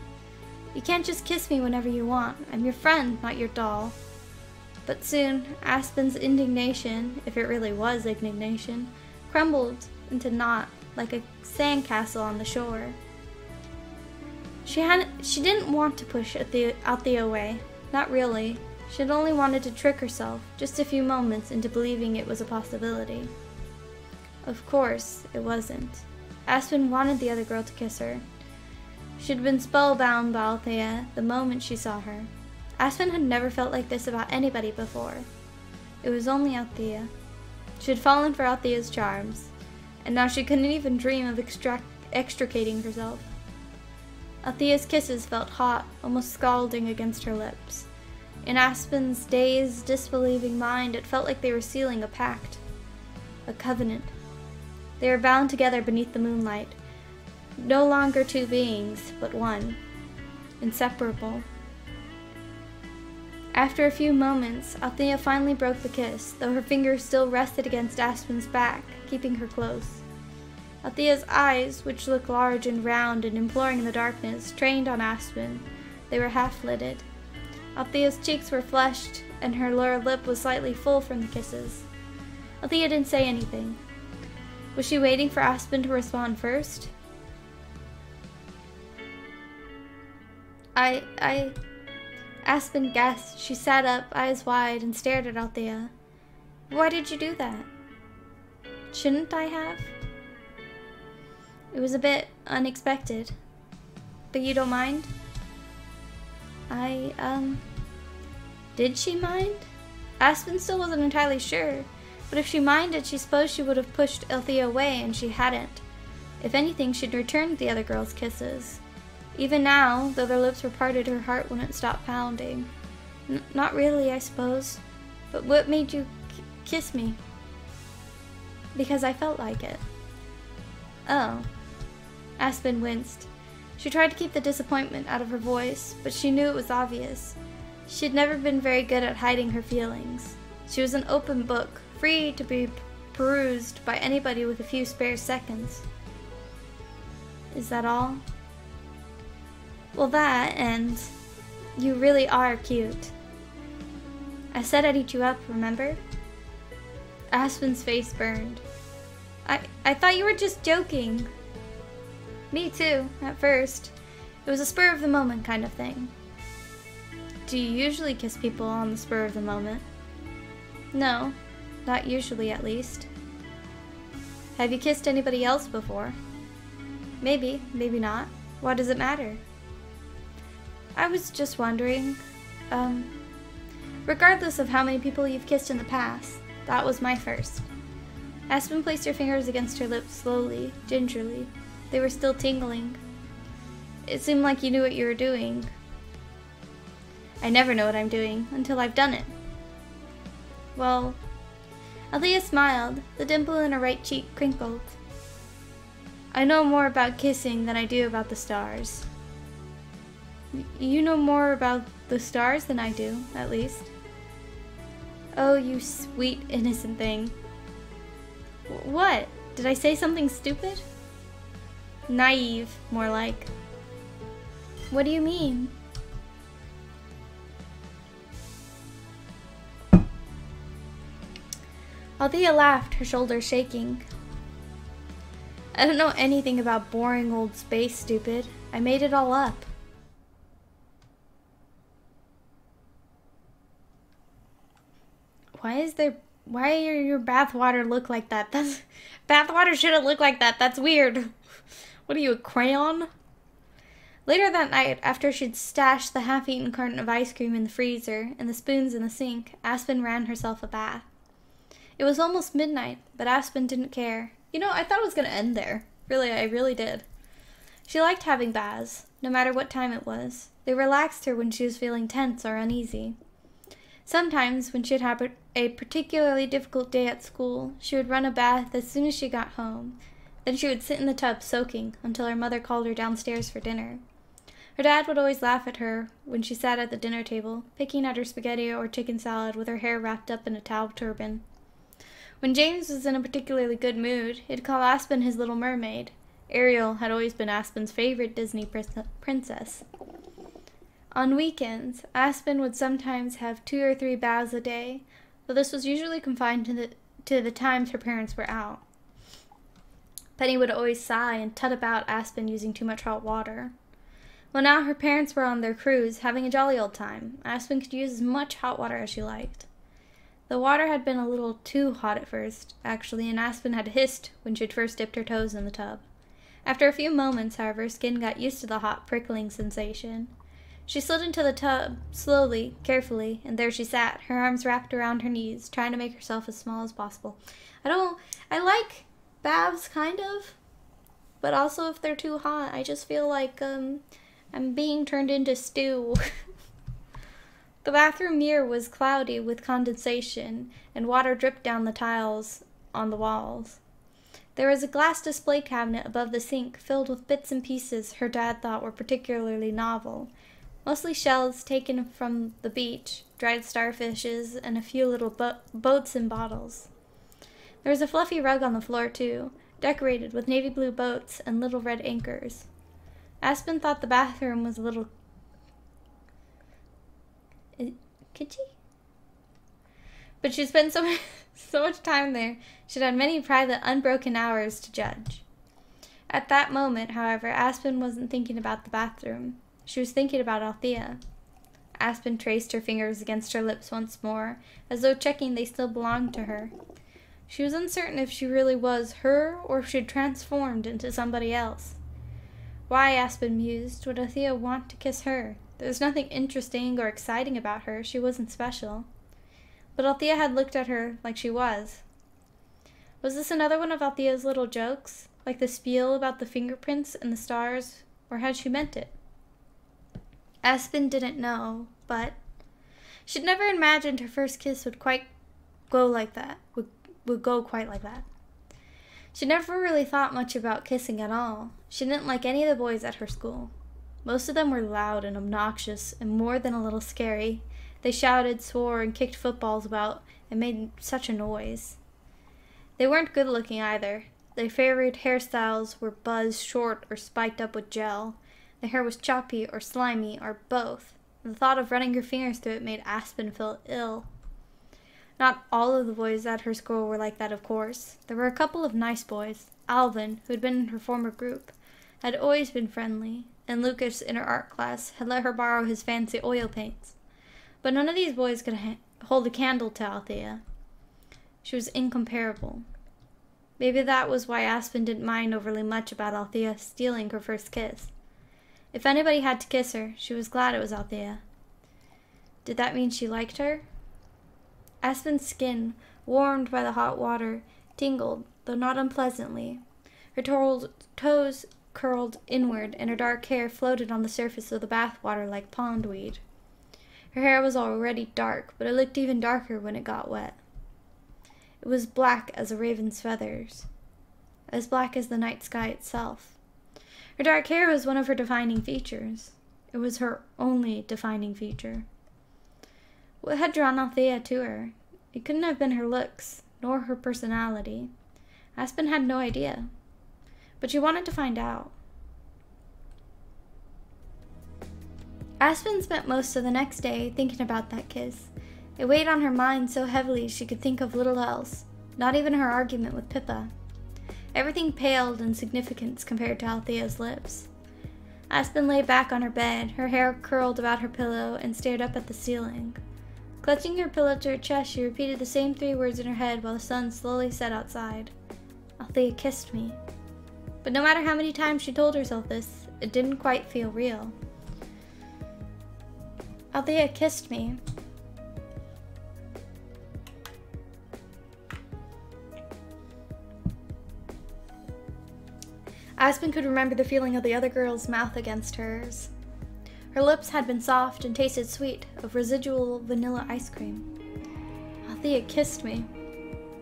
You can't just kiss me whenever you want. I'm your friend, not your doll. But soon, Aspen's indignation, if it really was indignation, crumbled into naught like a sandcastle on the shore. She didn't want to push Althea away. Not really. She had only wanted to trick herself, just a few moments, into believing it was a possibility. Of course, it wasn't. Aspen wanted the other girl to kiss her. She had been spellbound by Althea the moment she saw her. Aspen had never felt like this about anybody before. It was only Althea. She had fallen for Althea's charms, and now she couldn't even dream of extricating herself. Althea's kisses felt hot, almost scalding against her lips. In Aspen's dazed, disbelieving mind, it felt like they were sealing a pact, a covenant. They were bound together beneath the moonlight, no longer two beings, but one, inseparable. After a few moments, Althea finally broke the kiss, though her fingers still rested against Aspen's back, keeping her close. Althea's eyes, which looked large and round and imploring in the darkness, trained on Aspen. They were half-lidded. Althea's cheeks were flushed, and her lower lip was slightly full from the kisses. Althea didn't say anything. Was she waiting for Aspen to respond first? Aspen gasped. She sat up, eyes wide, and stared at Althea. Why did you do that? Shouldn't I have? It was a bit unexpected. But you don't mind? Did she mind? Aspen still wasn't entirely sure, but if she minded, she supposed she would have pushed Althea away, and she hadn't. If anything, she'd returned the other girl's kisses. Even now, though their lips were parted, her heart wouldn't stop pounding. Not really, I suppose. But what made you kiss me? Because I felt like it. Oh. Aspen winced. She tried to keep the disappointment out of her voice, but she knew it was obvious. She had never been very good at hiding her feelings. She was an open book, free to be perused by anybody with a few spare seconds. Is that all? Well, that, and you really are cute. I said I'd eat you up, remember? Aspen's face burned. I thought you were just joking. Me too, at first. It was a spur of the moment kind of thing. Do you usually kiss people on the spur of the moment? No, not usually at least. Have you kissed anybody else before? Maybe, maybe not. Why does it matter? I was just wondering, regardless of how many people you've kissed in the past, that was my first. Aspen placed her fingers against her lips slowly, gingerly. They were still tingling. It seemed like you knew what you were doing. I never know what I'm doing until I've done it. Well, Althea smiled. The dimple in her right cheek crinkled. I know more about kissing than I do about the stars. You know more about the stars than I do, at least. Oh, you sweet, innocent thing. What? Did I say something stupid? Naive, more like. What do you mean? Althea laughed, her shoulders shaking. I don't know anything about boring old space, stupid. I made it all up. Why your bathwater look like that? Bathwater shouldn't look like that. That's weird. What are you, a crayon? Later that night, after she'd stashed the half-eaten carton of ice cream in the freezer and the spoons in the sink, Aspen ran herself a bath. It was almost midnight, but Aspen didn't care. You know, I thought it was going to end there. Really, I really did. She liked having baths, no matter what time it was. They relaxed her when she was feeling tense or uneasy. Sometimes, when she'd have a particularly difficult day at school, she would run a bath as soon as she got home. Then she would sit in the tub soaking until her mother called her downstairs for dinner. Her dad would always laugh at her when she sat at the dinner table, picking at her spaghetti or chicken salad with her hair wrapped up in a towel turban. When James was in a particularly good mood, he'd call Aspen his little mermaid. Ariel had always been Aspen's favorite Disney princess. On weekends, Aspen would sometimes have 2 or 3 baths a day, though this was usually confined to the times her parents were out. Penny would always sigh and tut about Aspen using too much hot water. Well, now her parents were on their cruise, having a jolly old time. Aspen could use as much hot water as she liked. The water had been a little too hot at first, actually, and Aspen had hissed when she'd first dipped her toes in the tub. After a few moments, however, her skin got used to the hot, prickling sensation. She slid into the tub, slowly, carefully, and there she sat, her arms wrapped around her knees, trying to make herself as small as possible. I like baths, kind of, but also if they're too hot, I just feel like, I'm being turned into stew. The bathroom mirror was cloudy with condensation, and water dripped down the tiles on the walls. There was a glass display cabinet above the sink filled with bits and pieces her dad thought were particularly novel, mostly shells taken from the beach, dried starfishes, and a few little boats and bottles. There was a fluffy rug on the floor, too, decorated with navy blue boats and little red anchors. Aspen thought the bathroom was a little kitschy, but she spent so much time there, she'd had many private, unbroken hours to judge. At that moment, however, Aspen wasn't thinking about the bathroom. She was thinking about Althea. Aspen traced her fingers against her lips once more, as though checking they still belonged to her. She was uncertain if she really was her, or if she'd transformed into somebody else. Why, Aspen mused, would Althea want to kiss her? There was nothing interesting or exciting about her. She wasn't special. But Althea had looked at her like she was. Was this another one of Althea's little jokes, like the spiel about the fingerprints and the stars, or had she meant it? Aspen didn't know, but she'd never imagined her first kiss would go quite like that. She never really thought much about kissing at all. She didn't like any of the boys at her school. Most of them were loud and obnoxious and more than a little scary. They shouted, swore, and kicked footballs about and made such a noise. They weren't good-looking either. Their favorite hairstyles were buzzed short or spiked up with gel. Their hair was choppy or slimy or both. The thought of running your fingers through it made Aspen feel ill. Not all of the boys at her school were like that, of course. There were a couple of nice boys. Alvin, who had been in her former group, had always been friendly, and Lucas, in her art class, had let her borrow his fancy oil paints. But none of these boys could hold a candle to Althea. She was incomparable. Maybe that was why Aspen didn't mind overly much about Althea stealing her first kiss. If anybody had to kiss her, she was glad it was Althea. Did that mean she liked her? Aspen's skin, warmed by the hot water, tingled, though not unpleasantly. Her toes curled inward, and her dark hair floated on the surface of the bath water like pondweed. Her hair was already dark, but it looked even darker when it got wet. It was black as a raven's feathers, as black as the night sky itself. Her dark hair was one of her defining features. It was her only defining feature. What had drawn Althea to her? It couldn't have been her looks, nor her personality. Aspen had no idea, but she wanted to find out. Aspen spent most of the next day thinking about that kiss. It weighed on her mind so heavily she could think of little else, not even her argument with Pippa. Everything paled in significance compared to Althea's lips. Aspen lay back on her bed, her hair curled about her pillow, and stared up at the ceiling. Clutching her pillow to her chest, she repeated the same 3 words in her head while the sun slowly set outside. Althea kissed me. But no matter how many times she told herself this, it didn't quite feel real. Althea kissed me. Aspen could remember the feeling of the other girl's mouth against hers. Her lips had been soft and tasted sweet, of residual vanilla ice cream. Althea kissed me.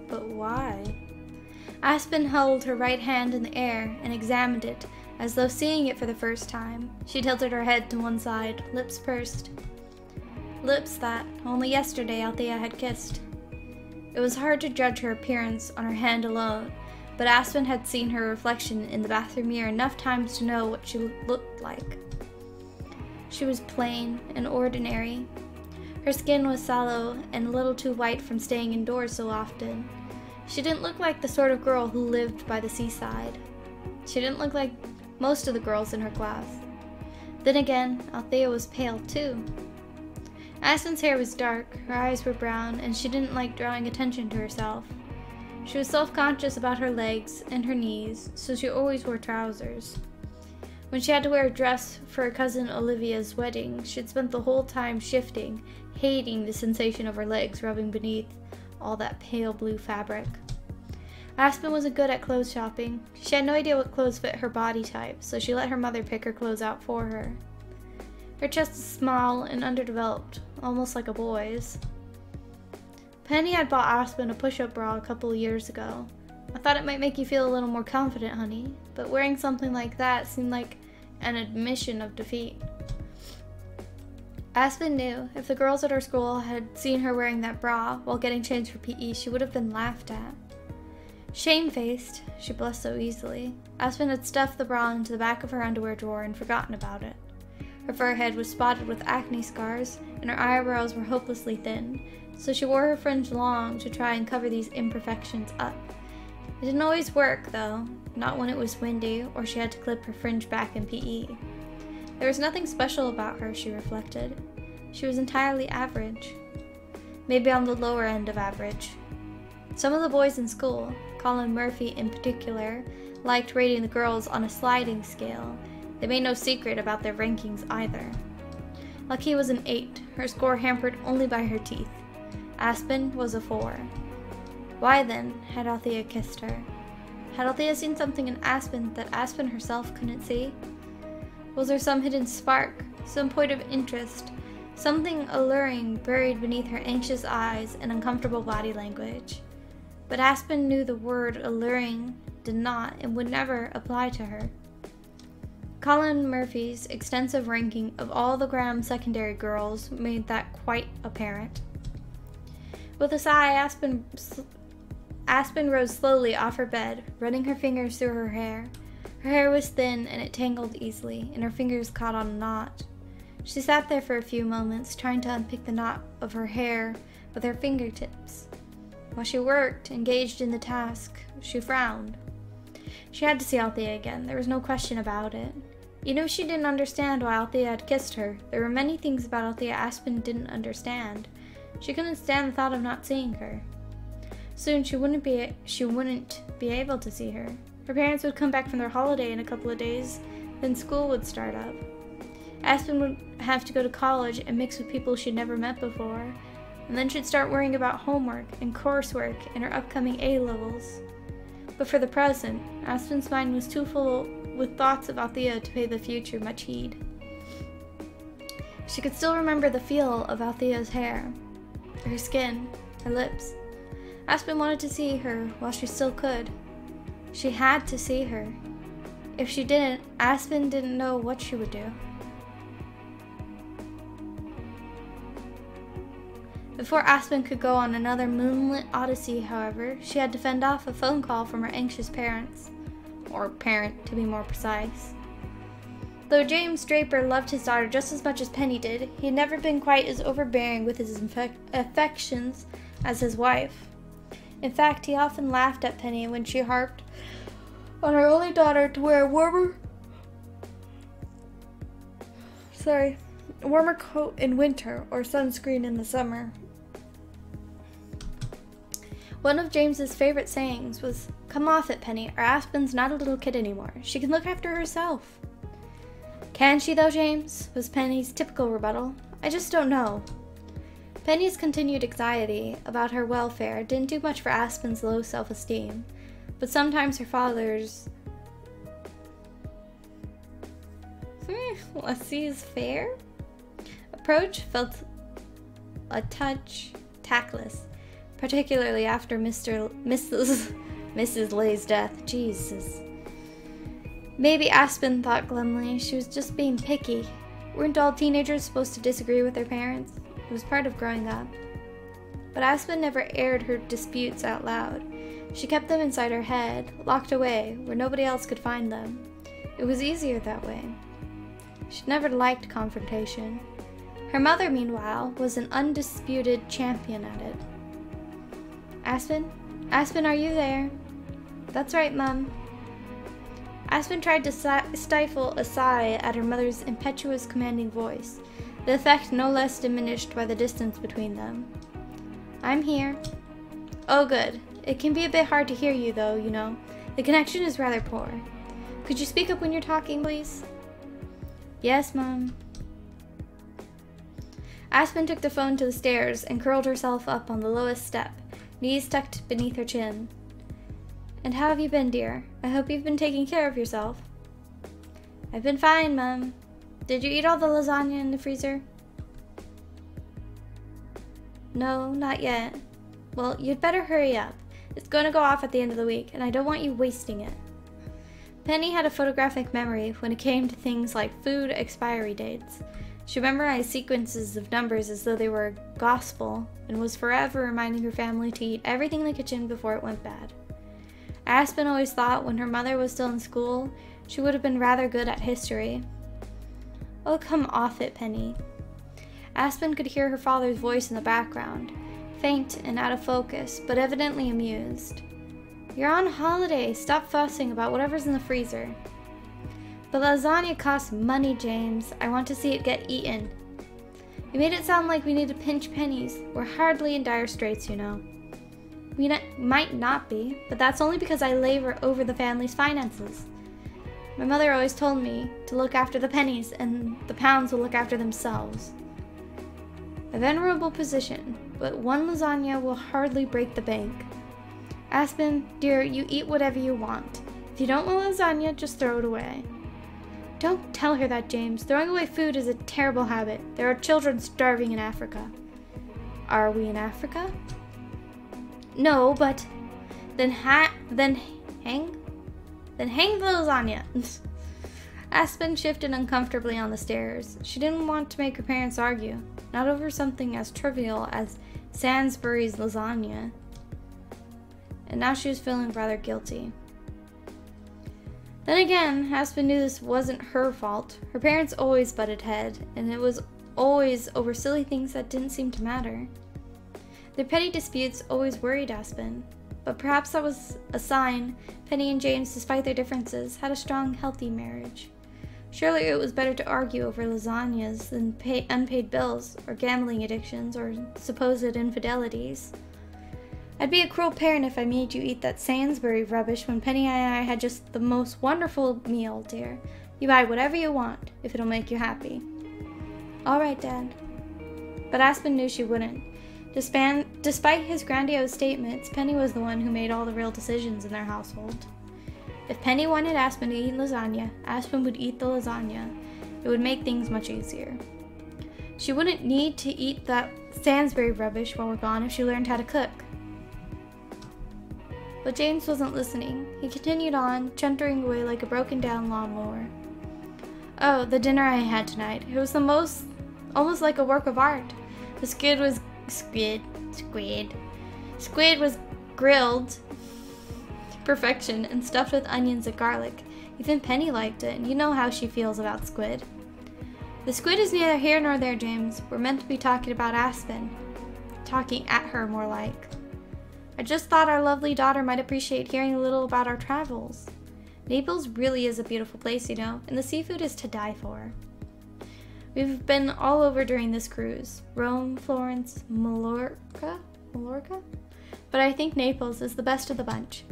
But why? Aspen held her right hand in the air and examined it, as though seeing it for the first time. She tilted her head to one side, lips pursed. Lips that, only yesterday, Althea had kissed. It was hard to judge her appearance on her hand alone, but Aspen had seen her reflection in the bathroom mirror enough times to know what she looked like. She was plain and ordinary. Her skin was sallow and a little too white from staying indoors so often. She didn't look like the sort of girl who lived by the seaside. She didn't look like most of the girls in her class. Then again, Althea was pale too. Aspen's hair was dark, her eyes were brown, and she didn't like drawing attention to herself. She was self-conscious about her legs and her knees, so she always wore trousers. When she had to wear a dress for her cousin Olivia's wedding, she'd spent the whole time shifting, hating the sensation of her legs rubbing beneath all that pale blue fabric. Aspen wasn't good at clothes shopping. She had no idea what clothes fit her body type, so she let her mother pick her clothes out for her. Her chest was small and underdeveloped, almost like a boy's. Penny had bought Aspen a push-up bra a couple of years ago. I thought it might make you feel a little more confident, honey, but wearing something like that seemed like an admission of defeat. Aspen knew if the girls at her school had seen her wearing that bra while getting changed for PE, she would have been laughed at. Shamefaced, she blushed so easily, Aspen had stuffed the bra into the back of her underwear drawer and forgotten about it. Her forehead was spotted with acne scars, and her eyebrows were hopelessly thin, so she wore her fringe long to try and cover these imperfections up. It didn't always work, though, not when it was windy or she had to clip her fringe back in PE. There was nothing special about her, she reflected. She was entirely average. Maybe on the lower end of average. Some of the boys in school, Colin Murphy in particular, liked rating the girls on a sliding scale. They made no secret about their rankings either. Lucky was an 8, her score hampered only by her teeth. Aspen was a 4. Why then had Althea kissed her? Had Althea seen something in Aspen that Aspen herself couldn't see? Was there some hidden spark, some point of interest, something alluring buried beneath her anxious eyes and uncomfortable body language? But Aspen knew the word alluring did not and would never apply to her. Colin Murphy's extensive ranking of all the Graham secondary girls made that quite apparent. With a sigh, Aspen rose slowly off her bed, running her fingers through her hair. Her hair was thin and it tangled easily, and her fingers caught on a knot. She sat there for a few moments, trying to unpick the knot of her hair with her fingertips. While she worked, engaged in the task, she frowned. She had to see Althea again, there was no question about it. Even if she didn't understand why Althea had kissed her, there were many things about Althea Aspen didn't understand. She couldn't stand the thought of not seeing her. Soon she wouldn't be able to see her. Her parents would come back from their holiday in a couple of days, then school would start up. Aspen would have to go to college and mix with people she'd never met before, and then she'd start worrying about homework and coursework and her upcoming A-levels. But for the present, Aspen's mind was too full with thoughts of Althea to pay the future much heed. She could still remember the feel of Althea's hair, her skin, her lips. Aspen wanted to see her while she still could. She had to see her. If she didn't, Aspen didn't know what she would do. Before Aspen could go on another moonlit odyssey, however, she had to fend off a phone call from her anxious parents. Or parent, to be more precise. Though James Draper loved his daughter just as much as Penny did, he had never been quite as overbearing with his affections as his wife. In fact, he often laughed at Penny when she harped on her only daughter to wear a warmer coat in winter or sunscreen in the summer. One of James's favorite sayings was, "Come off it, Penny, or Aspen's not a little kid anymore. She can look after herself." "Can she though, James?" was Penny's typical rebuttal. "I just don't know." Penny's continued anxiety about her welfare didn't do much for Aspen's low self-esteem, but sometimes her father's laissez-faire approach felt a touch tactless, particularly after Mrs. Lay's death. Jesus. Maybe Aspen thought glumly she was just being picky. Weren't all teenagers supposed to disagree with their parents? It was part of growing up. But Aspen never aired her disputes out loud. She kept them inside her head, locked away, where nobody else could find them. It was easier that way. She'd never liked confrontation. Her mother, meanwhile, was an undisputed champion at it. "Aspen? Aspen, are you there?" "That's right, Mum." Aspen tried to stifle a sigh at her mother's impetuous, commanding voice, the effect no less diminished by the distance between them. "I'm here." "Oh, good. It can be a bit hard to hear you, though, you know. The connection is rather poor. Could you speak up when you're talking, please?" "Yes, Mom." Aspen took the phone to the stairs and curled herself up on the lowest step, knees tucked beneath her chin. "And how have you been, dear? I hope you've been taking care of yourself." "I've been fine, Mum. Did you eat all the lasagna in the freezer?" "No, not yet." "Well, you'd better hurry up. It's going to go off at the end of the week, and I don't want you wasting it." Penny had a photographic memory when it came to things like food expiry dates. She memorized sequences of numbers as though they were gospel, and was forever reminding her family to eat everything in the kitchen before it went bad. Aspen always thought when her mother was still in school, she would have been rather good at history. "Oh, come off it, Penny." Aspen could hear her father's voice in the background, faint and out of focus, but evidently amused. "You're on holiday. Stop fussing about whatever's in the freezer." "But lasagna costs money, James. I want to see it get eaten." "You made it sound like we need to pinch pennies. We're hardly in dire straits, you know." "We might not be, but that's only because I labor over the family's finances. My mother always told me to look after the pennies, and the pounds will look after themselves." "A venerable position, but one lasagna will hardly break the bank." "Aspen, dear, you eat whatever you want. If you don't want lasagna, just throw it away." "Don't tell her that, James. Throwing away food is a terrible habit. There are children starving in Africa." "Are we in Africa?" "No, but then hang the lasagna." Aspen shifted uncomfortably on the stairs. She didn't want to make her parents argue, not over something as trivial as Sainsbury's lasagna. And now she was feeling rather guilty. Then again, Aspen knew this wasn't her fault. Her parents always butted heads, and it was always over silly things that didn't seem to matter. Their petty disputes always worried Aspen, but perhaps that was a sign Penny and James, despite their differences, had a strong, healthy marriage. Surely it was better to argue over lasagnas than unpaid bills, or gambling addictions, or supposed infidelities. I'd be a cruel parent if I made you eat that Sainsbury rubbish when Penny and I had just the most wonderful meal, dear. You buy whatever you want, if it'll make you happy. All right, Dad. But Aspen knew she wouldn't. Despite his grandiose statements, Penny was the one who made all the real decisions in their household. If Penny wanted Aspen to eat lasagna, Aspen would eat the lasagna. It would make things much easier. She wouldn't need to eat that Sainsbury rubbish while we're gone if she learned how to cook. But James wasn't listening. He continued on, chuntering away like a broken-down lawnmower. Oh, the dinner I had tonight. It was almost like a work of art. The squid was grilled to perfection and stuffed with onions and garlic. Even Penny liked it, and you know how she feels about squid. The squid is neither here nor there, James. We're meant to be talking about Aspen. Talking at her, more like. I just thought our lovely daughter might appreciate hearing a little about our travels. Naples really is a beautiful place, you know, and the seafood is to die for. We've been all over during this cruise. Rome, Florence, Mallorca? But I think Naples is the best of the bunch.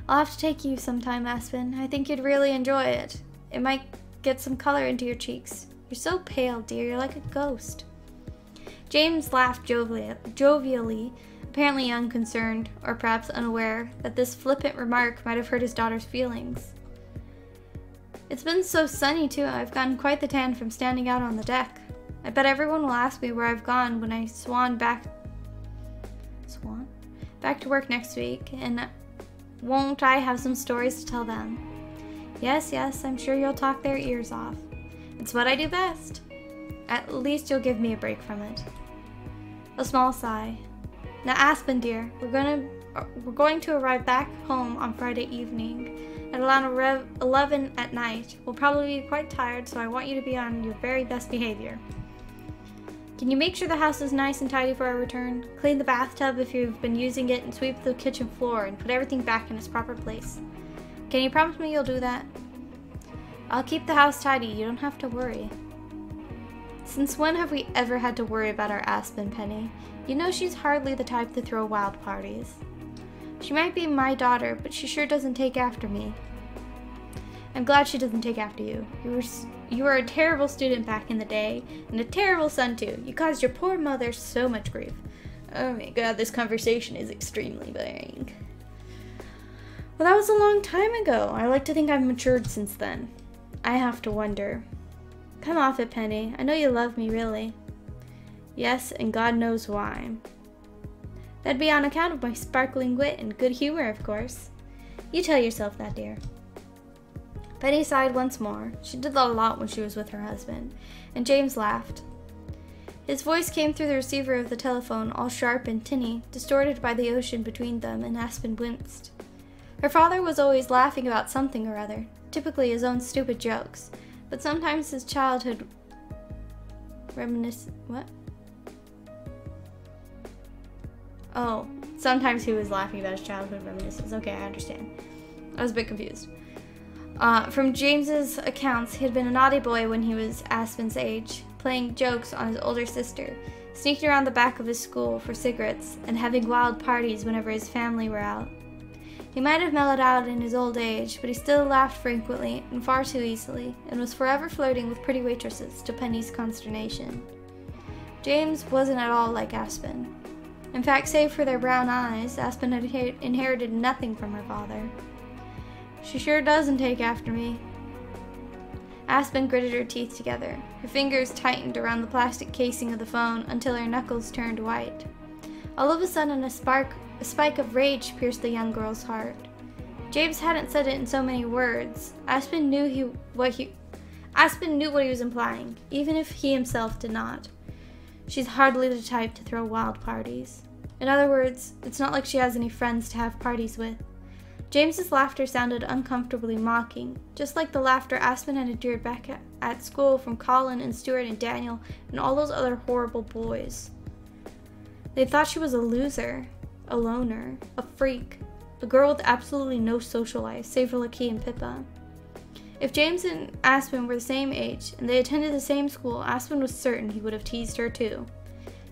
I'll have to take you sometime, Aspen. I think you'd really enjoy it. It might get some color into your cheeks. You're so pale, dear. You're like a ghost. James laughed jovially, apparently unconcerned, or perhaps unaware that this flippant remark might have hurt his daughter's feelings. It's been so sunny, too. I've gotten quite the tan from standing out on the deck. I bet everyone will ask me where I've gone when I swan back to work next week, and won't I have some stories to tell them? Yes, I'm sure you'll talk their ears off. It's what I do best. At least you'll give me a break from it. A small sigh. Now, Aspen, dear, we're going to arrive back home on Friday evening at around 11 at night. We'll probably be quite tired, so I want you to be on your very best behavior. Can you make sure the house is nice and tidy for our return? Clean the bathtub if you've been using it, and sweep the kitchen floor and put everything back in its proper place. Can you promise me you'll do that? I'll keep the house tidy. You don't have to worry. Since when have we ever had to worry about our Aspen, Penny? You know she's hardly the type to throw wild parties. She might be my daughter, but she sure doesn't take after me. I'm glad she doesn't take after you. You were a terrible student back in the day, and a terrible son too. You caused your poor mother so much grief. Oh my god, this conversation is extremely boring. Well, that was a long time ago. I like to think I've matured since then. I have to wonder. Come off it, Penny. I know you love me, really. Yes, and God knows why. That'd be on account of my sparkling wit and good humor, of course. You tell yourself that, dear. Penny sighed once more. She did that a lot when she was with her husband, and James laughed. His voice came through the receiver of the telephone, all sharp and tinny, distorted by the ocean between them, and Aspen winced. Her father was always laughing about something or other, typically his own stupid jokes, but sometimes his childhood sometimes he was laughing about his childhood reminiscences. Okay, I understand. I was a bit confused. From James's accounts, he had been a naughty boy when he was Aspen's age, playing jokes on his older sister, sneaking around the back of his school for cigarettes, and having wild parties whenever his family were out. He might have mellowed out in his old age, but he still laughed frequently and far too easily, and was forever flirting with pretty waitresses, to Penny's consternation. James wasn't at all like Aspen. In fact, save for their brown eyes, Aspen had inherited nothing from her father. She sure doesn't take after me. Aspen gritted her teeth together. Her fingers tightened around the plastic casing of the phone until her knuckles turned white. All of a sudden, a spike of rage pierced the young girl's heart. James hadn't said it in so many words. Aspen knew what he was implying, even if he himself did not. She's hardly the type to throw wild parties. In other words, it's not like she has any friends to have parties with. James's laughter sounded uncomfortably mocking, just like the laughter Aspen had endured back at school from Colin and Stuart and Daniel and all those other horrible boys. They thought she was a loser, a loner, a freak, a girl with absolutely no social life, save for Laquis and Pippa. If James and Aspen were the same age, and they attended the same school, Aspen was certain he would have teased her too.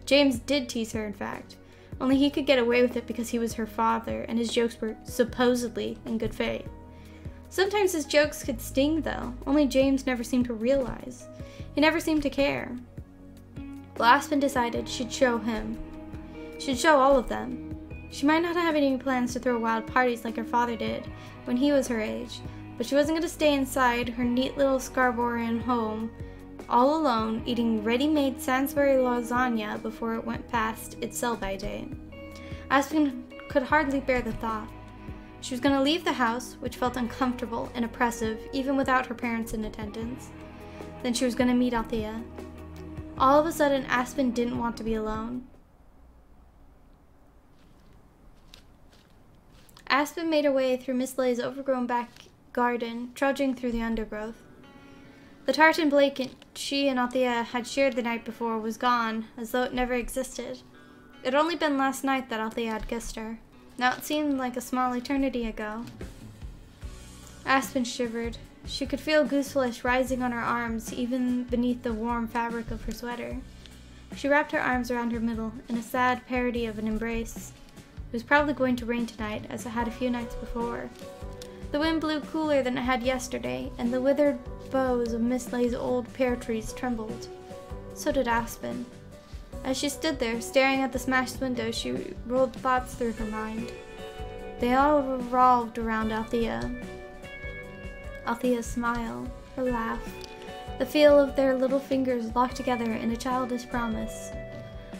James did tease her, in fact, only he could get away with it because he was her father, and his jokes were supposedly in good faith. Sometimes his jokes could sting, though, only James never seemed to realize. He never seemed to care. Well, Aspen decided she'd show him. She'd show all of them. She might not have any plans to throw wild parties like her father did when he was her age, but she wasn't going to stay inside her neat little Scarboroughan home all alone eating ready-made Sainsbury lasagna before it went past its sell-by date. Aspen could hardly bear the thought. She was going to leave the house, which felt uncomfortable and oppressive even without her parents in attendance. Then she was going to meet Althea. All of a sudden, Aspen didn't want to be alone. Aspen made her way through Miss Lay's overgrown back garden, trudging through the undergrowth. The tartan blanket she and Althea had shared the night before was gone, as though it never existed. It had only been last night that Althea had kissed her. Now it seemed like a small eternity ago. Aspen shivered. She could feel gooseflesh rising on her arms, even beneath the warm fabric of her sweater. She wrapped her arms around her middle in a sad parody of an embrace. It was probably going to rain tonight, as it had a few nights before. The wind blew cooler than it had yesterday, and the withered boughs of Miss Lay's old pear trees trembled. So did Aspen. As she stood there, staring at the smashed window, she rolled thoughts through her mind. They all revolved around Althea. Althea's smile, her laugh, the feel of their little fingers locked together in a childish promise.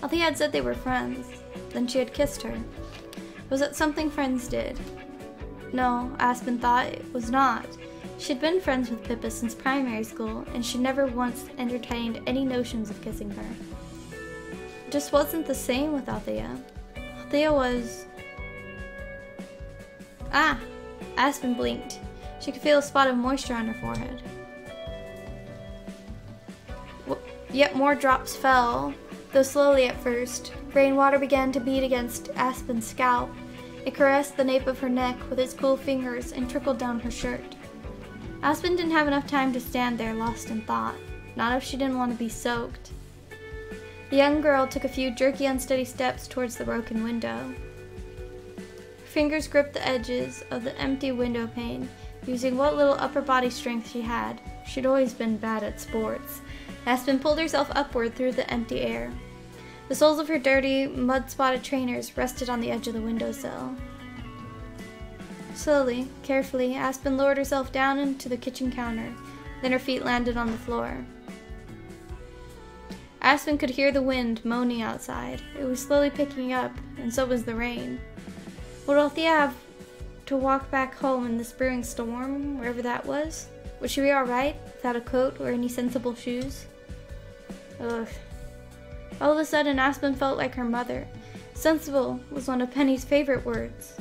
Althea had said they were friends. Then she had kissed her. Was it something friends did? No, Aspen thought it was not. She'd been friends with Pippa since primary school, and she never once entertained any notions of kissing her. It just wasn't the same with Althea. Althea was... Ah! Aspen blinked. She could feel a spot of moisture on her forehead. Yet more drops fell, though slowly at first. Rainwater began to beat against Aspen's scalp. It caressed the nape of her neck with its cool fingers and trickled down her shirt. Aspen didn't have enough time to stand there lost in thought, not if she didn't want to be soaked. The young girl took a few jerky, unsteady steps towards the broken window. Her fingers gripped the edges of the empty window pane, using what little upper body strength she had. She'd always been bad at sports. Aspen pulled herself upward through the empty air. The soles of her dirty, mud-spotted trainers rested on the edge of the windowsill. Slowly, carefully, Aspen lowered herself down into the kitchen counter. Then her feet landed on the floor. Aspen could hear the wind moaning outside. It was slowly picking up, and so was the rain. Would Althea have to walk back home in this brewing storm, wherever that was? Would she be alright, without a coat or any sensible shoes? Ugh. All of a sudden, Aspen felt like her mother. Sensible was one of Penny's favorite words.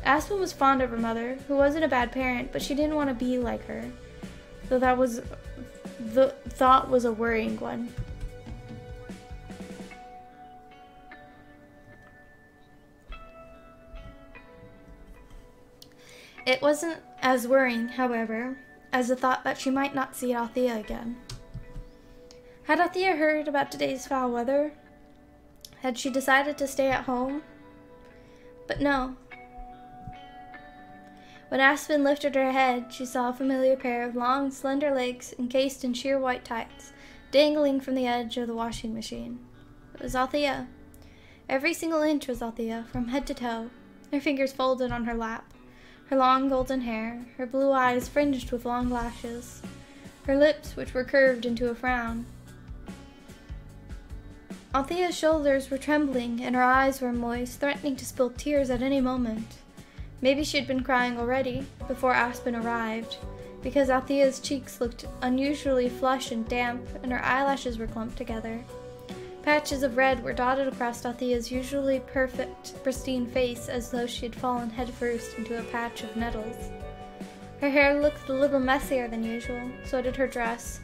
Aspen was fond of her mother, who wasn't a bad parent, but she didn't want to be like her. Though the thought was a worrying one. It wasn't as worrying, however, as the thought that she might not see Althea again. Had Althea heard about today's foul weather? Had she decided to stay at home? But no. When Aspen lifted her head, she saw a familiar pair of long, slender legs encased in sheer white tights, dangling from the edge of the washing machine. It was Althea. Every single inch was Althea, from head to toe, her fingers folded on her lap, her long golden hair, her blue eyes fringed with long lashes, her lips which were curved into a frown. Althea's shoulders were trembling, and her eyes were moist, threatening to spill tears at any moment. Maybe she had been crying already, before Aspen arrived, because Althea's cheeks looked unusually flushed and damp, and her eyelashes were clumped together. Patches of red were dotted across Althea's usually perfect, pristine face, as though she had fallen headfirst into a patch of nettles. Her hair looked a little messier than usual, so did her dress.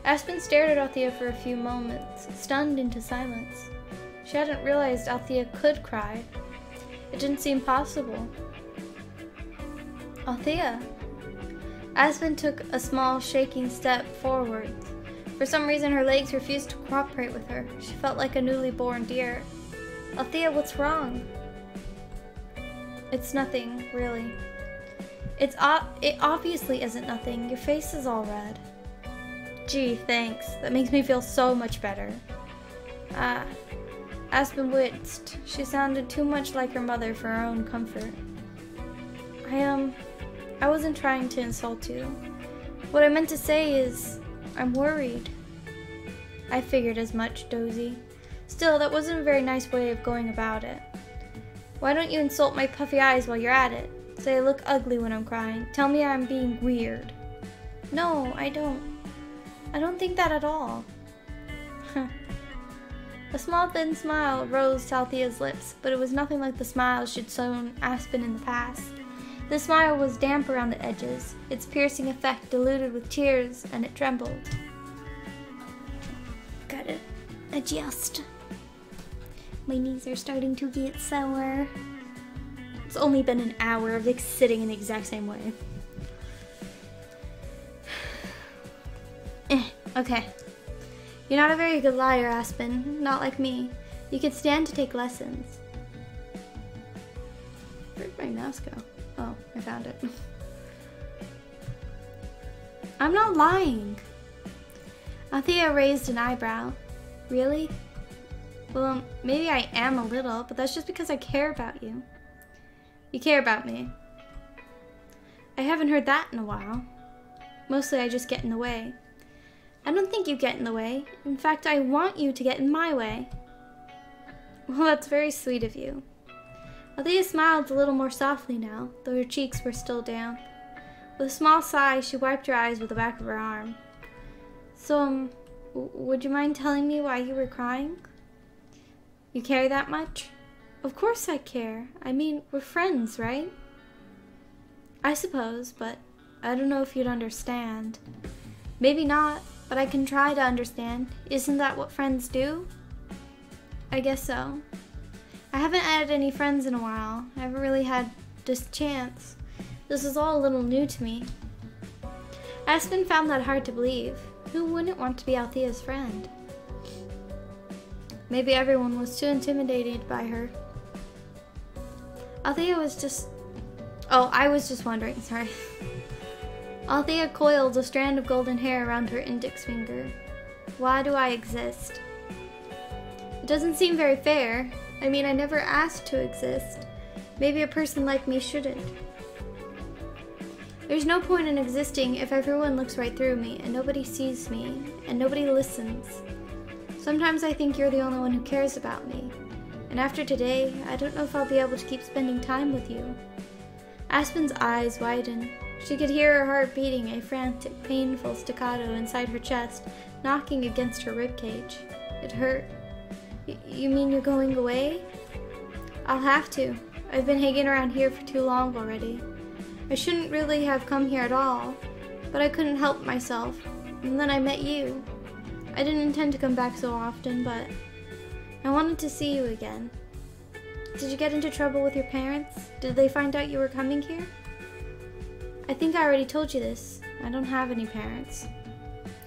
Aspen stared at Althea for a few moments, stunned into silence. She hadn't realized Althea could cry. It didn't seem possible. Althea! Aspen took a small, shaking step forward. For some reason, her legs refused to cooperate with her. She felt like a newly born deer. Althea, what's wrong? It's nothing, really. It obviously isn't nothing. Your face is all red. Gee, thanks. That makes me feel so much better. Aspen winced. She sounded too much like her mother for her own comfort. I wasn't trying to insult you. What I meant to say is, I'm worried. I figured as much, Dozy. Still, that wasn't a very nice way of going about it. Why don't you insult my puffy eyes while you're at it? Say I look ugly when I'm crying. Tell me I'm being weird. No, I don't. I don't think that at all. A small thin smile rose to Althea's lips, but it was nothing like the smile she'd shown Aspen in the past. The smile was damp around the edges, its piercing effect diluted with tears, and it trembled. Gotta adjust. My knees are starting to get sore. It's only been an hour of sitting in the exact same way. Okay. You're not a very good liar, Aspen. Not like me. You could stand to take lessons. Where'd my mouse go? Oh, I found it. I'm not lying. Althea raised an eyebrow. Really? Well, maybe I am a little, but that's just because I care about you. You care about me. I haven't heard that in a while. Mostly I just get in the way. I don't think you get in the way. In fact, I want you to get in my way. Well, that's very sweet of you. Althea smiled a little more softly now, though her cheeks were still damp. With a small sigh, she wiped her eyes with the back of her arm. So, would you mind telling me why you were crying? You care that much? Of course I care. I mean, we're friends, right? I suppose, but I don't know if you'd understand. Maybe not, but I can try to understand. Isn't that what friends do? I guess so. I haven't had any friends in a while. I haven't really had this chance. This is all a little new to me. Aspen found that hard to believe. Who wouldn't want to be Althea's friend? Maybe everyone was too intimidated by her. Althea was just... Oh, I was just wondering, sorry. Althea coiled a strand of golden hair around her index finger. Why do I exist? It doesn't seem very fair. I mean, I never asked to exist. Maybe a person like me shouldn't. There's no point in existing if everyone looks right through me and nobody sees me and nobody listens. Sometimes I think you're the only one who cares about me. And after today, I don't know if I'll be able to keep spending time with you. Aspen's eyes widened. She could hear her heart beating a frantic, painful staccato inside her chest, knocking against her ribcage. It hurt. You mean you're going away? I'll have to. I've been hanging around here for too long already. I shouldn't really have come here at all, but I couldn't help myself. And then I met you. I didn't intend to come back so often, but I wanted to see you again. Did you get into trouble with your parents? Did they find out you were coming here? I think I already told you this. I don't have any parents.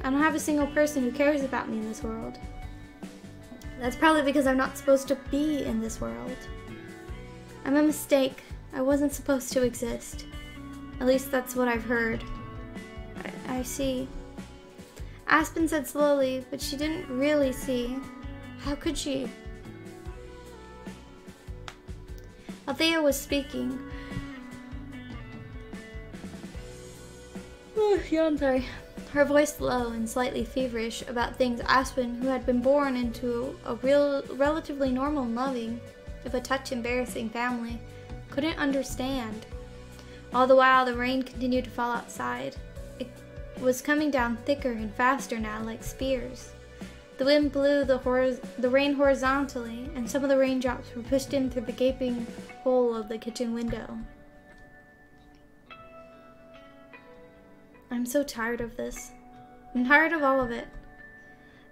I don't have a single person who cares about me in this world. That's probably because I'm not supposed to be in this world. I'm a mistake. I wasn't supposed to exist. At least that's what I've heard. I see. Aspen said slowly, but she didn't really see. How could she? Althea was speaking. I'm sorry. Her voice low and slightly feverish about things Aspen, who had been born into a relatively normal and loving, if a touch embarrassing family, couldn't understand. All the while, the rain continued to fall outside. It was coming down thicker and faster now, like spears. The wind blew the rain horizontally, and some of the raindrops were pushed in through the gaping hole of the kitchen window. I'm so tired of this. I'm tired of all of it.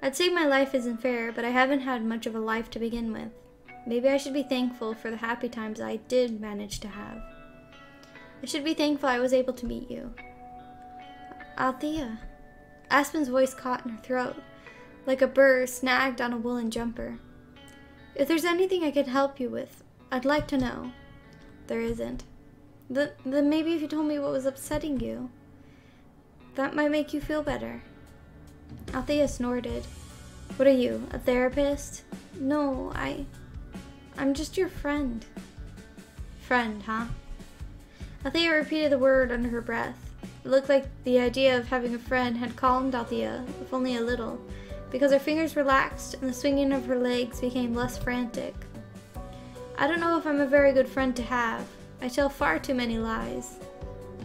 I'd say my life isn't fair, but I haven't had much of a life to begin with. Maybe I should be thankful for the happy times I did manage to have. I should be thankful I was able to meet you. Althea. Aspen's voice caught in her throat, like a burr snagged on a woolen jumper. If there's anything I can help you with, I'd like to know. There isn't. Then maybe if you told me what was upsetting you, that might make you feel better. Althea snorted. What are you, a therapist? No, I'm just your friend. Friend, huh? Althea repeated the word under her breath. It looked like the idea of having a friend had calmed Althea, if only a little, because her fingers relaxed and the swinging of her legs became less frantic. I don't know if I'm a very good friend to have. I tell far too many lies.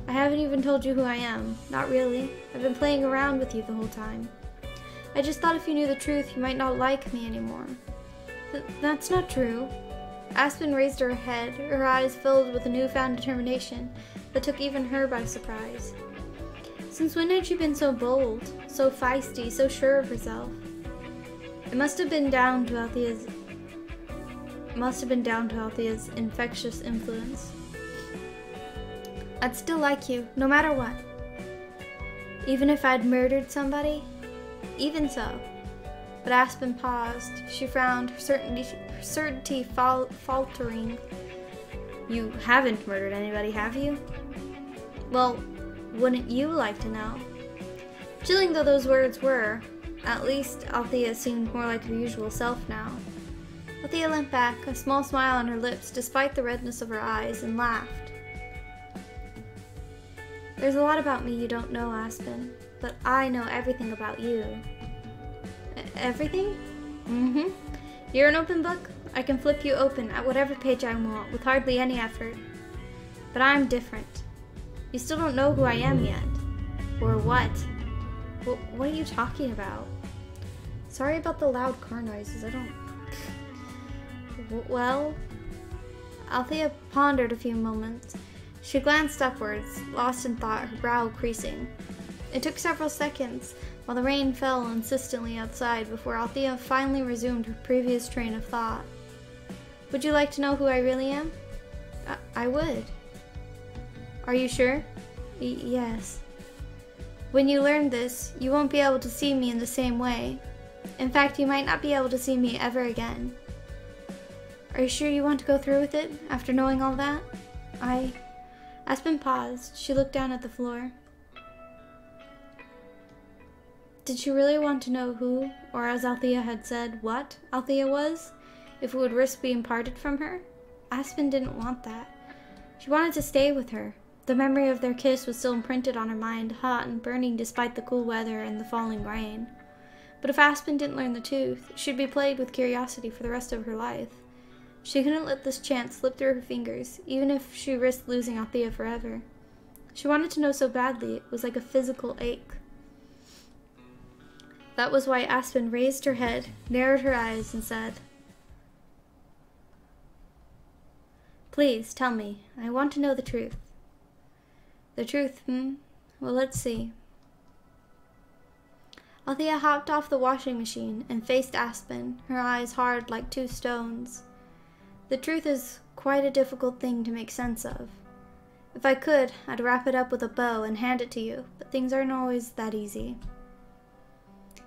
I haven't even told you who I am. Not really. I've been playing around with you the whole time. I just thought if you knew the truth, you might not like me anymore. That's not true. Aspen raised her head, her eyes filled with a newfound determination that took even her by surprise. Since when had she been so bold, so feisty, so sure of herself? It must have been down to Althea's infectious influence. I'd still like you, no matter what. Even if I'd murdered somebody? Even so. But Aspen paused. She frowned, her certainty faltering. You haven't murdered anybody, have you? Well, wouldn't you like to know? Chilling though those words were, at least Althea seemed more like her usual self now. Althea leant back, a small smile on her lips despite the redness of her eyes, and laughed. There's a lot about me you don't know, Aspen, but I know everything about you. Everything? Mm-hmm. You're an open book. I can flip you open at whatever page I want with hardly any effort. But I'm different. You still don't know who I am yet. Or what? What are you talking about? Sorry about the loud car noises. I don't... Well... Althea pondered a few moments. She glanced upwards, lost in thought, her brow creasing. It took several seconds, while the rain fell insistently outside, before Althea finally resumed her previous train of thought. Would you like to know who I really am? I would. Are you sure? Yes. When you learn this, you won't be able to see me in the same way. In fact, you might not be able to see me ever again. Are you sure you want to go through with it, after knowing all that? Aspen paused. She looked down at the floor. Did she really want to know who, or as Althea had said, what Althea was, if it would risk being parted from her? Aspen didn't want that. She wanted to stay with her. The memory of their kiss was still imprinted on her mind, hot and burning despite the cool weather and the falling rain. But if Aspen didn't learn the truth, she'd be plagued with curiosity for the rest of her life. She couldn't let this chance slip through her fingers, even if she risked losing Althea forever. She wanted to know so badly, it was like a physical ache. That was why Aspen raised her head, narrowed her eyes, and said, Please, tell me. I want to know the truth. The truth, Well, let's see. Althea hopped off the washing machine and faced Aspen, her eyes hard like two stones. The truth is quite a difficult thing to make sense of. If I could, I'd wrap it up with a bow and hand it to you, but things aren't always that easy.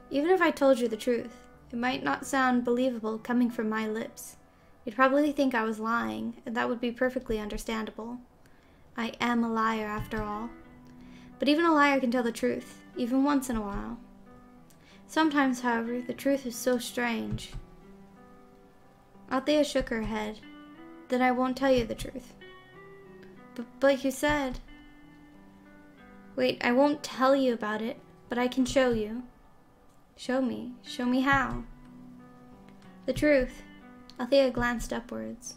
Even if I told you the truth, it might not sound believable coming from my lips. You'd probably think I was lying, and that would be perfectly understandable. I am a liar, after all. But even a liar can tell the truth, even once in a while. Sometimes, however, the truth is so strange. Althea shook her head. Then I won't tell you the truth. But you said... Wait, I won't tell you about it, but I can show you. Show me. Show me how. The truth. Althea glanced upwards.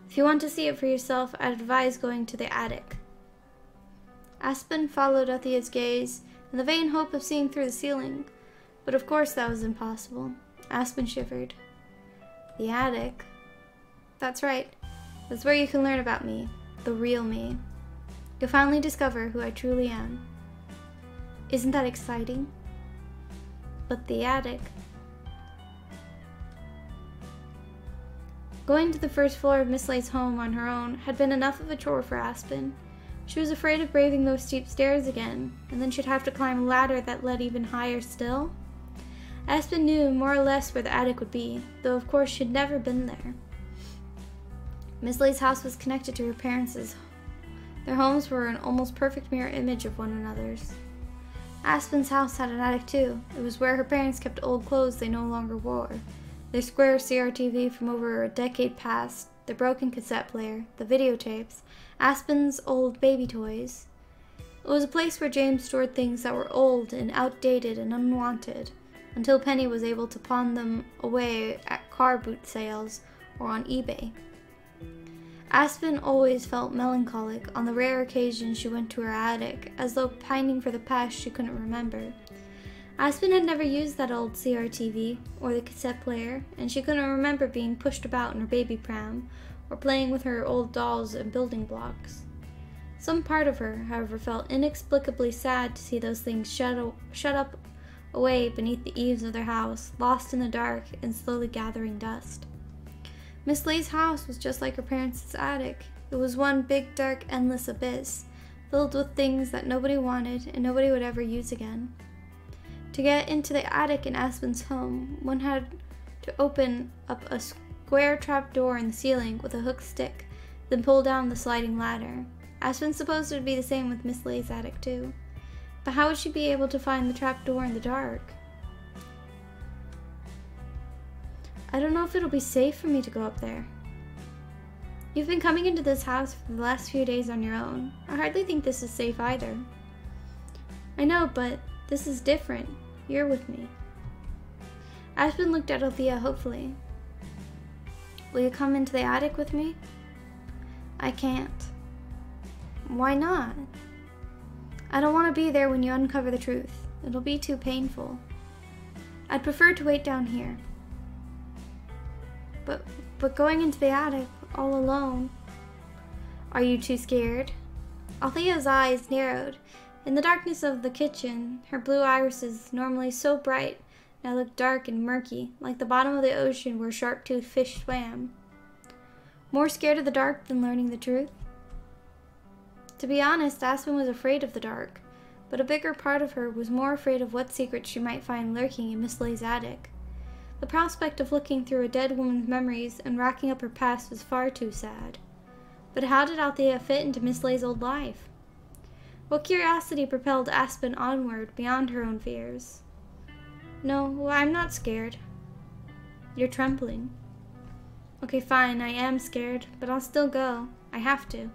If you want to see it for yourself, I'd advise going to the attic. Aspen followed Althea's gaze in the vain hope of seeing through the ceiling, but of course that was impossible. Aspen shivered. The attic? That's right. That's where you can learn about me, the real me. You'll finally discover who I truly am. Isn't that exciting? But the attic... Going to the first floor of Miss Lay's home on her own had been enough of a chore for Aspen. She was afraid of braving those steep stairs again, and then she'd have to climb a ladder that led even higher still. Aspen knew more or less where the attic would be, though of course she'd never been there. Miss Lay's house was connected to her parents'. Their homes were an almost perfect mirror image of one another's. Aspen's house had an attic too. It was where her parents kept old clothes they no longer wore, their square CRTV from over a decade past, the broken cassette player, the videotapes, Aspen's old baby toys. It was a place where James stored things that were old and outdated and unwanted, until Penny was able to pawn them away at car boot sales or on eBay. Aspen always felt melancholic on the rare occasion she went to her attic, as though pining for the past she couldn't remember. Aspen had never used that old CRTV or the cassette player, and she couldn't remember being pushed about in her baby pram or playing with her old dolls and building blocks. Some part of her, however, felt inexplicably sad to see those things shut up away beneath the eaves of their house, lost in the dark and slowly gathering dust. Miss Lay's house was just like her parents' attic. It was one big, dark, endless abyss, filled with things that nobody wanted and nobody would ever use again. To get into the attic in Aspen's home, one had to open up a square trap door in the ceiling with a hooked stick, then pull down the sliding ladder. Aspen supposed it would be the same with Miss Lay's attic too. But how would she be able to find the trap door in the dark? I don't know if it'll be safe for me to go up there. You've been coming into this house for the last few days on your own. I hardly think this is safe either. I know, but this is different. You're with me. Aspen looked at Althea hopefully. Will you come into the attic with me? I can't. Why not? I don't want to be there when you uncover the truth. It'll be too painful. I'd prefer to wait down here. But going into the attic, all alone. Are you too scared? Althea's eyes narrowed. In the darkness of the kitchen, her blue irises, normally so bright, now looked dark and murky, like the bottom of the ocean where sharp-toothed fish swam. More scared of the dark than learning the truth? To be honest, Aspen was afraid of the dark, but a bigger part of her was more afraid of what secrets she might find lurking in Miss Lay's attic. The prospect of looking through a dead woman's memories and racking up her past was far too sad. But how did Althea fit into Miss Lay's old life? What curiosity propelled Aspen onward beyond her own fears? No, I'm not scared. You're trembling. Okay, fine, I am scared, but I'll still go. I have to.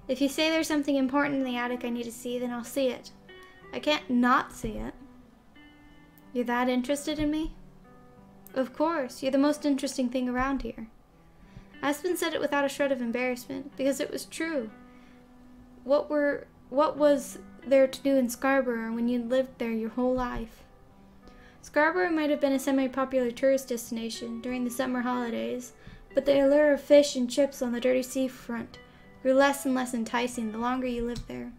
If you say there's something important in the attic I need to see, then I'll see it. I can't not see it. You're that interested in me? Of course, you're the most interesting thing around here. Aspen said it without a shred of embarrassment, because it was true. What was there to do in Scarborough when you'd lived there your whole life? Scarborough might have been a semi-popular tourist destination during the summer holidays, but the allure of fish and chips on the dirty seafront grew less and less enticing the longer you lived there.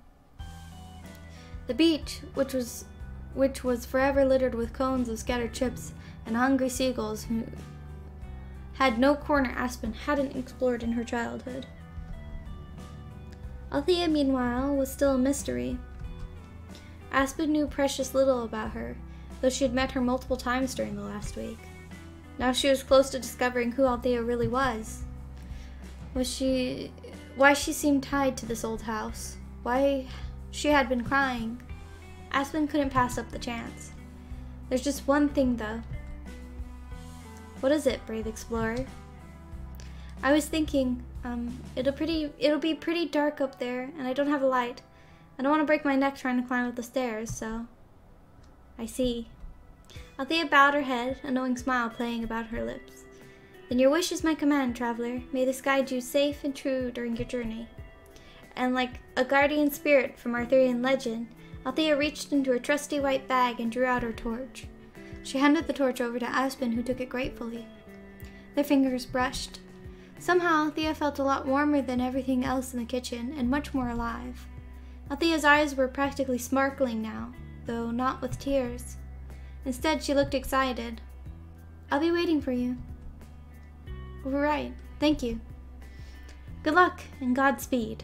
The beach, which was forever littered with cones of scattered chips and hungry seagulls who had no corner Aspen hadn't explored in her childhood. Althea, meanwhile, was still a mystery. Aspen knew precious little about her, though she had met her multiple times during the last week. Now she was close to discovering who Althea really was. Why she seemed tied to this old house. Why she had been crying. Aspen couldn't pass up the chance. There's just one thing, though. What is it, brave explorer? I was thinking, it'll be pretty dark up there, and I don't have a light. I don't want to break my neck trying to climb up the stairs, so... I see. Althea bowed her head, a knowing smile playing about her lips. Then your wish is my command, traveler. May this guide you safe and true during your journey. And like a guardian spirit from Arthurian legend, Althea reached into her trusty white bag and drew out her torch. She handed the torch over to Aspen, who took it gratefully. Their fingers brushed. Somehow, Althea felt a lot warmer than everything else in the kitchen, and much more alive. Althea's eyes were practically sparkling now, though not with tears. Instead, she looked excited. I'll be waiting for you. Right, thank you. Good luck, and Godspeed.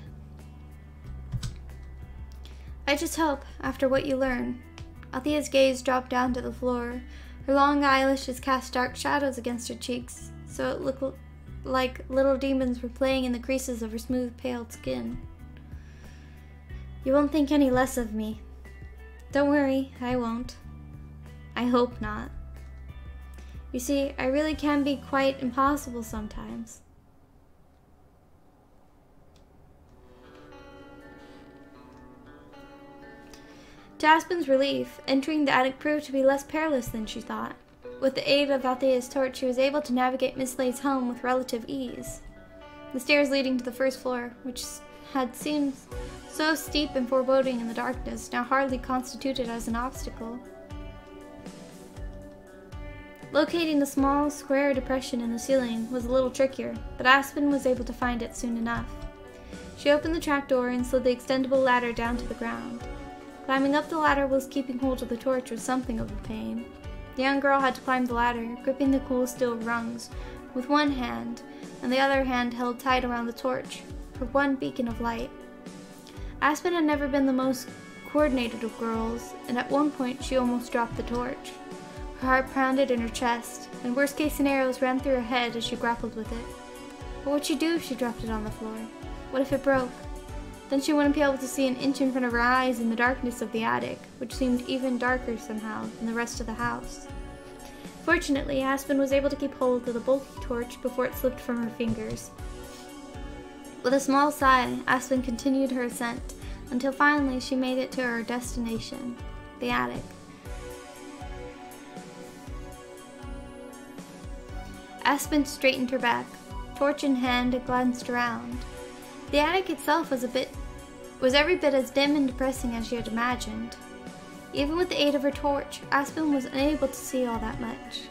I just hope, after what you learn. Althea's gaze dropped down to the floor. Her long eyelashes cast dark shadows against her cheeks, so it looked like little demons were playing in the creases of her smooth, pale skin. You won't think any less of me. Don't worry, I won't. I hope not. You see, I really can be quite impossible sometimes. To Aspen's relief, entering the attic proved to be less perilous than she thought. With the aid of Althea's torch, she was able to navigate Miss Lay's home with relative ease. The stairs leading to the first floor, which had seemed so steep and foreboding in the darkness, now hardly constituted as an obstacle. Locating the small, square depression in the ceiling was a little trickier, but Aspen was able to find it soon enough. She opened the trapdoor and slid the extendable ladder down to the ground. Climbing up the ladder whilst keeping hold of the torch was something of a pain. The young girl had to climb the ladder, gripping the cool steel rungs with one hand, and the other hand held tight around the torch, her one beacon of light. Aspen had never been the most coordinated of girls, and at one point she almost dropped the torch. Her heart pounded in her chest, and worst-case scenarios ran through her head as she grappled with it. What would she do if she dropped it on the floor? What if it broke? Then she wouldn't be able to see an inch in front of her eyes in the darkness of the attic, which seemed even darker somehow than the rest of the house. Fortunately, Aspen was able to keep hold of the bulky torch before it slipped from her fingers. With a small sigh, Aspen continued her ascent, until finally she made it to her destination, the attic. Aspen straightened her back. Torch in hand, and glanced around. The attic itself was every bit as dim and depressing as she had imagined. Even with the aid of her torch, Aspen was unable to see all that much.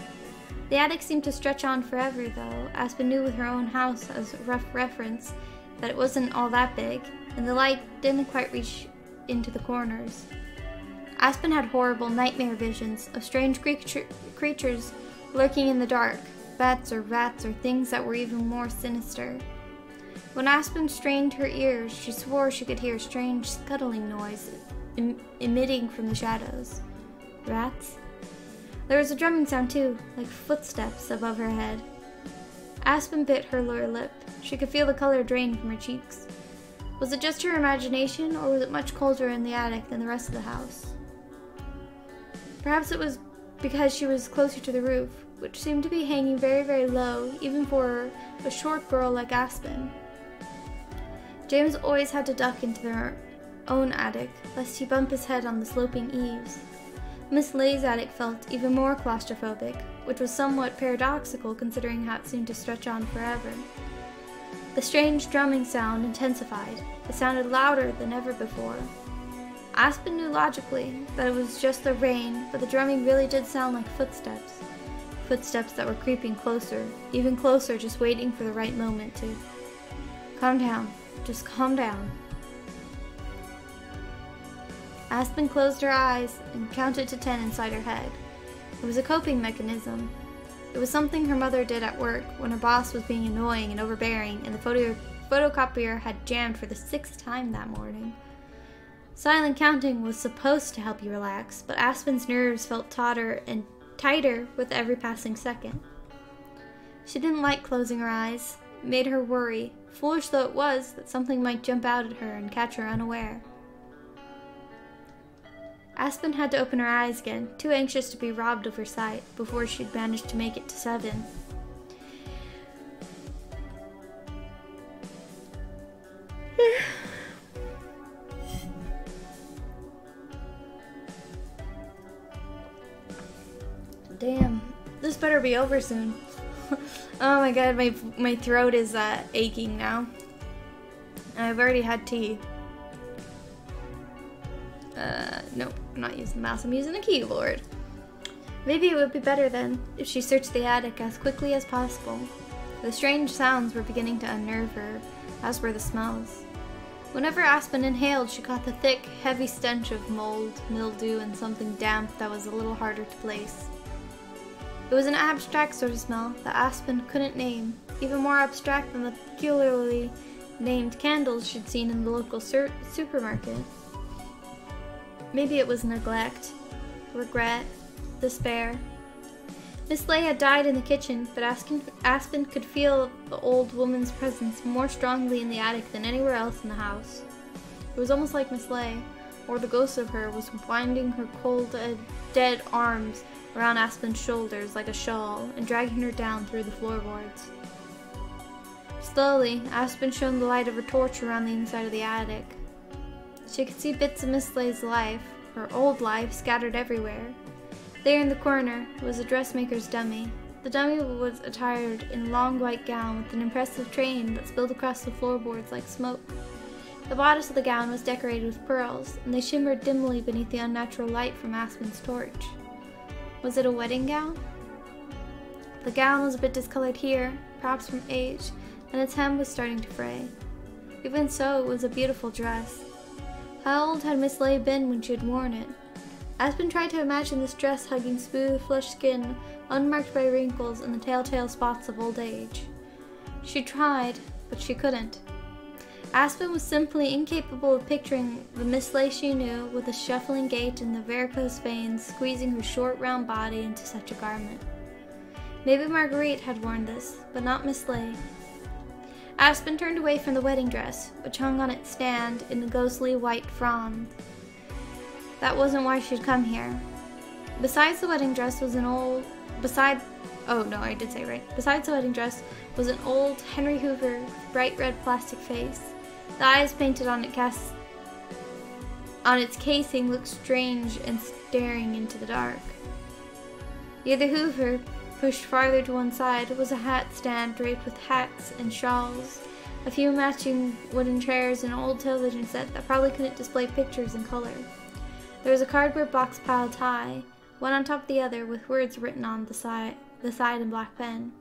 The attic seemed to stretch on forever, though. Aspen knew with her own house as a rough reference that it wasn't all that big, and the light didn't quite reach into the corners. Aspen had horrible nightmare visions of strange creatures lurking in the dark, bats or rats or things that were even more sinister. When Aspen strained her ears, she swore she could hear a strange scuttling noise emitting from the shadows. Rats? There was a drumming sound too, like footsteps above her head. Aspen bit her lower lip. She could feel the color drain from her cheeks. Was it just her imagination, or was it much colder in the attic than the rest of the house? Perhaps it was because she was closer to the roof, which seemed to be hanging very, very low, even for a short girl like Aspen. James always had to duck into their own attic, lest he bump his head on the sloping eaves. Miss Lay's attic felt even more claustrophobic, which was somewhat paradoxical considering how it seemed to stretch on forever. The strange drumming sound intensified. It sounded louder than ever before. Aspen knew logically that it was just the rain, but the drumming really did sound like footsteps. Footsteps that were creeping closer, even closer, just waiting for the right moment to... Calm down. Just calm down. Aspen closed her eyes and counted to 10 inside her head. It was a coping mechanism. It was something her mother did at work when her boss was being annoying and overbearing and the photocopier had jammed for the 6th time that morning. Silent counting was supposed to help you relax, but Aspen's nerves felt tauter and tighter with every passing second. She didn't like closing her eyes. It made her worry, foolish though it was, that something might jump out at her and catch her unaware. Aspen had to open her eyes again, too anxious to be robbed of her sight before she'd managed to make it to 7. Damn, this better be over soon. Oh my god, my throat is aching now. And I've already had tea. Nope, I'm not using the mouse, I'm using a keyboard. Maybe it would be better then if she searched the attic as quickly as possible. The strange sounds were beginning to unnerve her, as were the smells. Whenever Aspen inhaled, she caught the thick, heavy stench of mold, mildew, and something damp that was a little harder to place. It was an abstract sort of smell that Aspen couldn't name, even more abstract than the peculiarly named candles she'd seen in the local supermarket. Maybe it was neglect, regret, despair. Miss Lay had died in the kitchen, but Aspen could feel the old woman's presence more strongly in the attic than anywhere else in the house. It was almost like Miss Lay, or the ghost of her, was winding her cold, dead arms around Aspen's shoulders like a shawl and dragging her down through the floorboards. Slowly, Aspen shone the light of her torch around the inside of the attic. She could see bits of Miss Lay's life, her old life, scattered everywhere. There in the corner was a dressmaker's dummy. The dummy was attired in a long white gown with an impressive train that spilled across the floorboards like smoke. The bodice of the gown was decorated with pearls, and they shimmered dimly beneath the unnatural light from Aspen's torch. Was it a wedding gown? The gown was a bit discolored here, perhaps from age, and its hem was starting to fray. Even so, it was a beautiful dress. How old had Miss Lay been when she had worn it? Aspen tried to imagine this dress hugging smooth, flushed skin, unmarked by wrinkles and the telltale spots of old age. She tried, but she couldn't. Aspen was simply incapable of picturing the Miss Lay she knew with a shuffling gait and the varicose veins squeezing her short, round body into such a garment. Maybe Marguerite had worn this, but not Miss Lay. Aspen turned away from the wedding dress, which hung on its stand in the ghostly white fronds. That wasn't why she'd come here. Besides the wedding dress was an old... Besides the wedding dress was an old Henry Hoover bright red plastic face. The eyes painted on its casing looked strange and staring into the dark. Near the Hoover, pushed farther to one side, was a hat stand draped with hats and shawls, a few matching wooden chairs, and an old television set that probably couldn't display pictures in color. There was a cardboard box piled high, one on top of the other, with words written on the side in black pen.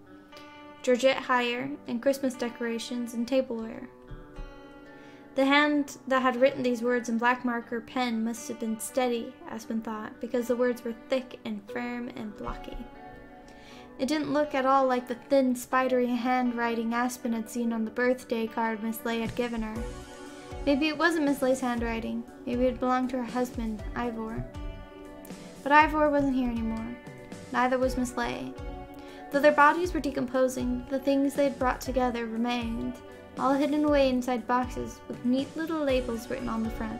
Georgette Hire, and Christmas decorations and tableware. The hand that had written these words in black marker pen must have been steady, Aspen thought, because the words were thick and firm and blocky. It didn't look at all like the thin, spidery handwriting Aspen had seen on the birthday card Miss Lay had given her. Maybe it wasn't Miss Lay's handwriting. Maybe it belonged to her husband, Ivor. But Ivor wasn't here anymore. Neither was Miss Lay. Though their bodies were decomposing, the things they had brought together remained, all hidden away inside boxes with neat little labels written on the front.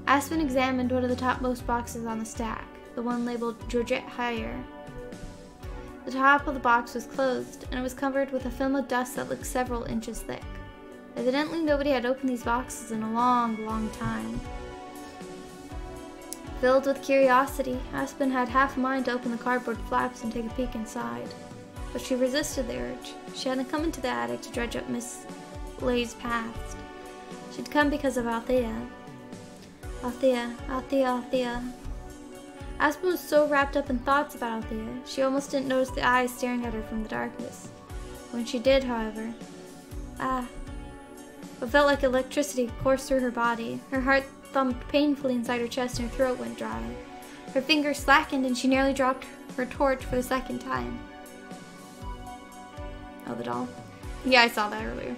Aspen examined one of the topmost boxes on the stack, the one labeled Georgette Hire. The top of the box was closed, and it was covered with a film of dust that looked several inches thick. Evidently nobody had opened these boxes in a long, long time. Filled with curiosity, Aspen had half a mind to open the cardboard flaps and take a peek inside. But she resisted the urge. She hadn't come into the attic to dredge up Miss Lay's past. She'd come because of Althea. Althea. Aspen was so wrapped up in thoughts about Althea, she almost didn't notice the eyes staring at her from the darkness. When she did, however, it felt like electricity coursed through her body. Her heart thumped painfully inside her chest and her throat went dry. Her fingers slackened and she nearly dropped her torch for the second time. Oh, the doll? Yeah, I saw that earlier.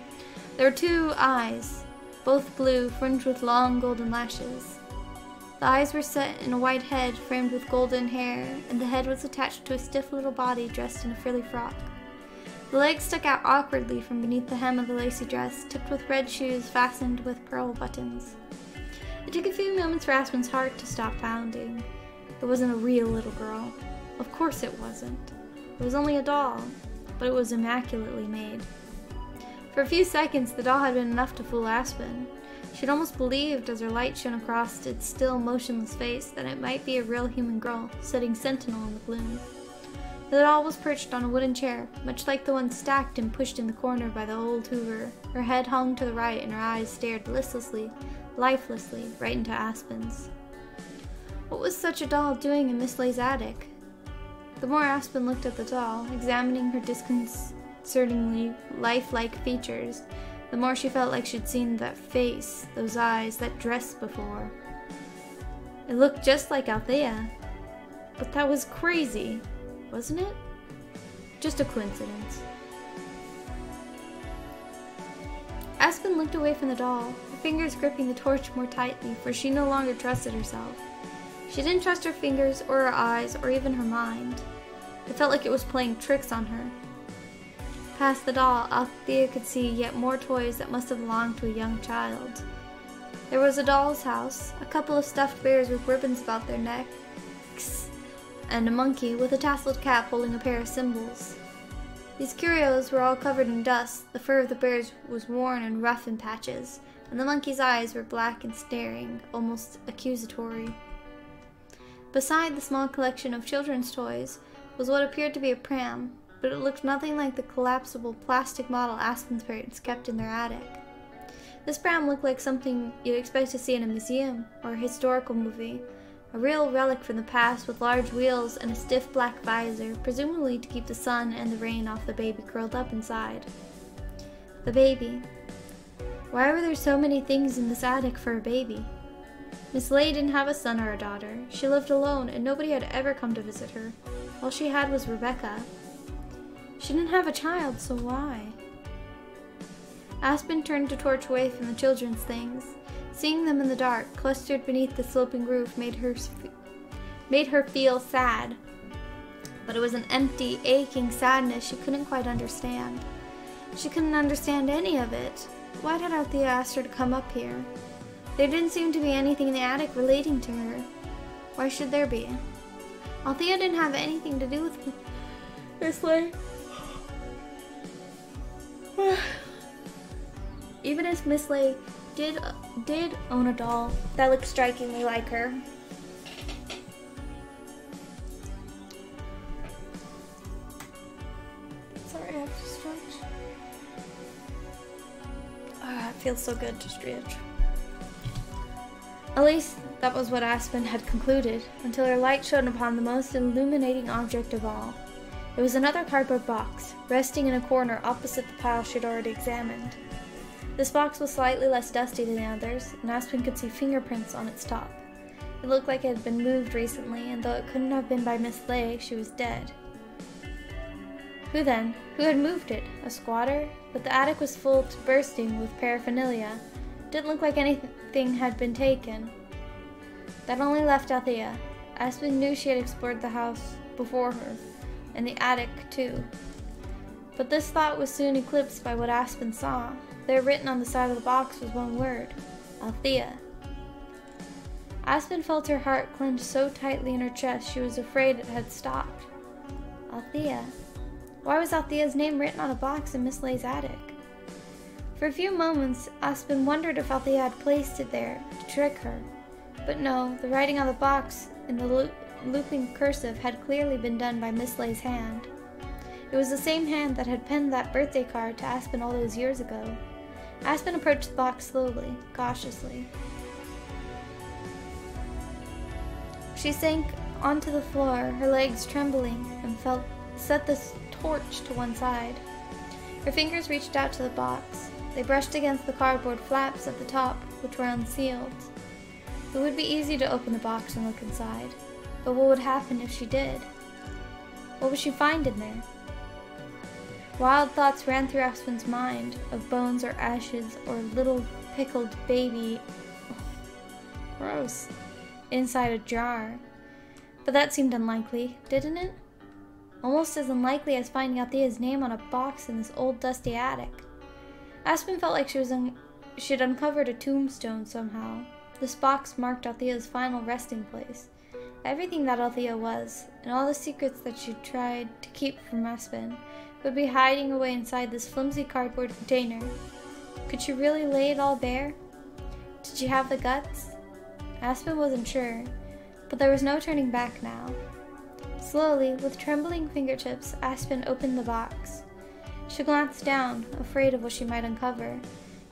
There were two eyes, both blue, fringed with long golden lashes. The eyes were set in a white head framed with golden hair, and the head was attached to a stiff little body dressed in a frilly frock. The legs stuck out awkwardly from beneath the hem of the lacy dress, tipped with red shoes fastened with pearl buttons. It took a few moments for Aspen's heart to stop pounding. It wasn't a real little girl. Of course it wasn't. It was only a doll, but it was immaculately made. For a few seconds, the doll had been enough to fool Aspen. She'd almost believed, as her light shone across its still, motionless face, that it might be a real human girl, sitting sentinel in the gloom. The doll was perched on a wooden chair, much like the one stacked and pushed in the corner by the old Hoover. Her head hung to the right, and her eyes stared listlessly, lifelessly, right into Aspen's. What was such a doll doing in Miss Lay's attic? The more Aspen looked at the doll, examining her disconcertingly lifelike features, the more she felt like she'd seen that face, those eyes, that dress before. It looked just like Althea. But that was crazy, wasn't it? Just a coincidence. Aspen looked away from the doll. Her fingers gripping the torch more tightly, for she no longer trusted herself. She didn't trust her fingers or her eyes or even her mind. It felt like it was playing tricks on her. Past the doll, Althea could see yet more toys that must have belonged to a young child. There was a doll's house, a couple of stuffed bears with ribbons about their necks, and a monkey with a tasseled cap holding a pair of cymbals. These curios were all covered in dust, the fur of the bears was worn and rough in patches, and the monkey's eyes were black and staring, almost accusatory. Beside the small collection of children's toys was what appeared to be a pram, but it looked nothing like the collapsible plastic model Aspen's parents kept in their attic. This pram looked like something you'd expect to see in a museum or a historical movie, a real relic from the past with large wheels and a stiff black visor, presumably to keep the sun and the rain off the baby curled up inside. The baby. Why were there so many things in this attic for a baby? Miss Lay didn't have a son or a daughter. She lived alone, and nobody had ever come to visit her. All she had was Rebecca. She didn't have a child, so why? Aspen turned the torch away from the children's things. Seeing them in the dark, clustered beneath the sloping roof, made her feel sad. But it was an empty, aching sadness she couldn't quite understand. She couldn't understand any of it. Why had Althea asked her to come up here? There didn't seem to be anything in the attic relating to her. Why should there be? Althea didn't have anything to do with Miss Lay. Even if Miss Lay did own a doll that looked strikingly like her. Sorry, I have to stretch. It feels so good to stretch. At least that was what Aspen had concluded, until her light shone upon the most illuminating object of all. It was another cardboard box, resting in a corner opposite the pile she had already examined. This box was slightly less dusty than the others, and Aspen could see fingerprints on its top. It looked like it had been moved recently, and though it couldn't have been by Miss Lay, she was dead. Who then? Who had moved it? A squatter? But the attic was full to bursting with paraphernalia. Didn't look like anything had been taken. That only left Althea. Aspen knew she had explored the house before her, and the attic too. But this thought was soon eclipsed by what Aspen saw. There written on the side of the box was one word: Althea. Aspen felt her heart clench so tightly in her chest she was afraid it had stopped. Althea. Why was Althea's name written on a box in Miss Lay's attic? For a few moments, Aspen wondered if Althea had placed it there to trick her. But no, the writing on the box in the looping cursive had clearly been done by Miss Lay's hand. It was the same hand that had penned that birthday card to Aspen all those years ago. Aspen approached the box slowly, cautiously. She sank onto the floor, her legs trembling, and set the torch to one side. Her fingers reached out to the box. They brushed against the cardboard flaps at the top, which were unsealed. It would be easy to open the box and look inside, but what would happen if she did? What would she find in there? Wild thoughts ran through Aspen's mind, of bones or ashes or little pickled baby, gross, inside a jar. But that seemed unlikely, didn't it? Almost as unlikely as finding Althea's name on a box in this old dusty attic. Aspen felt like she'd uncovered a tombstone somehow. This box marked Althea's final resting place. Everything that Althea was, and all the secrets that she'd tried to keep from Aspen, would be hiding away inside this flimsy cardboard container. Could she really lay it all bare? Did she have the guts? Aspen wasn't sure, but there was no turning back now. Slowly, with trembling fingertips, Aspen opened the box. She glanced down, afraid of what she might uncover.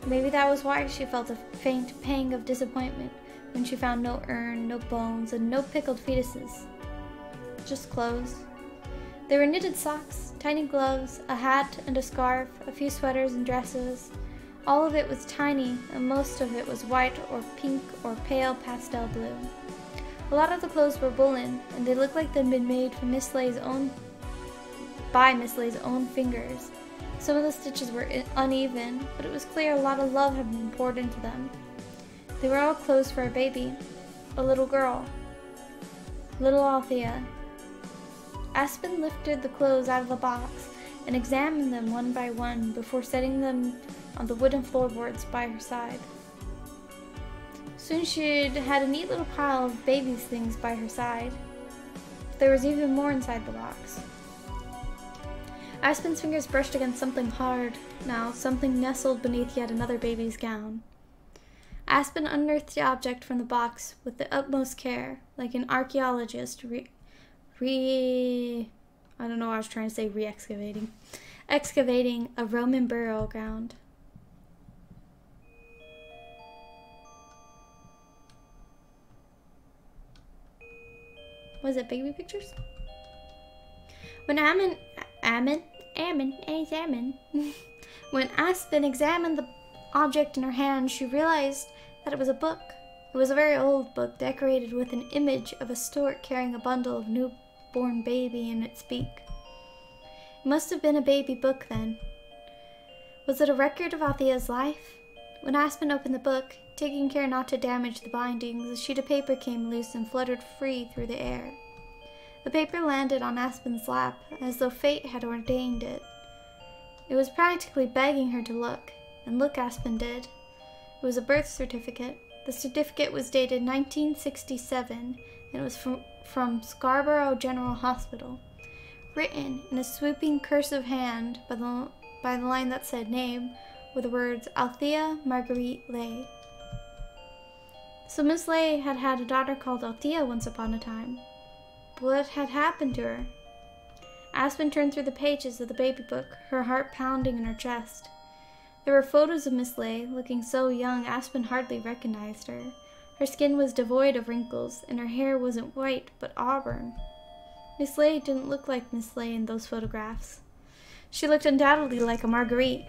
Maybe that was why she felt a faint pang of disappointment when she found no urn, no bones, and no pickled fetuses. Just clothes. There were knitted socks, tiny gloves, a hat and a scarf, a few sweaters and dresses. All of it was tiny, and most of it was white or pink or pale pastel blue. A lot of the clothes were woolen, and they looked like they'd been made by Miss Lay's own fingers. Some of the stitches were uneven, but it was clear a lot of love had been poured into them. They were all clothes for a baby, a little girl, little Althea. Aspen lifted the clothes out of the box and examined them one by one before setting them on the wooden floorboards by her side. Soon she had a neat little pile of baby's things by her side. There was even more inside the box. Aspen's fingers brushed against something hard. Now, something nestled beneath yet another baby's gown. Aspen unearthed the object from the box with the utmost care, like an archaeologist excavating a Roman burial ground. Was it baby pictures? When When Aspen examined the object in her hand, she realized that it was a book. It was a very old book, decorated with an image of a stork carrying a bundle of newborn baby in its beak. It must have been a baby book then. Was it a record of Althea's life? When Aspen opened the book, taking care not to damage the bindings, a sheet of paper came loose and fluttered free through the air. The paper landed on Aspen's lap, as though fate had ordained it. It was practically begging her to look, and look Aspen did. It was a birth certificate. The certificate was dated 1967, and it was from Scarborough General Hospital. Written in a swooping cursive hand by the line that said name were the words Althea Marguerite Lay. So Miss Lay had had a daughter called Althea once upon a time. But what had happened to her? Aspen turned through the pages of the baby book, her heart pounding in her chest. There were photos of Miss Lay, looking so young Aspen hardly recognized her. Her skin was devoid of wrinkles, and her hair wasn't white, but auburn. Miss Lay didn't look like Miss Lay in those photographs. She looked undoubtedly like a Marguerite.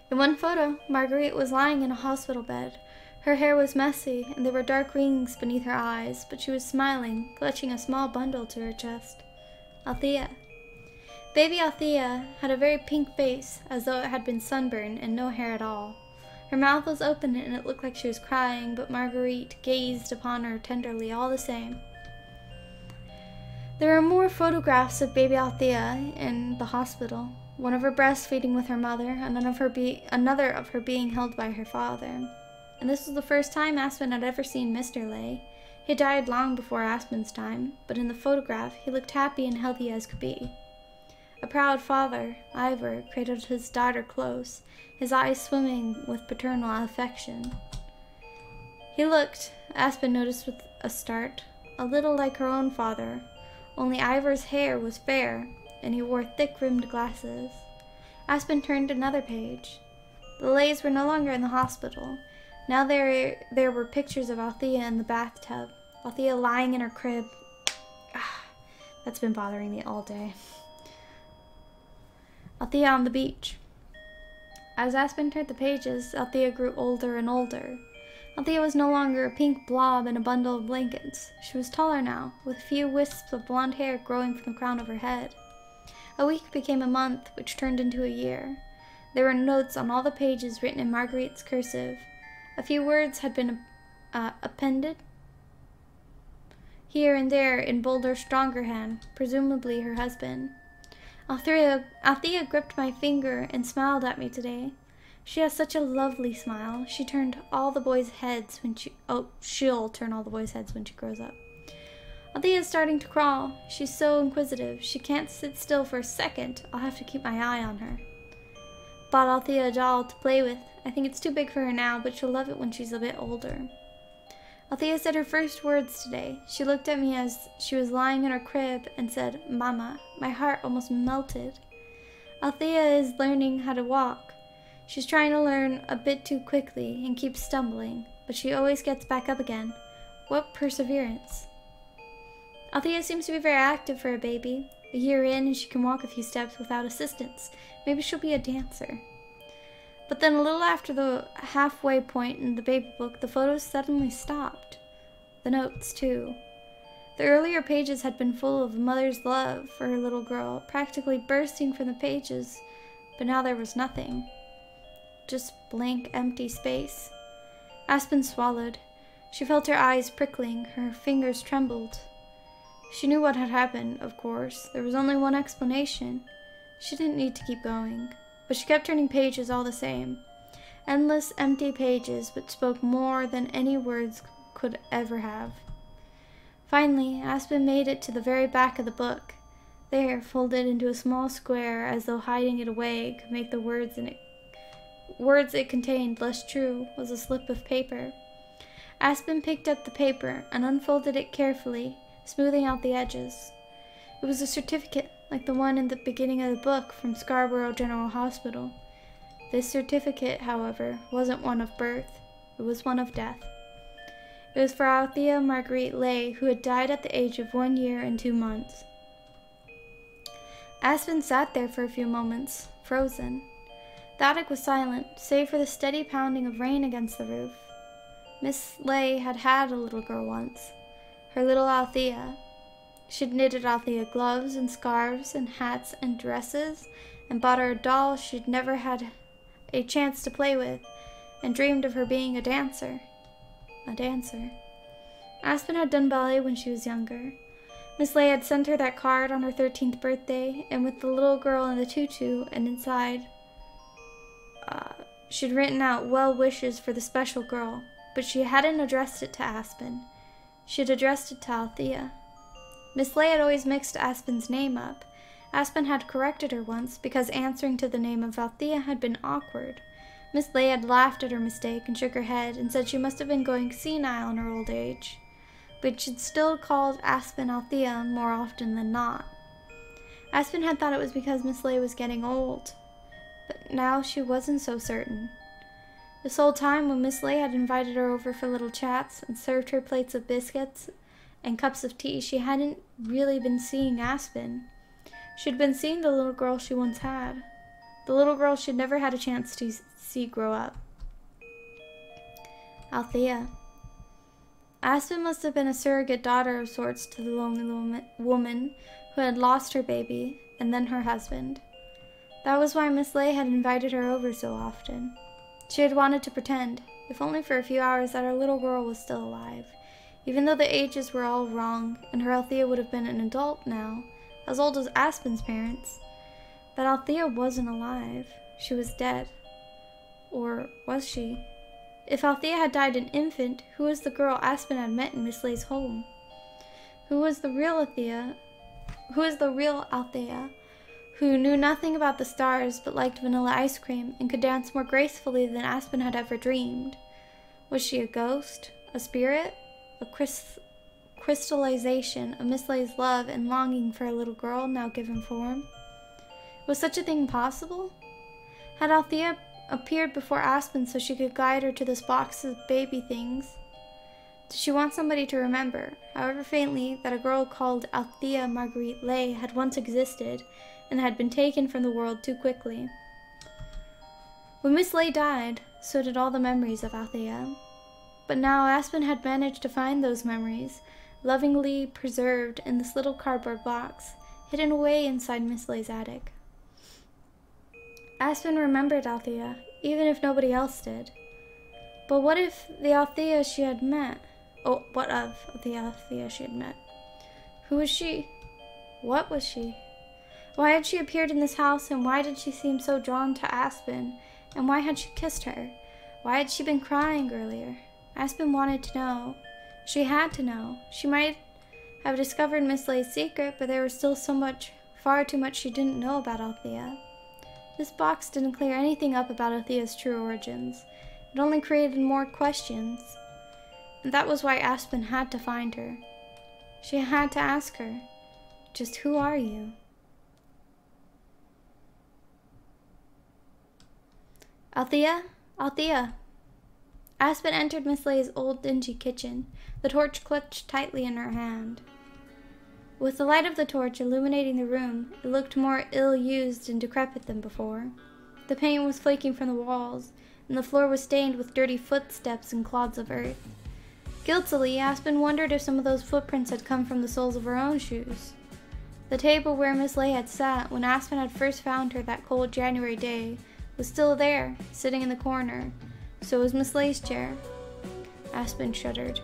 In one photo, Marguerite was lying in a hospital bed. Her hair was messy, and there were dark rings beneath her eyes, but she was smiling, clutching a small bundle to her chest. Althea. Baby Althea had a very pink face, as though it had been sunburned, and no hair at all. Her mouth was open, and it looked like she was crying, but Marguerite gazed upon her tenderly all the same. There were more photographs of baby Althea in the hospital, one of her breastfeeding with her mother, and another of her being held by her father. And this was the first time Aspen had ever seen Mr. Lay. He died long before Aspen's time, but in the photograph he looked happy and healthy as could be. A proud father, Ivor, cradled his daughter close, his eyes swimming with paternal affection. He looked, Aspen noticed with a start, a little like her own father, only Ivor's hair was fair, and he wore thick-rimmed glasses. Aspen turned another page. The Lays were no longer in the hospital. Now there were pictures of Althea in the bathtub, Althea lying in her crib. That's been bothering me all day. Althea on the beach. As Aspen turned the pages, Althea grew older and older. Althea was no longer a pink blob in a bundle of blankets. She was taller now, with a few wisps of blonde hair growing from the crown of her head. A week became a month, which turned into a year. There were notes on all the pages written in Marguerite's cursive. A few words had been appended here and there in bolder, stronger hand, presumably her husband. Althea gripped my finger and smiled at me today. She has such a lovely smile. She turned all the boys' heads when she'll turn all the boys' heads when she grows up. Althea's starting to crawl. She's so inquisitive. She can't sit still for a second. I'll have to keep my eye on her. Bought Althea a doll to play with. I think it's too big for her now, but she'll love it when she's a bit older. Althea said her first words today. She looked at me as she was lying in her crib and said, "Mama." My heart almost melted. Althea is learning how to walk. She's trying to learn a bit too quickly and keeps stumbling, but she always gets back up again. What perseverance. Althea seems to be very active for a baby. A year in and she can walk a few steps without assistance. Maybe she'll be a dancer. But then a little after the halfway point in the baby book, the photos suddenly stopped. The notes, too. The earlier pages had been full of a mother's love for her little girl, practically bursting from the pages, but now there was nothing. Just blank, empty space. Aspen swallowed. She felt her eyes prickling, her fingers trembled. She knew what had happened, of course. There was only one explanation. She didn't need to keep going, but she kept turning pages all the same. Endless, empty pages which spoke more than any words could ever have. Finally, Aspen made it to the very back of the book. There, folded into a small square as though hiding it away could make the words it contained less true, was a slip of paper. Aspen picked up the paper and unfolded it carefully, smoothing out the edges. It was a certificate, like the one in the beginning of the book from Scarborough General Hospital. This certificate, however, wasn't one of birth. It was one of death. It was for Althea Marguerite Lay, who had died at the age of 1 year and 2 months. Aspen sat there for a few moments, frozen. The attic was silent, save for the steady pounding of rain against the roof. Miss Lay had had a little girl once, her little Althea. She'd knitted Althea gloves and scarves and hats and dresses, and bought her a doll she'd never had a chance to play with, and dreamed of her being a dancer. A dancer. Aspen had done ballet when she was younger. Miss Lay had sent her that card on her 13th birthday, and with the little girl in the tutu, and inside, she'd written out well wishes for the special girl, but she hadn't addressed it to Aspen. She'd addressed it to Althea. Miss Lay had always mixed Aspen's name up. Aspen had corrected her once because answering to the name of Althea had been awkward. Miss Lay had laughed at her mistake and shook her head and said she must have been going senile in her old age, but she'd still called Aspen Althea more often than not. Aspen had thought it was because Miss Lay was getting old, but now she wasn't so certain. This whole time when Miss Lay had invited her over for little chats and served her plates of biscuits and cups of tea, she hadn't really been seeing Aspen. She'd been seeing the little girl she once had, the little girl she'd never had a chance to see grow up. Althea. Aspen must have been a surrogate daughter of sorts to the lonely woman who had lost her baby and then her husband. That was why Miss Lay had invited her over so often. She had wanted to pretend, if only for a few hours, that her little girl was still alive, even though the ages were all wrong, and her Althea would have been an adult now, as old as Aspen's parents. That Althea wasn't alive. She was dead. Or was she? If Althea had died an infant, who was the girl Aspen had met in Miss Lay's home? Who was the real Althea? Who knew nothing about the stars but liked vanilla ice cream and could dance more gracefully than Aspen had ever dreamed? Was she a ghost? A spirit? A crystallization of Miss Lay's love and longing for a little girl now given form? Was such a thing possible? Had Althea appeared before Aspen so she could guide her to this box of baby things? Did she want somebody to remember, however faintly, that a girl called Althea Marguerite Lay had once existed and had been taken from the world too quickly? When Miss Lay died, so did all the memories of Althea. But now Aspen had managed to find those memories, lovingly preserved in this little cardboard box, hidden away inside Miss Lay's attic. Aspen remembered Althea, even if nobody else did. But what if the Althea she had met? Oh, what of the Althea she had met? Who was she? What was she? Why had she appeared in this house, and why did she seem so drawn to Aspen? And why had she kissed her? Why had she been crying earlier? Aspen wanted to know. She had to know. She might have discovered Miss Lay's secret, but there was still so much, far too much she didn't know about Althea. This box didn't clear anything up about Althea's true origins. It only created more questions. And that was why Aspen had to find her. She had to ask her, just who are you? Althea? Althea. Aspen entered Miss Lay's old dingy kitchen, the torch clutched tightly in her hand. With the light of the torch illuminating the room, it looked more ill-used and decrepit than before. The paint was flaking from the walls, and the floor was stained with dirty footsteps and clods of earth. Guiltily, Aspen wondered if some of those footprints had come from the soles of her own shoes. The table where Miss Lay had sat when Aspen had first found her that cold January day was still there, sitting in the corner. So was Miss Lay's chair. Aspen shuddered.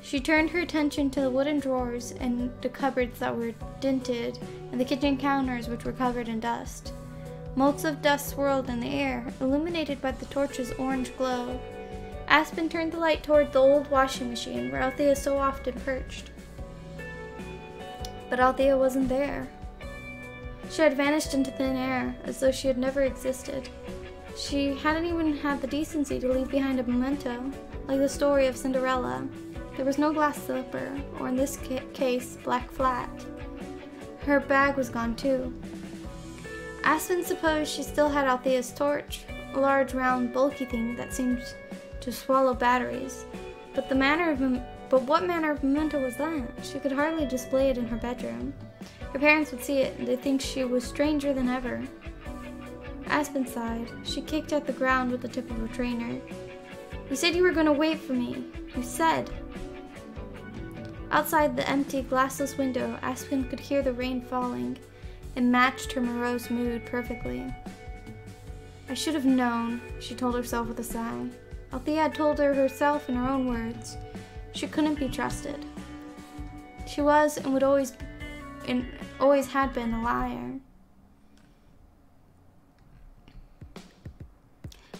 She turned her attention to the wooden drawers and the cupboards that were dinted and the kitchen counters which were covered in dust. Motes of dust swirled in the air, illuminated by the torch's orange glow. Aspen turned the light toward the old washing machine where Althea so often perched. But Althea wasn't there. She had vanished into thin air, as though she had never existed. She hadn't even had the decency to leave behind a memento, like the story of Cinderella. There was no glass slipper, or in this case, black flat. Her bag was gone too. Aspen supposed she still had Althea's torch, a large, round, bulky thing that seemed to swallow batteries. But what manner of memento was that? She could hardly display it in her bedroom. Her parents would see it, and they'd think she was stranger than ever. Aspen sighed. She kicked at the ground with the tip of her trainer. You said you were going to wait for me. You said. Outside the empty, glassless window, Aspen could hear the rain falling. It matched her morose mood perfectly. I should have known, she told herself with a sigh. Althea had told her herself in her own words. She couldn't be trusted. She was and would always had been a liar.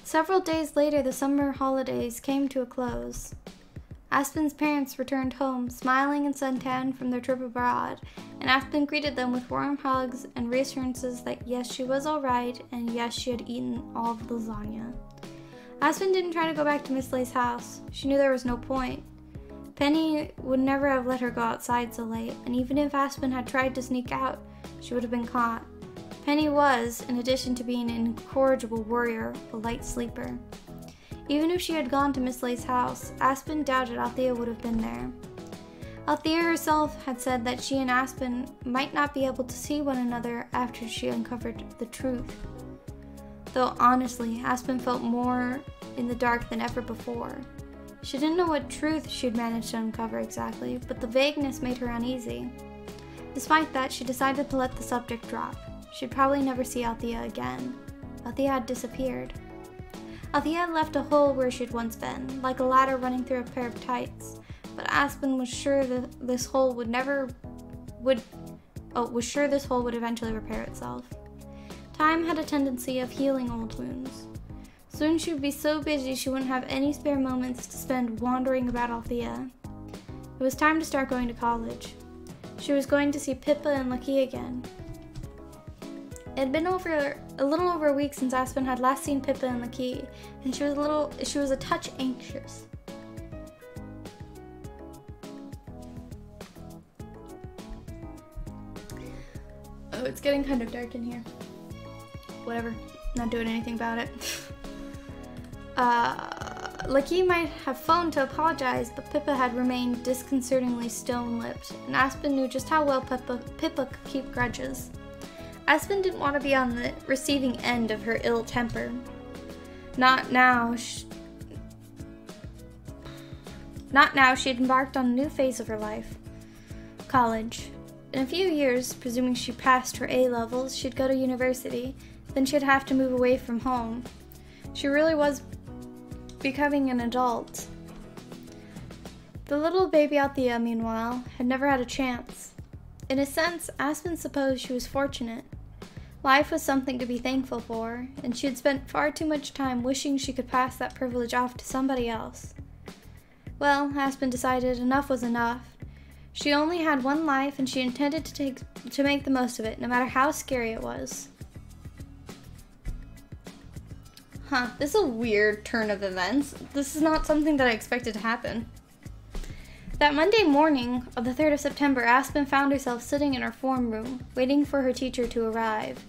Several days later, the summer holidays came to a close. Aspen's parents returned home, smiling and suntanned from their trip abroad, and Aspen greeted them with warm hugs and reassurances that yes, she was all right, and yes, she had eaten all of the lasagna. Aspen didn't try to go back to Miss Lay's house. She knew there was no point. Penny would never have let her go outside so late, and even if Aspen had tried to sneak out, she would have been caught. Penny was, in addition to being an incorrigible worrier, a light sleeper. Even if she had gone to Miss Lay's house, Aspen doubted Althea would have been there. Althea herself had said that she and Aspen might not be able to see one another after she uncovered the truth. Though honestly, Aspen felt more in the dark than ever before. She didn't know what truth she'd managed to uncover exactly, but the vagueness made her uneasy. Despite that, she decided to let the subject drop. She'd probably never see Althea again. Althea had disappeared. Althea had left a hole where she'd once been, like a ladder running through a pair of tights, but Aspen was sure that this hole would eventually repair itself. Time had a tendency of healing old wounds. Soon she would be so busy she wouldn't have any spare moments to spend wandering about Althea. It was time to start going to college. She was going to see Pippa and Lucky again. It had been a little over a week since Aspen had last seen Pippa and Lucky, and she was a touch anxious. Oh, it's getting kind of dark in here. Whatever, not doing anything about it. Lucky might have phoned to apologize, but Pippa had remained disconcertingly stone-lipped, and Aspen knew just how well Pippa could keep grudges. Aspen didn't want to be on the receiving end of her ill temper. Not now. Not now. She had embarked on a new phase of her life. College. In a few years, presuming she passed her A-levels, she'd go to university. Then she'd have to move away from home. She really was becoming an adult. The little baby Althea, meanwhile, had never had a chance. In a sense, Aspen supposed she was fortunate. Life was something to be thankful for, and she had spent far too much time wishing she could pass that privilege off to somebody else. Well, Aspen decided enough was enough. She only had one life, and she intended to make the most of it, no matter how scary it was. This is a weird turn of events. This is not something that I expected to happen. That Monday morning of the 3rd of September, Aspen found herself sitting in her form room, waiting for her teacher to arrive.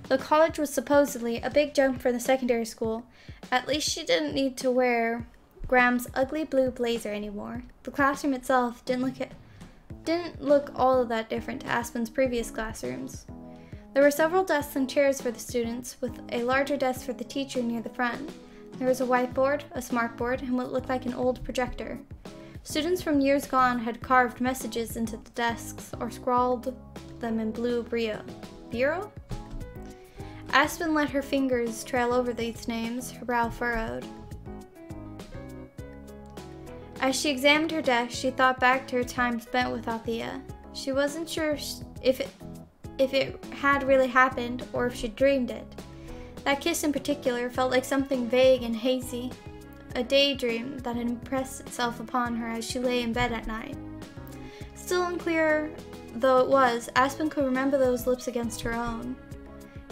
Though college was supposedly a big jump for the secondary school, at least she didn't need to wear Graham's ugly blue blazer anymore. The classroom itself didn't look all that different to Aspen's previous classrooms. There were several desks and chairs for the students, with a larger desk for the teacher near the front. There was a whiteboard, a smartboard, and what looked like an old projector. Students from years gone had carved messages into the desks or scrawled them in blue bureau? Aspen let her fingers trail over these names, her brow furrowed. As she examined her desk, she thought back to her time spent with Althea. She wasn't sure if it had really happened or if she dreamed it. That kiss in particular felt like something vague and hazy, a daydream that had impressed itself upon her as she lay in bed at night. Still unclear though it was, Aspen could remember those lips against her own.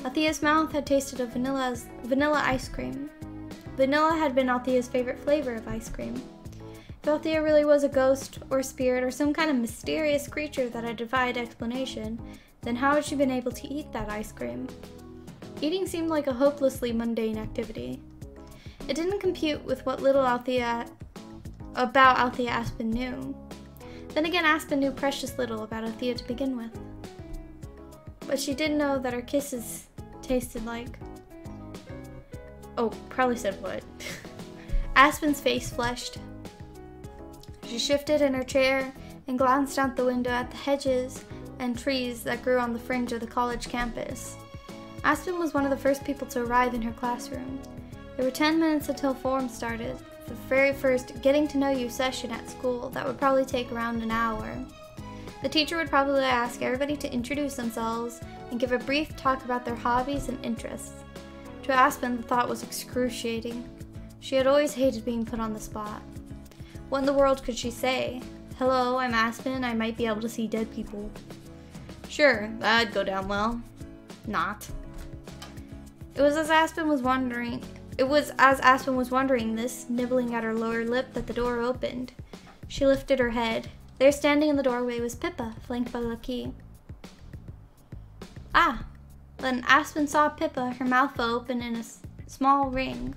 Althea's mouth had tasted of vanilla ice cream. Vanilla had been Althea's favorite flavor of ice cream. If Althea really was a ghost or spirit or some kind of mysterious creature that had defied explanation, then how had she been able to eat that ice cream? Eating seemed like a hopelessly mundane activity. It didn't compute with what little Althea Aspen knew. Then again, Aspen knew precious little about Althea to begin with. But she did know that her kisses tasted like... Oh, probably said what. Aspen's face flushed. She shifted in her chair and glanced out the window at the hedges and trees that grew on the fringe of the college campus. Aspen was one of the first people to arrive in her classroom. There were 10 minutes until form started, the very first getting to know you session at school that would probably take around an hour. The teacher would probably ask everybody to introduce themselves and give a brief talk about their hobbies and interests. To Aspen, the thought was excruciating. She had always hated being put on the spot. What in the world could she say? Hello, I'm Aspen. I might be able to see dead people. Sure, that'd go down well. Not. It was as Aspen was wondering this, nibbling at her lower lip, that the door opened. She lifted her head. There, standing in the doorway, was Pippa, flanked by Lucky. Ah! Then Aspen saw Pippa, her mouth open in a small ring.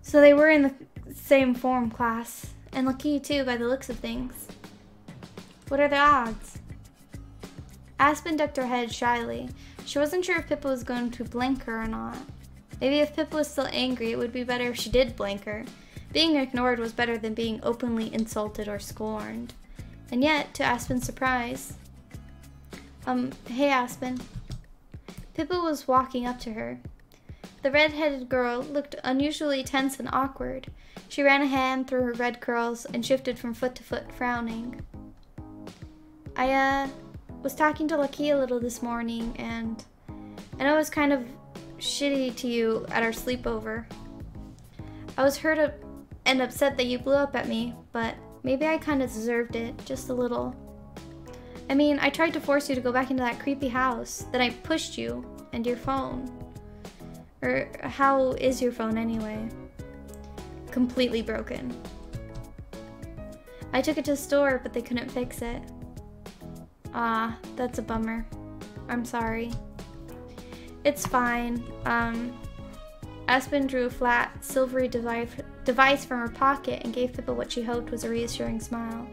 So they were in the same form class, and Lucky too, by the looks of things. What are the odds? Aspen ducked her head shyly. She wasn't sure if Pippa was going to blank her or not. Maybe if Pippa was still angry, it would be better if she did blank her. Being ignored was better than being openly insulted or scorned. And yet, to Aspen's surprise... Hey Aspen. Pippa was walking up to her. The red-headed girl looked unusually tense and awkward. She ran a hand through her red curls and shifted from foot to foot, frowning. I was talking to Lucky a little this morning, and I know it was kind of shitty to you at our sleepover. I was hurt and upset that you blew up at me, but maybe I kind of deserved it, just a little. I mean, I tried to force you to go back into that creepy house, then I pushed you, and your phone. Or how is your phone anyway? Completely broken. I took it to the store, but they couldn't fix it. Ah, that's a bummer. I'm sorry. It's fine. Aspen drew a flat, silvery device from her pocket and gave Pippa what she hoped was a reassuring smile.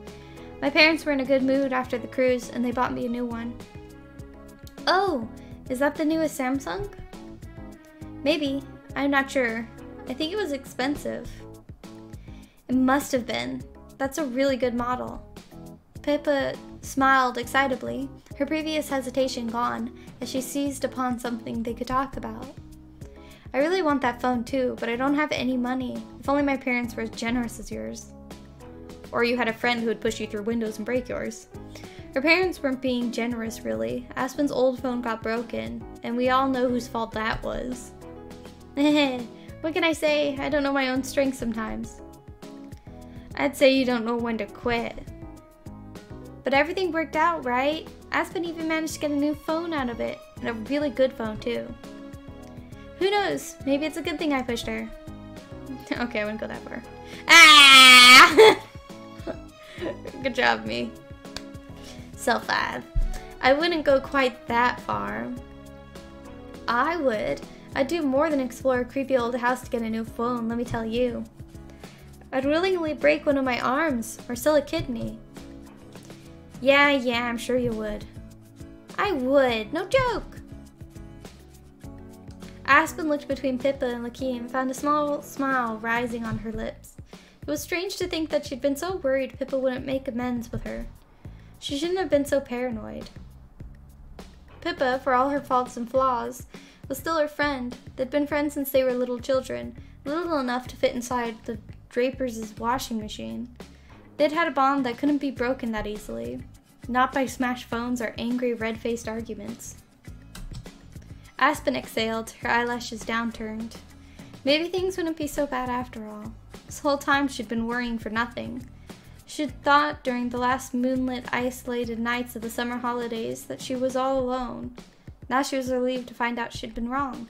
My parents were in a good mood after the cruise, and they bought me a new one. Oh, is that the newest Samsung? Maybe. I'm not sure. I think it was expensive. It must have been. That's a really good model. Pippa smiled excitably, her previous hesitation gone, as she seized upon something they could talk about. I really want that phone too, but I don't have any money. If only my parents were as generous as yours. Or you had a friend who would push you through windows and break yours. Her parents weren't being generous, really. Aspen's old phone got broken, and we all know whose fault that was. What can I say? I don't know my own strength sometimes. I'd say you don't know when to quit. But everything worked out, right? Aspen even managed to get a new phone out of it, and a really good phone, too. Who knows? Maybe it's a good thing I pushed her. Okay, I wouldn't go that far. Ah! Good job, me. Self-ad. I wouldn't go quite that far. I would. I'd do more than explore a creepy old house to get a new phone, let me tell you. I'd willingly break one of my arms, or sell a kidney. Yeah, I'm sure you would. I would, no joke! Aspen looked between Pippa and Lucky and found a small smile rising on her lips. It was strange to think that she'd been so worried Pippa wouldn't make amends with her. She shouldn't have been so paranoid. Pippa, for all her faults and flaws, was still her friend. They'd been friends since they were little children, little enough to fit inside the Draper's washing machine. They'd had a bond that couldn't be broken that easily. Not by smashed phones or angry, red-faced arguments. Aspen exhaled, her eyelashes downturned. Maybe things wouldn't be so bad after all. This whole time she'd been worrying for nothing. She'd thought during the last moonlit, isolated nights of the summer holidays that she was all alone. Now she was relieved to find out she'd been wrong.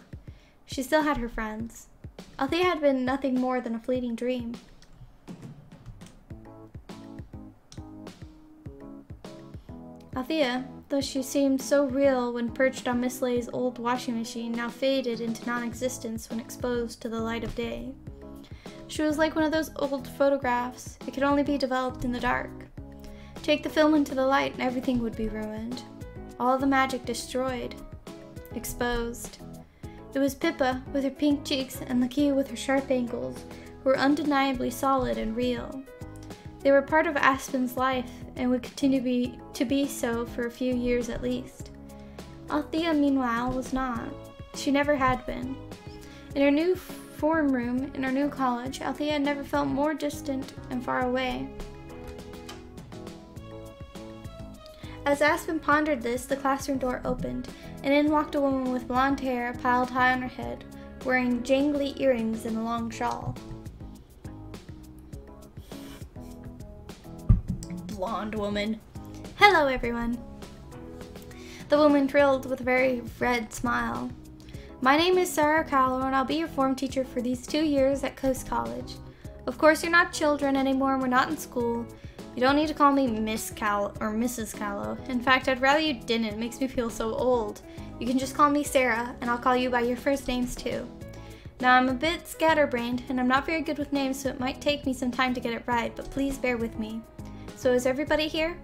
She still had her friends. Althea had been nothing more than a fleeting dream. Althea, though she seemed so real when perched on Miss Lay's old washing machine, now faded into non-existence when exposed to the light of day. She was like one of those old photographs. It could only be developed in the dark. Take the film into the light and everything would be ruined. All the magic destroyed. Exposed. It was Pippa, with her pink cheeks, and Lakia with her sharp ankles, who were undeniably solid and real. They were part of Aspen's life, and would continue to be so for a few years at least. Althea, meanwhile, was not. She never had been. In her new form room, in her new college, Althea had never felt more distant and far away. As Aspen pondered this, the classroom door opened, and in walked a woman with blonde hair piled high on her head, wearing jangly earrings and a long shawl. Blonde woman. Hello, everyone. The woman trilled with a very red smile. My name is Sarah Callow, and I'll be your form teacher for these 2 years at Coast College. Of course, you're not children anymore, and we're not in school. You don't need to call me Miss Callow or Mrs. Callow. In fact, I'd rather you didn't. It makes me feel so old. You can just call me Sarah, and I'll call you by your first names too. Now, I'm a bit scatterbrained, and I'm not very good with names, so it might take me some time to get it right, but please bear with me. So is everybody here?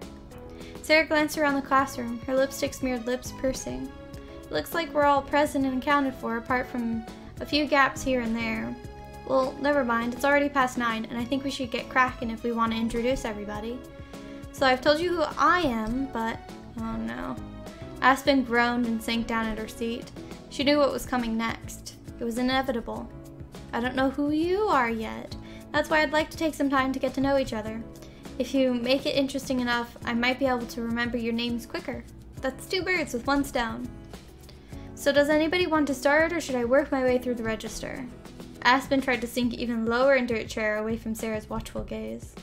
Sarah glanced around the classroom, her lipstick-smeared lips pursing. It looks like we're all present and accounted for, apart from a few gaps here and there. Well, never mind, it's already past 9, and I think we should get cracking if we want to introduce everybody. So I've told you who I am, but... oh no. Aspen groaned and sank down at her seat. She knew what was coming next. It was inevitable. I don't know who you are yet. That's why I'd like to take some time to get to know each other. If you make it interesting enough, I might be able to remember your names quicker. That's 2 birds with 1 stone. So does anybody want to start, or should I work my way through the register? Aspen tried to sink even lower into her chair, away from Sarah's watchful gaze.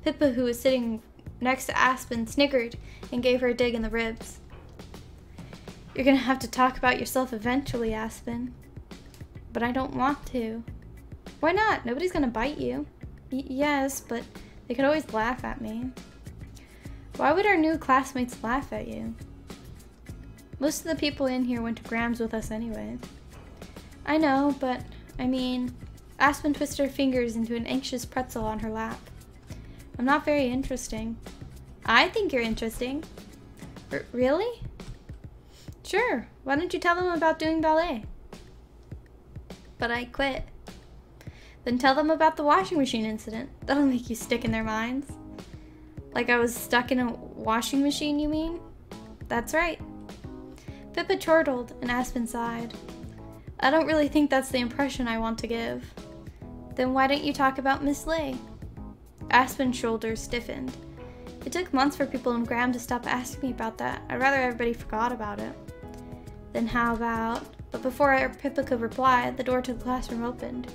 Pippa, who was sitting next to Aspen, sniggered and gave her a dig in the ribs. You're gonna have to talk about yourself eventually, Aspen. But I don't want to. Why not? Nobody's gonna bite you. Yes, but they could always laugh at me. Why would our new classmates laugh at you? Most of the people in here went to Graham's with us anyway. I know, but, I mean... Aspen twisted her fingers into an anxious pretzel on her lap. I'm not very interesting. I think you're interesting. Really? Sure. Why don't you tell them about doing ballet? But I quit. Then tell them about the washing machine incident. That'll make you stick in their minds. Like I was stuck in a washing machine, you mean? That's right. Pippa chortled and Aspen sighed. I don't really think that's the impression I want to give. Then why don't you talk about Miss Lay? Aspen's shoulders stiffened. It took months for people in Graham to stop asking me about that. I'd rather everybody forgot about it. Then how about... But before Pippa could reply, the door to the classroom opened.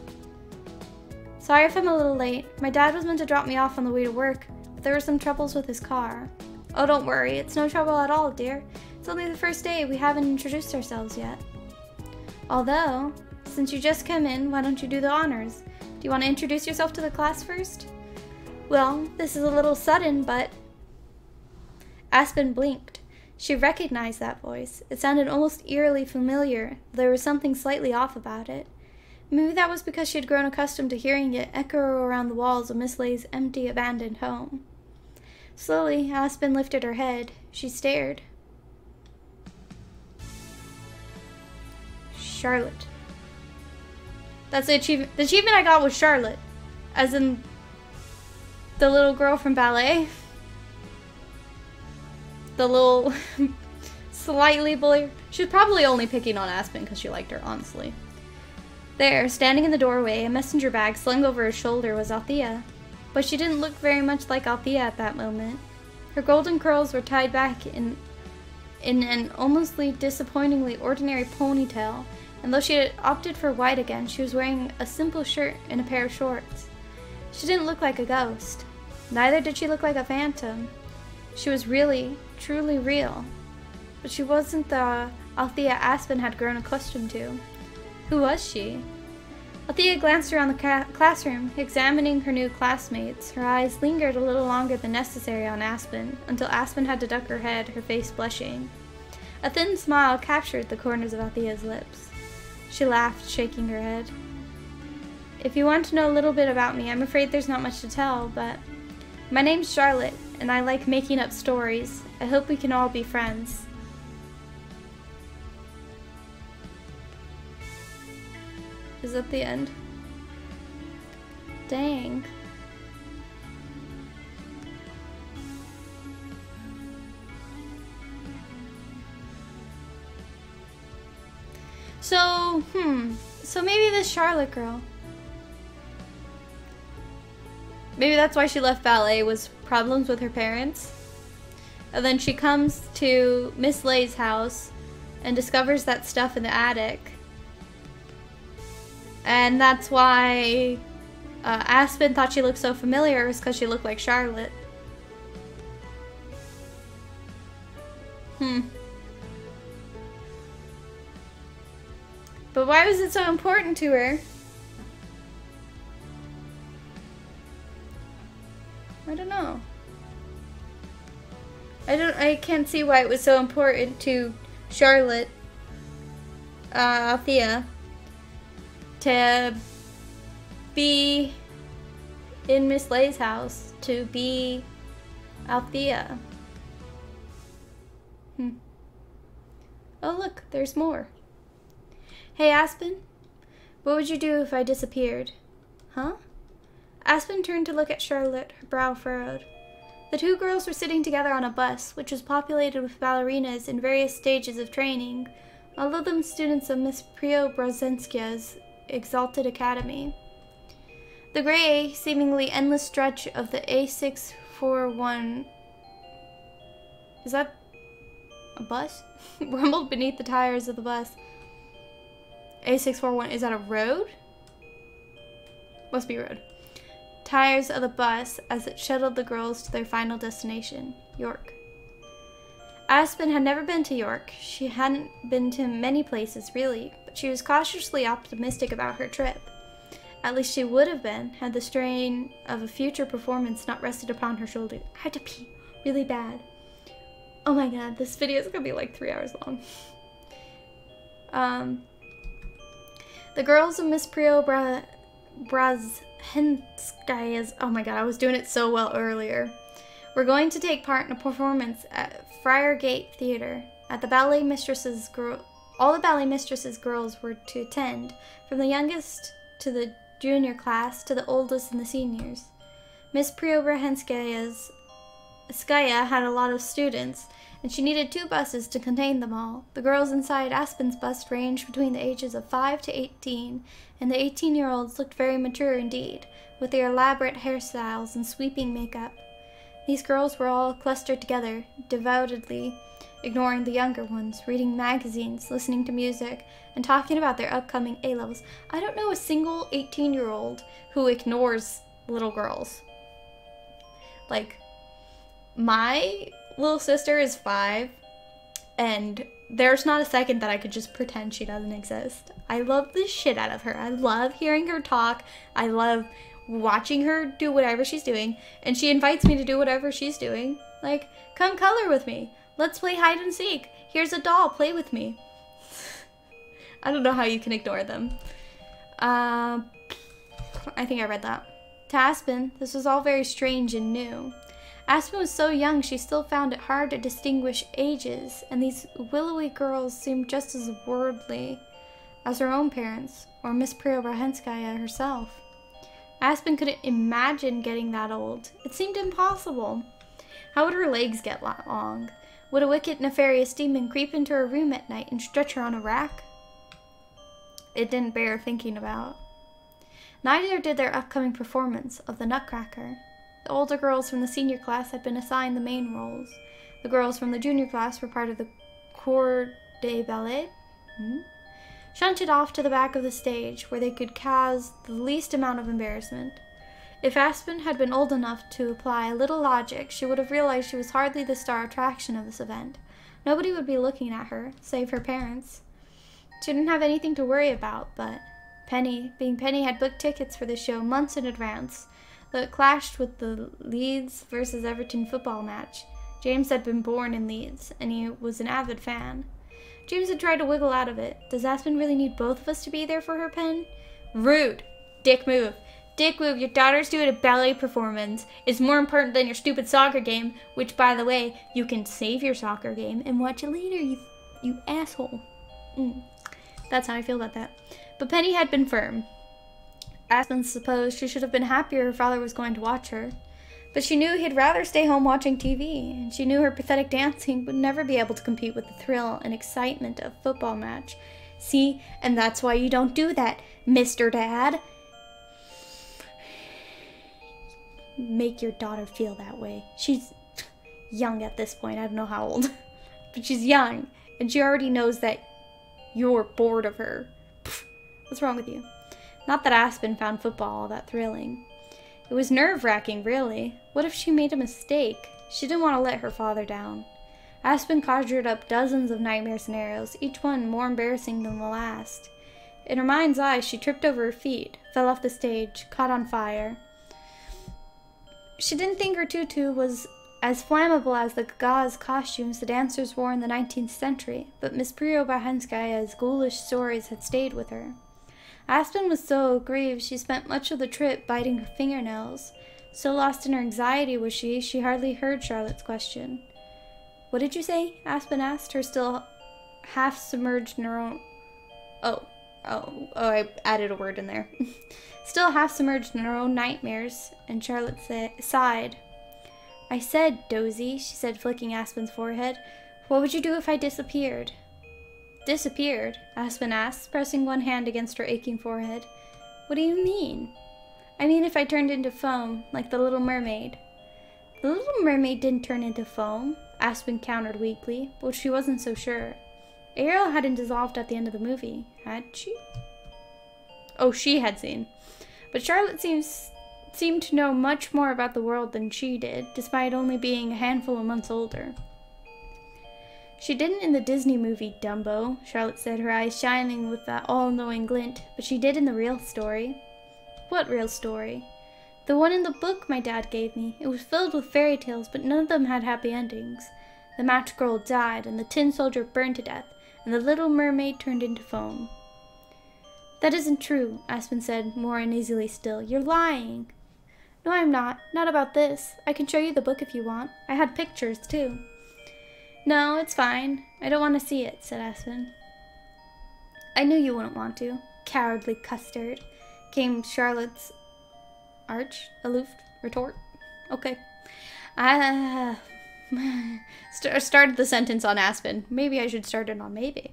Sorry if I'm a little late. My dad was meant to drop me off on the way to work, but there were some troubles with his car. Oh, don't worry. It's no trouble at all, dear. It's only the first day. We haven't introduced ourselves yet. Although, since you just came in, why don't you do the honors? Do you want to introduce yourself to the class first? Well, this is a little sudden, but... Aspen blinked. She recognized that voice. It sounded almost eerily familiar. There was something slightly off about it. Maybe that was because she had grown accustomed to hearing it echo around the walls of Miss Lay's empty, abandoned home. Slowly, Aspen lifted her head. She stared. Charlotte. That's the achievement. The achievement I got was Charlotte. As in the little girl from ballet. The little slightly bully. She was probably only picking on Aspen because she liked her, honestly. There, standing in the doorway, a messenger bag slung over her shoulder, was Althea. But she didn't look very much like Althea at that moment. Her golden curls were tied back in an almost disappointingly ordinary ponytail, and though she had opted for white again, she was wearing a simple shirt and a pair of shorts. She didn't look like a ghost. Neither did she look like a phantom. She was really, truly real. But she wasn't the Althea Aspen had grown accustomed to. Who was she? Althea glanced around the classroom, examining her new classmates. Her eyes lingered a little longer than necessary on Aspen, until Aspen had to duck her head, her face blushing. A thin smile captured the corners of Althea's lips. She laughed, shaking her head. If you want to know a little bit about me, I'm afraid there's not much to tell, but my name's Charlotte, and I like making up stories. I hope we can all be friends. Is that the end? Dang. So maybe this Charlotte girl. Maybe that's why she left ballet, was problems with her parents. And then she comes to Miss Lay's house and discovers that stuff in the attic. And that's why Aspen thought she looked so familiar, is because she looked like Charlotte. But why was it so important to her? I don't know. I can't see why it was so important to Charlotte, Althea, to be in Miss Lay's house, to be Althea. Oh look, there's more. Hey Aspen, what would you do if I disappeared? Huh? Aspen turned to look at Charlotte, her brow furrowed. The two girls were sitting together on a bus, which was populated with ballerinas in various stages of training, all of them students of Miss Preobrazhenskaya's exalted academy. The gray, seemingly endless stretch of the A641... Is that a bus? Rumbled beneath the tires of the bus. A641, is that a road? Must be a road. Tires of the bus as it shuttled the girls to their final destination, York. Aspen had never been to York. She hadn't been to many places, really, but she was cautiously optimistic about her trip. At least she would have been, had the strain of a future performance not rested upon her shoulders. I had to pee really bad. Oh my god, this video is gonna be like 3 hours long. The girls of Miss Preobrazhenskaya's, oh my god, I was doing it so well earlier. We're going to take part in a performance at Friargate Theater. At the ballet mistress's all the ballet mistress's girls were to attend, from the youngest to the junior class to the oldest and the seniors. Miss Preobrazhenskaya had a lot of students, and she needed 2 buses to contain them all. The girls inside Aspen's bus ranged between the ages of 5 to 18, and the 18-year-olds looked very mature indeed, with their elaborate hairstyles and sweeping makeup. These girls were all clustered together, devoutly ignoring the younger ones, reading magazines, listening to music, and talking about their upcoming A-levels. I don't know a single 18-year-old who ignores little girls. Like, my little sister is 5, and there's not a second that I could just pretend she doesn't exist. I love the shit out of her. I love hearing her talk. I love watching her do whatever she's doing, and she invites me to do whatever she's doing. Like, come color with me. Let's play hide and seek. Here's a doll, play with me. I don't know how you can ignore them. I think I read that. To Aspen, this was all very strange and new. Aspen was so young she still found it hard to distinguish ages, and these willowy girls seemed just as worldly as her own parents, or Miss Preobrazhenskaya herself. Aspen couldn't imagine getting that old. It seemed impossible. How would her legs get long? Would a wicked, nefarious demon creep into her room at night and stretch her on a rack? it didn't bear thinking about. Neither did their upcoming performance of the Nutcracker. The older girls from the senior class had been assigned the main roles. The girls from the junior class were part of the corps de ballet, shunted off to the back of the stage where they could cause the least amount of embarrassment. If Aspen had been old enough to apply a little logic, she would have realized she was hardly the star attraction of this event. Nobody would be looking at her, save her parents. She didn't have anything to worry about, but Penny, had booked tickets for the show months in advance, though it clashed with the Leeds versus Everton football match. James had been born in Leeds, and he was an avid fan. James had tried to wiggle out of it. Does Aspen really need both of us to be there for her, Pen? Rude. Dick move. Dick move, your daughter's doing a ballet performance. It's more important than your stupid soccer game, which, by the way, you can save your soccer game and watch it later, you asshole. That's how I feel about that. But Penny had been firm. Aspen supposed she should have been happier her father was going to watch her. But she knew he'd rather stay home watching TV, and she knew her pathetic dancing would never be able to compete with the thrill and excitement of a football match. See, and that's why you don't do that, Mr. Dad. Make your daughter feel that way. She's young at this point, I don't know how old. But she's young, and she already knows that you're bored of her. What's wrong with you? Not that Aspen found football all that thrilling. It was nerve-wracking, really. What if she made a mistake? She didn't want to let her father down. Aspen conjured up dozens of nightmare scenarios, each one more embarrassing than the last. In her mind's eye, she tripped over her feet, fell off the stage, caught on fire. She didn't think her tutu was as flammable as the gauze costumes the dancers wore in the 19th century, but Miss Preobahenskaya's ghoulish stories had stayed with her. Aspen was so grieved she spent much of the trip biting her fingernails. So lost in her anxiety was she hardly heard Charlotte's question. What did you say? Aspen asked, her still half submerged in her own... I added a word in there. Still half submerged in her own nightmares, and Charlotte sighed. I said, Dozy, she said, flicking Aspen's forehead. What would you do if I disappeared? Disappeared? Aspen asked, pressing one hand against her aching forehead. What do you mean? I mean if I turned into foam, like the Little Mermaid. The Little Mermaid didn't turn into foam, Aspen countered weakly, but she wasn't so sure. Ariel hadn't dissolved at the end of the movie, had she? Oh, she had seen. But Charlotte seemed to know much more about the world than she did, despite only being a handful of months older. She didn't in the Disney movie, Dumbo, Charlotte said, her eyes shining with that all-knowing glint, but she did in the real story. What real story? The one in the book my dad gave me. It was filled with fairy tales, but none of them had happy endings. The match girl died, and the tin soldier burned to death, and the Little Mermaid turned into foam. That isn't true, Aspen said, more uneasily still. You're lying. No, I'm not. Not about this. I can show you the book if you want. I had pictures, too. No, it's fine. I don't want to see it, said Aspen. I knew you wouldn't want to. Cowardly custard, came Charlotte's aloof retort. Okay. I started the sentence on Aspen. Maybe I should start it on maybe.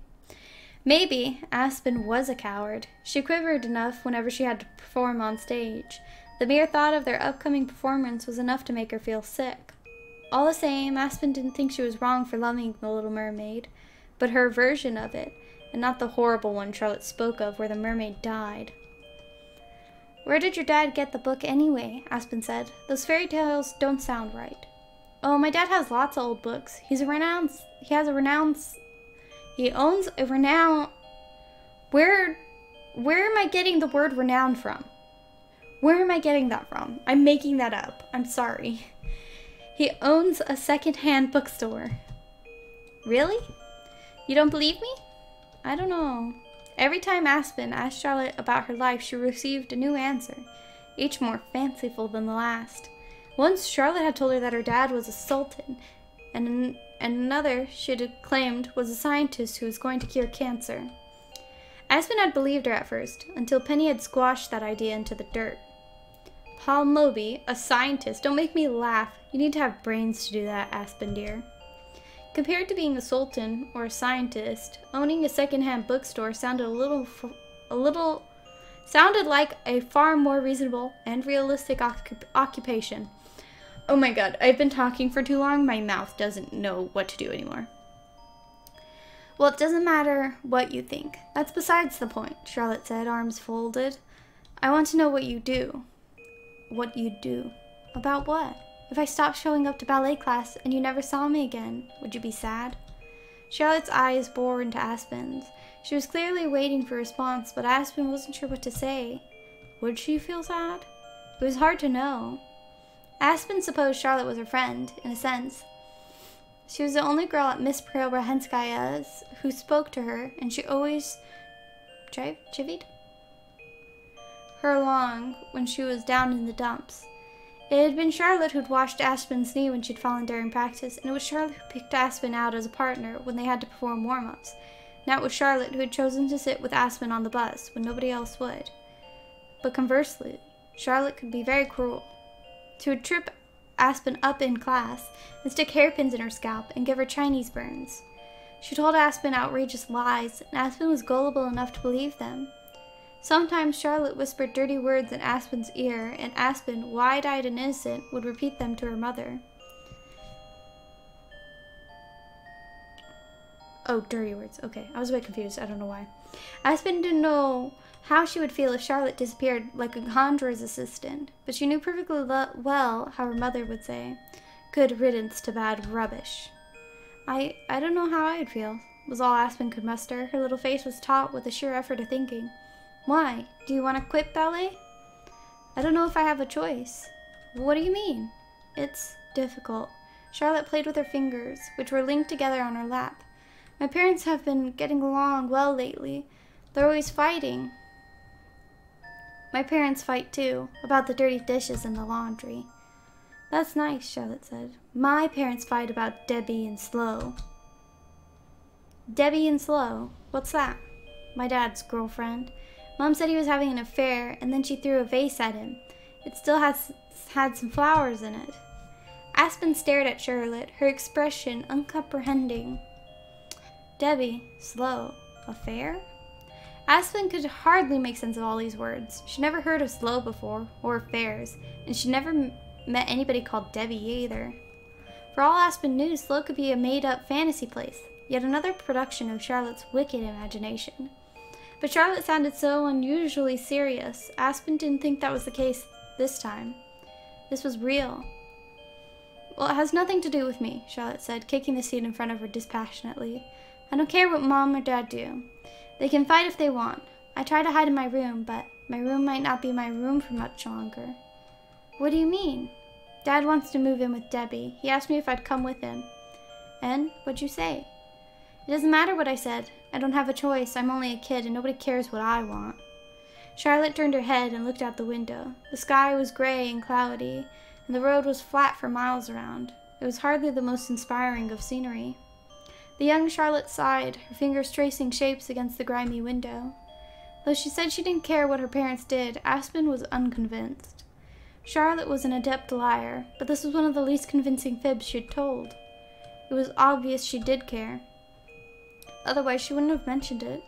Maybe Aspen was a coward. She quivered enough whenever she had to perform on stage. The mere thought of their upcoming performance was enough to make her feel sick. All the same, Aspen didn't think she was wrong for loving the Little Mermaid, but her version of it, and not the horrible one Charlotte spoke of where the mermaid died. Where did your dad get the book anyway? Aspen said. Those fairy tales don't sound right. Oh, my dad has lots of old books. He owns a renowned... Where am I getting the word renowned from? Where am I getting that from? I'm making that up. I'm sorry. He owns a second-hand bookstore. Really? You don't believe me? I don't know. Every time Aspen asked Charlotte about her life, she received a new answer, each more fanciful than the last. Once, Charlotte had told her that her dad was a sultan, and another, she had claimed, was a scientist who was going to cure cancer. Aspen had believed her at first, until Penny had squashed that idea into the dirt. Paul Moby, a scientist, don't make me laugh. You need to have brains to do that, Aspen dear. Compared to being a sultan or a scientist, owning a second-hand bookstore sounded a sounded like a far more reasonable and realistic occupation. Oh my god, I've been talking for too long. My mouth doesn't know what to do anymore. Well, it doesn't matter what you think. That's besides the point, Charlotte said, arms folded. I want to know what you do. What you do? About what? If I stopped showing up to ballet class and you never saw me again, would you be sad? Charlotte's eyes bored into Aspen's. She was clearly waiting for a response, but Aspen wasn't sure what to say. Would she feel sad? It was hard to know. Aspen supposed Charlotte was her friend, in a sense. She was the only girl at Miss Preobrahenskaya's who spoke to her, and she always chivied her along when she was down in the dumps. It had been Charlotte who'd washed Aspen's knee when she'd fallen during practice, and it was Charlotte who picked Aspen out as a partner when they had to perform warm-ups. Now it was Charlotte who had chosen to sit with Aspen on the bus when nobody else would. But conversely, Charlotte could be very cruel. She would trip Aspen up in class and stick hairpins in her scalp and give her Chinese burns. She told Aspen outrageous lies, and Aspen was gullible enough to believe them. Sometimes Charlotte whispered dirty words in Aspen's ear, and Aspen, wide-eyed and innocent, would repeat them to her mother. Oh, dirty words. Okay, I was a bit confused. I don't know why. Aspen didn't know how she would feel if Charlotte disappeared like a conjurer's assistant, but she knew perfectly well how her mother would say, "Good riddance to bad rubbish." I don't know how I would feel, was all Aspen could muster. Her little face was taut with the sheer effort of thinking. Why? Do you want to quit ballet? I don't know if I have a choice. What do you mean? It's difficult. Charlotte played with her fingers, which were linked together on her lap. My parents have been getting along well lately. They're always fighting. My parents fight too, about the dirty dishes and the laundry. That's nice, Charlotte said. My parents fight about Debbie and Slow. Debbie and Slow? What's that? My dad's girlfriend. Mom said he was having an affair, and then she threw a vase at him. It still had some flowers in it. Aspen stared at Charlotte, her expression uncomprehending. Debbie, Slow, affair? Aspen could hardly make sense of all these words. She'd never heard of Slow before, or affairs, and she'd never met anybody called Debbie either. For all Aspen knew, Slow could be a made-up fantasy place, yet another production of Charlotte's wicked imagination. But Charlotte sounded so unusually serious. Aspen didn't think that was the case this time. This was real. Well, it has nothing to do with me, Charlotte said, kicking the seat in front of her dispassionately. I don't care what Mom or Dad do. They can fight if they want. I try to hide in my room, but my room might not be my room for much longer. What do you mean? Dad wants to move in with Debbie. He asked me if I'd come with him. And what'd you say? It doesn't matter what I said. I don't have a choice. I'm only a kid, and nobody cares what I want. Charlotte turned her head and looked out the window. The sky was gray and cloudy, and the road was flat for miles around. It was hardly the most inspiring of scenery. The young Charlotte sighed, her fingers tracing shapes against the grimy window. Though she said she didn't care what her parents did, Aspen was unconvinced. Charlotte was an adept liar, but this was one of the least convincing fibs she'd told. It was obvious she did care. Otherwise, she wouldn't have mentioned it.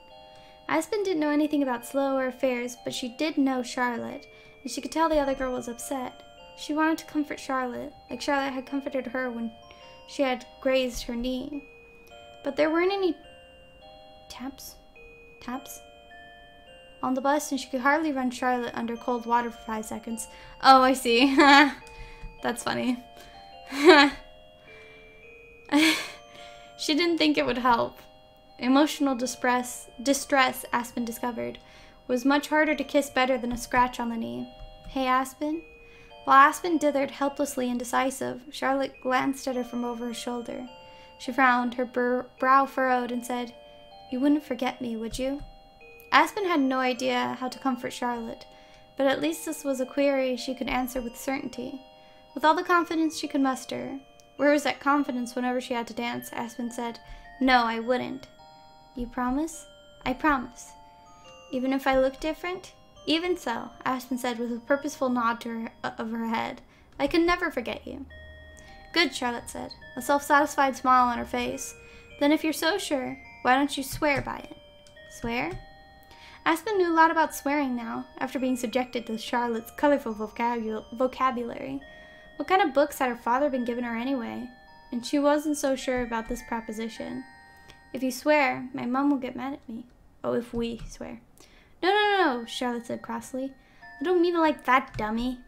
Aspen didn't know anything about Slow or affairs, but she did know Charlotte, and she could tell the other girl was upset. She wanted to comfort Charlotte, like Charlotte had comforted her when she had grazed her knee. But there weren't any taps on the bus, and she could hardly run Charlotte under cold water for 5 seconds. Oh, I see. That's funny. She didn't think it would help. Emotional distress, Aspen discovered, was much harder to kiss better than a scratch on the knee. Hey, Aspen? While Aspen dithered helplessly indecisive, Charlotte glanced at her from over her shoulder. She frowned, her brow furrowed, and said, You wouldn't forget me, would you? Aspen had no idea how to comfort Charlotte, but at least this was a query she could answer with certainty. With all the confidence she could muster. Where was that confidence whenever she had to dance? Aspen said, No, I wouldn't. You promise? I promise. Even if I look different? Even so, Aspen said with a purposeful nod to of her head. I could never forget you. Good, Charlotte said, a self-satisfied smile on her face. Then if you're so sure, why don't you swear by it? Swear? Aspen knew a lot about swearing now, after being subjected to Charlotte's colorful vocabulary. What kind of books had her father been giving her anyway? And she wasn't so sure about this proposition. If you swear, my mom will get mad at me. Oh, if we swear. No, Charlotte said crossly. I don't mean it like that, dummy.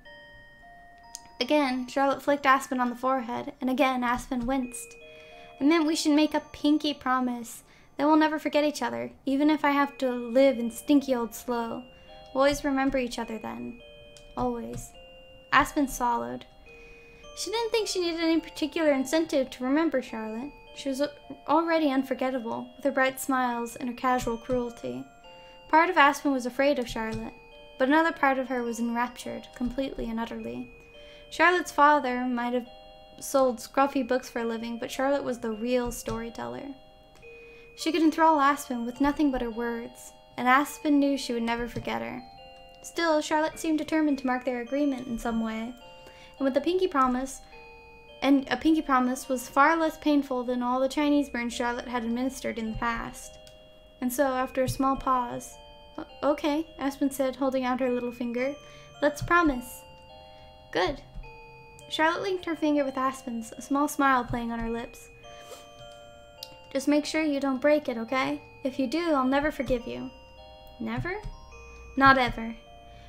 Again, Charlotte flicked Aspen on the forehead, and again Aspen winced. I meant we should make a pinky promise. Then we'll never forget each other, even if I have to live in stinky old Slough. We'll always remember each other then. Always. Aspen swallowed. She didn't think she needed any particular incentive to remember Charlotte. She was already unforgettable, with her bright smiles and her casual cruelty. Part of Aspen was afraid of Charlotte, but another part of her was enraptured, completely and utterly. Charlotte's father might have sold scruffy books for a living, but Charlotte was the real storyteller. She could enthrall Aspen with nothing but her words, and Aspen knew she would never forget her. Still, Charlotte seemed determined to mark their agreement in some way, and with a pinky promise was far less painful than all the Chinese burns Charlotte had administered in the past. And so, after a small pause, "Okay," Aspen said, holding out her little finger. "Let's promise." "Good." Charlotte linked her finger with Aspen's, a small smile playing on her lips. "Just make sure you don't break it, okay? If you do, I'll never forgive you." "Never?" "Not ever."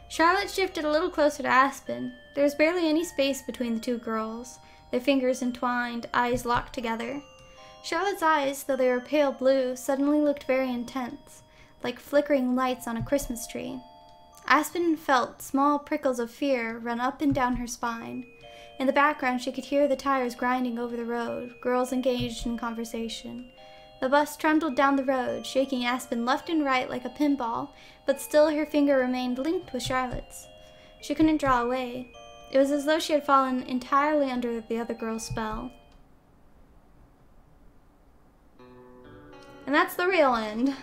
Charlotte shifted a little closer to Aspen. There was barely any space between the two girls, their fingers entwined, eyes locked together. Charlotte's eyes, though they were pale blue, suddenly looked very intense, like flickering lights on a Christmas tree. Aspen felt small prickles of fear run up and down her spine. In the background, she could hear the tires grinding over the road, girls engaged in conversation. The bus trundled down the road, shaking Aspen left and right like a pinball, but still her finger remained linked with Charlotte's. She couldn't draw away. It was as though she had fallen entirely under the other girl's spell. And that's the real end.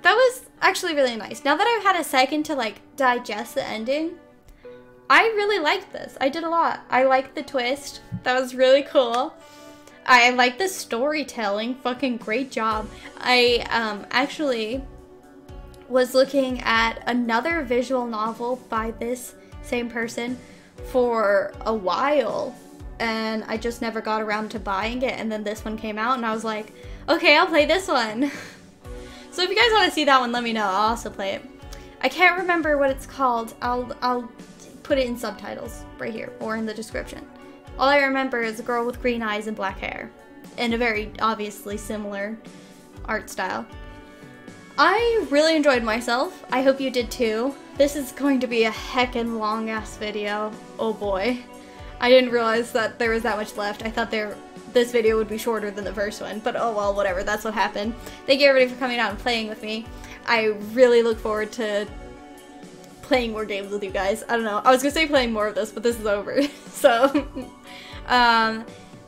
That was actually really nice. Now that I've had a second to digest the ending, I really liked this. I did a lot. I liked the twist. That was really cool. I liked the storytelling. Fucking great job. I actually was looking at another visual novel by this same person for a while, and I just never got around to buying it, and then this one came out and I was like, okay, I'll play this one. So if you guys want to see that one, let me know. I'll also play it. I can't remember what it's called. I'll put it in subtitles right here or in the description. All I remember is a girl with green eyes and black hair and a very obviously similar art style. I really enjoyed myself. I hope you did too. This is going to be a heckin' long ass video. Oh boy. I didn't realize that there was that much left. I thought this video would be shorter than the first one, but oh well, whatever, that's what happened. Thank you everybody for coming out and playing with me. I really look forward to playing more games with you guys. I don't know, I was gonna say playing more of this, but this is over. So,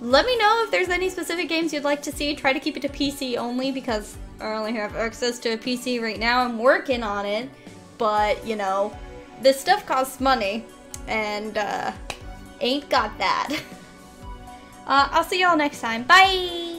let me know if there's any specific games you'd like to see. Try to keep it to PC only because I only have access to a PC right now. I'm working on it, but you know, this stuff costs money, and ain't got that. I'll see y'all next time. Bye!